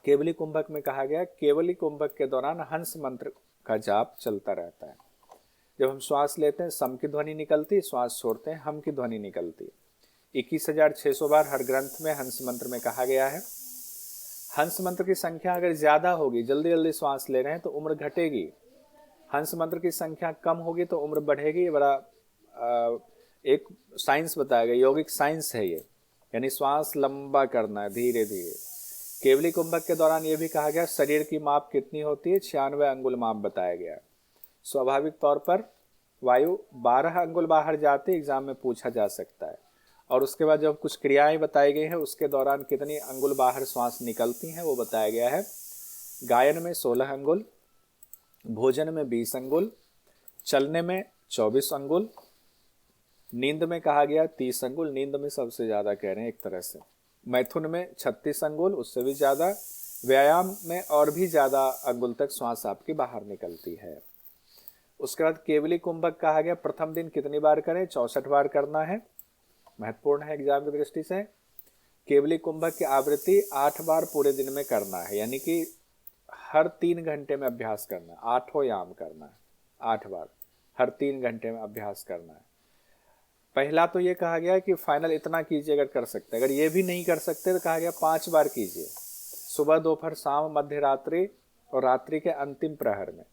केवली कुंभक में कहा गया, केवली कुंभक के दौरान हंस मंत्र का जाप चलता रहता है। जब हम श्वास लेते हैं सम की ध्वनि निकलती, श्वास छोड़ते हैं हम की ध्वनि निकलती। 21,600 बार हर ग्रंथ में हंस मंत्र में कहा गया है। हंस मंत्र की संख्या अगर ज्यादा होगी, जल्दी जल्दी श्वास ले रहे हैं तो उम्र घटेगी। हंस मंत्र की संख्या कम होगी तो उम्र बढ़ेगी। बड़ा एक साइंस बताया गया, यौगिक साइंस है ये, यानी श्वास लंबा करना है धीरे धीरे। केवली कुंभक के दौरान ये भी कहा गया शरीर की माप कितनी होती है, 96 अंगुल माप बताया गया। स्वाभाविक तौर पर वायु 12 अंगुल बाहर जाती, एग्जाम में पूछा जा सकता है। और उसके बाद जब कुछ क्रियाएं बताई गई हैं उसके दौरान कितनी अंगुल बाहर श्वास निकलती हैं वो बताया गया है। गायन में 16 अंगुल, भोजन में 20 अंगुल, चलने में 24 अंगुल, नींद में कहा गया 30 अंगुल, नींद में सबसे ज्यादा कह रहे हैं एक तरह से। मैथुन में 36 अंगुल, उससे भी ज्यादा। व्यायाम में और भी ज्यादा अंगुल तक श्वास आपकी बाहर निकलती है। उसके बाद केवली कुंभक कहा गया प्रथम दिन कितनी बार करें, 64 बार करना है, महत्वपूर्ण है एग्जाम की दृष्टि से। केवली कुंभक की आवृत्ति 8 बार पूरे दिन में करना है, यानी कि हर 3 घंटे में अभ्यास करना है, 8 याम करना है, 8 बार हर 3 घंटे में अभ्यास करना है। पहला तो ये कहा गया कि फाइनल इतना कीजिए अगर कर सकते, अगर ये भी नहीं कर सकते तो कहा गया 5 बार कीजिए, सुबह दोपहर शाम मध्य रात्रि और रात्रि के अंतिम प्रहर में।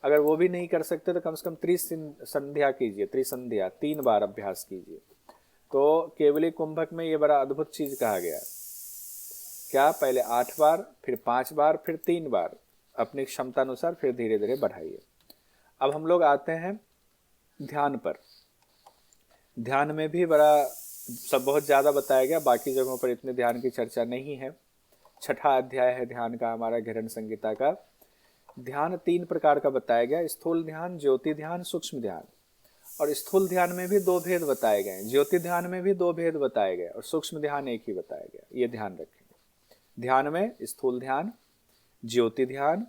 अगर वो भी नहीं कर सकते तो कम से कम त्रिसंध्या कीजिए, त्रिसंध्या 3 बार अभ्यास कीजिए। तो केवली कुंभक में ये बड़ा अद्भुत चीज कहा गया, क्या पहले 8 बार, फिर 5 बार, फिर 3 बार, अपनी क्षमता अनुसार फिर धीरे धीरे बढ़ाइए। अब हम लोग आते हैं ध्यान पर। ध्यान में भी बड़ा सब बहुत ज्यादा बताया गया, बाकी जगहों पर इतने ध्यान की चर्चा नहीं है। 6ठा अध्याय है ध्यान का हमारा घिरण संहिता का। ध्यान 3 प्रकार का बताया गया, स्थूल ध्यान, ज्योति ध्यान, सूक्ष्म ध्यान। और स्थूल ध्यान में भी 2 भेद बताए गए, ज्योति ध्यान में भी 2 भेद बताए गए और सूक्ष्म ध्यान एक ही बताया गया, ये ध्यान रखेंगे। ध्यान में स्थूल ध्यान, ज्योति ध्यान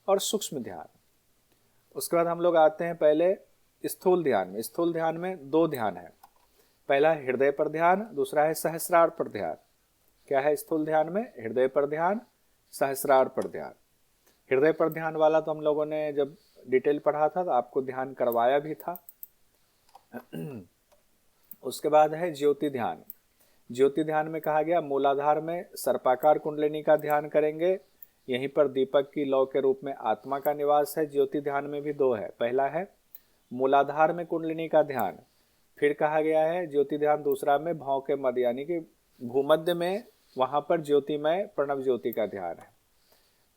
और सूक्ष्म ध्यान। उसके बाद हम लोग आते हैं पहले स्थूल ध्यान में। स्थूल ध्यान में 2 ध्यान है, पहला हृदय पर ध्यान, दूसरा है सहस्रार पर ध्यान। क्या है स्थूल ध्यान में? हृदय पर ध्यान, सहस्रार पर ध्यान। हृदय पर ध्यान वाला तो हम लोगों ने जब डिटेल पढ़ा था तो आपको ध्यान करवाया भी था। उसके बाद है ज्योति ध्यान। ज्योति ध्यान में कहा गया मूलाधार में सर्पाकार कुंडलिनी का ध्यान करेंगे, यहीं पर दीपक की लौ के रूप में आत्मा का निवास है। ज्योति ध्यान में भी 2 है, पहला है मूलाधार में कुंडलिनी का ध्यान, फिर कहा गया है ज्योति ध्यान दूसरा में भाव के मध्य यानी कि भूमध्य में, वहां पर ज्योतिमय प्रणव ज्योति का ध्यान है।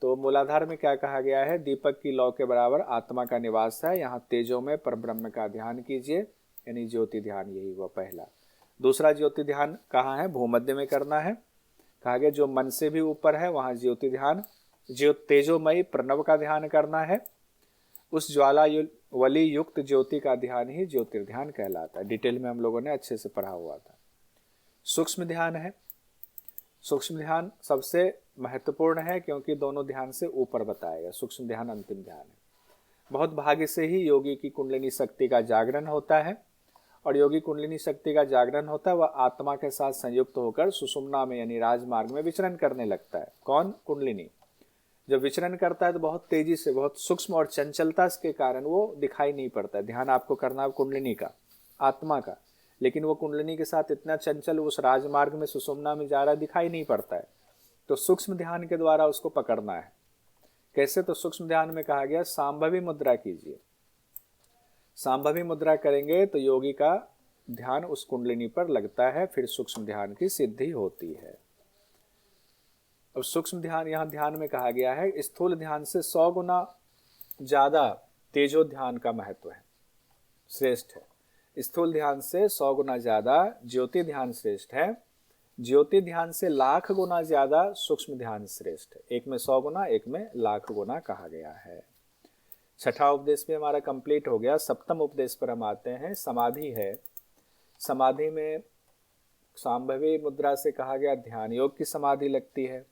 तो मूलाधार में क्या कहा गया है, दीपक की लौ के बराबर आत्मा का निवास है, यहाँ तेजो में परब्रह्म का ध्यान कीजिए, यानी ज्योति ध्यान यही हुआ पहला। दूसरा ज्योति ध्यान कहाँ है, भूमध्य में करना है। कहा गया जो मन से भी ऊपर है वहां ज्योति ध्यान, जो तेजोमयी प्रणव का ध्यान करना है, उस ज्वाला वली युक्त ज्योति का ध्यान ही ज्योतिर्ध्यान कहलाता है। डिटेल में हम लोगों ने अच्छे से पढ़ा हुआ था। सूक्ष्म ध्यान है। सूक्ष्म ध्यान सबसे महत्वपूर्ण है क्योंकि दोनों ध्यान से ऊपर बताएगा, सूक्ष्म ध्यान अंतिम ध्यान है। बहुत भाग्य से ही योगी की कुंडलिनी शक्ति का जागरण होता है, और योगी कुंडलिनी शक्ति का जागरण होता है वह आत्मा के साथ संयुक्त होकर सुषुम्ना में यानी राजमार्ग में विचरण करने लगता है। कौन? कुंडलिनी। जब विचरण करता है तो बहुत तेजी से, बहुत सूक्ष्म और चंचलता के कारण वो दिखाई नहीं पड़ता है। ध्यान आपको करना है कुंडलिनी का, आत्मा का, लेकिन वो कुंडलिनी के साथ इतना चंचल उस राजमार्ग में सुषुम्ना में जा रहा दिखाई नहीं पड़ता है। तो सूक्ष्म ध्यान के द्वारा उसको पकड़ना है। कैसे? तो सूक्ष्म ध्यान में कहा गया सांभवी मुद्रा कीजिए। सांभवी मुद्रा करेंगे तो योगी का ध्यान उस कुंडलिनी पर लगता है, फिर सूक्ष्म ध्यान की सिद्धि होती है। अब सूक्ष्म ध्यान यहाँ ध्यान में कहा गया है स्थूल ध्यान से 100 गुना ज्यादा तेजो ध्यान का महत्व है, श्रेष्ठ है। स्थूल ध्यान से 100 गुना ज्यादा ज्योति ध्यान श्रेष्ठ है। ज्योति ध्यान से लाख गुना ज्यादा सूक्ष्म ध्यान श्रेष्ठ है। एक में 100 गुना, एक में लाख गुना कहा गया है। 6ठा उपदेश भी हमारा कंप्लीट हो गया। 7वें उपदेश पर हम आते हैं। समाधि है। समाधि में सांभवी मुद्रा से कहा गया ध्यान योग की समाधि लगती है।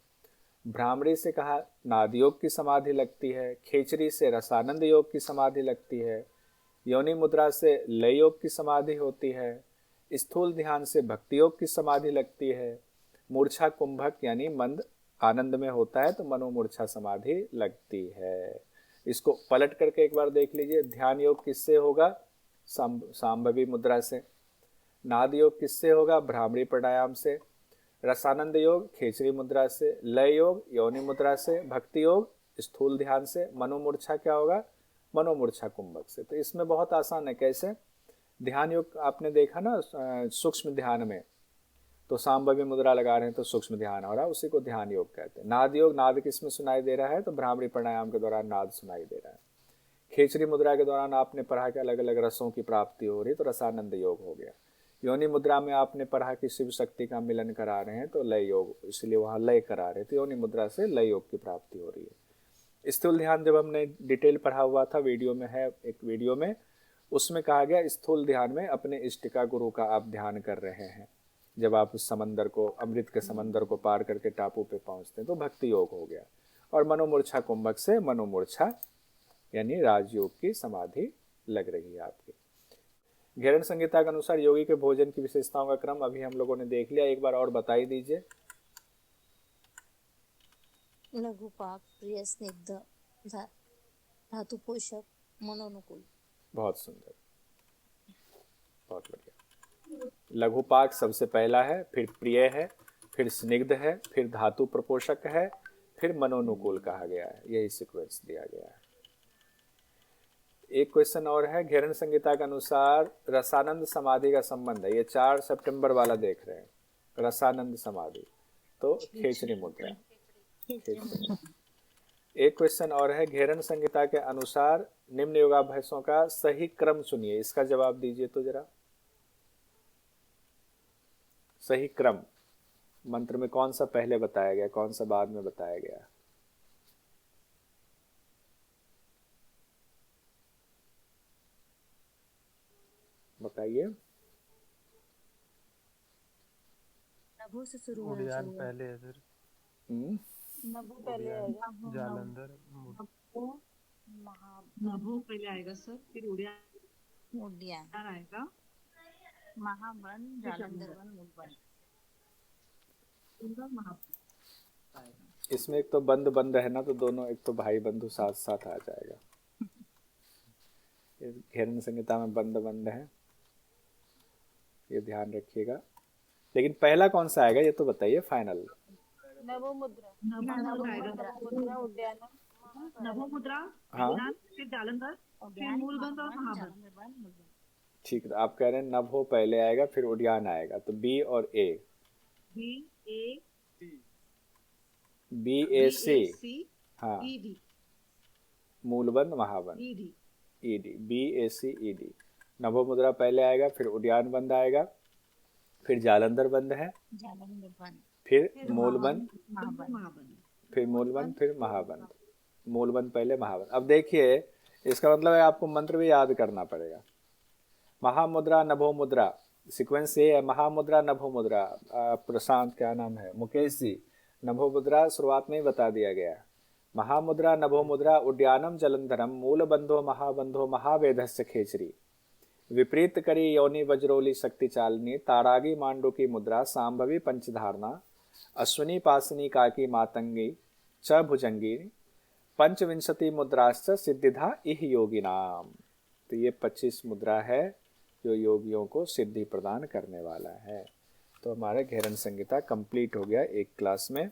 भ्रामरी से कहा नाद योग की समाधि लगती है। खेचरी से रसानंद योग की समाधि लगती है। योनि मुद्रा से लय योग की समाधि होती है। स्थूल ध्यान से भक्ति योग की समाधि लगती है। मूर्छा कुंभक यानी मंद आनंद में होता है तो मनोमूर्छा समाधि लगती है। इसको पलट करके एक बार देख लीजिए। ध्यान योग किससे होगा? सांभवी मुद्रा से। नाद योग किससे होगा? भ्रामरी प्राणायाम से। रसानंद योग खेचरी मुद्रा से। लय योग योनि मुद्रा से। भक्ति योग स्थूल ध्यान से। मनोमूर्छा क्या होगा? मनोमूर्छा कुंभक से। तो इसमें बहुत आसान है। कैसे? ध्यान योग आपने देखा ना सूक्ष्म ध्यान में, तो सांभवी मुद्रा लगा रहे हैं तो सूक्ष्म ध्यान हो रहा है, उसी को ध्यान योग कहते हैं। नाद योग, नाद किसमें सुनाई दे रहा है? तो भ्रामरी प्राणायाम के दौरान नाद सुनाई दे रहा है। खेचरी मुद्रा के दौरान आपने पढ़ा कि अलग अलग रसों की प्राप्ति हो रही, तो रसानंद योग हो गया। योनि मुद्रा में आपने पढ़ा कि शिव शक्ति का मिलन करा रहे हैं, तो लय योग, इसलिए वहां लय करा रहे, तो योनि मुद्रा से लय योग की प्राप्ति हो रही है। स्थूल ध्यान जब हमने डिटेल पढ़ा हुआ था, वीडियो में है, एक वीडियो में, उसमें कहा गया स्थूल ध्यान में अपने इष्ट का, गुरु का आप ध्यान कर रहे हैं। जब आप उस समंदर को, अमृत के समंदर को पार करके टापू पे पहुंचते हैं, तो भक्ति योग हो गया। और मनोमूर्छा कुंभक से मनोमूर्छा यानी राजयोग की समाधि लग रही है आपकी। घेरन संहिता के अनुसार योगी के भोजन की विशेषताओं का क्रम अभी हम लोगों ने देख लिया, एक बार और बताई दीजिए। लघु पाक, प्रिय स्निग्ध, धातु पोषक, मनोनुकूल। बहुत सुंदर, बहुत बढ़िया। लघु पाक सबसे पहला है, फिर प्रिय है, फिर स्निग्ध है, फिर धातु प्रपोषक है, फिर मनोनुकूल कहा गया है। यही सीक्वेंस दिया गया है। एक क्वेश्चन और है, घेरन संहिता के अनुसार रसानंद समाधि का संबंध है। ये 4 सितंबर वाला देख रहे हैं, रसानंद समाधि, तो खेचरी मुद्रा। एक क्वेश्चन और है, घेरन संहिता के अनुसार निम्न योगाभ्यासों का सही क्रम चुनिए। इसका जवाब दीजिए तो जरा। सही क्रम मंत्र में कौन सा पहले बताया गया, कौन सा बाद में बताया गया? बताइए। नभो से शुरू होना उड़ियान चाहिए। पहले है सर। नभो पहले आएगा। जालंधर नभो पहले आएगा सर, फिर उड़ियान उड्डयन, आएगा, महावन, जालंधर वन, मुडवन। उनका महापुरुष आएगा। इसमें एक तो बंद बंद है ना, तो दोनों, एक तो भाई बंधु साथ साथ आ जाएगा। घेरन संहिता में बंद बंद है, ये ध्यान रखिएगा। लेकिन पहला कौन सा आएगा ये तो बताइए फाइनल। नभो मुद्रा, नभो आएगा, मुद्रा, उड्डयन, नभो मुद्रा, हाँ। उड़ियान, फिर जालंधर, फिर मूलबंध और महाबंध। ठीक है, आप कह रहे हैं नभो पहले आएगा फिर उड़ियान आएगा, तो बी और ए। बी ए सी, हाँ, मूलबंध महाबंध, ईडी, बी ए सी ई डी। नभो मुद्रा पहले आएगा, फिर उड़ियान बंद आएगा, फिर जालंधर बंद है, जालंधर वन, फिर मूलबंद, महाबंध, फिर मूलबंद, फिर महाबंद। मूलबंद पहले महाबंद। अब देखिए, इसका मतलब है आपको मंत्र भी याद करना पड़ेगा। महामुद्रा नभो मुद्रा, सीक्वेंस ये है, महामुद्रा नभो मुद्रा। प्रशांत, क्या नाम है, मुकेश जी, नभो मुद्रा शुरुआत में ही बता दिया गया। महामुद्रा नभो मुद्रा उड्यानम जलंधरम मूलबंधो महाबंधो महावेधस्य खेचरी विपरीत करी योनि वज्रोली शक्ति चालनी तारागी मांडू की मुद्रा सांभवी पंचधारणा अश्विनी पासनी काकी मातंगी च भुजंगी पंचविंशति मुद्राश्च सिद्धिधा इह योगिनाम। तो ये 25 मुद्रा है जो योगियों को सिद्धि प्रदान करने वाला है। तो हमारा घेरन संहिता कंप्लीट हो गया एक क्लास में।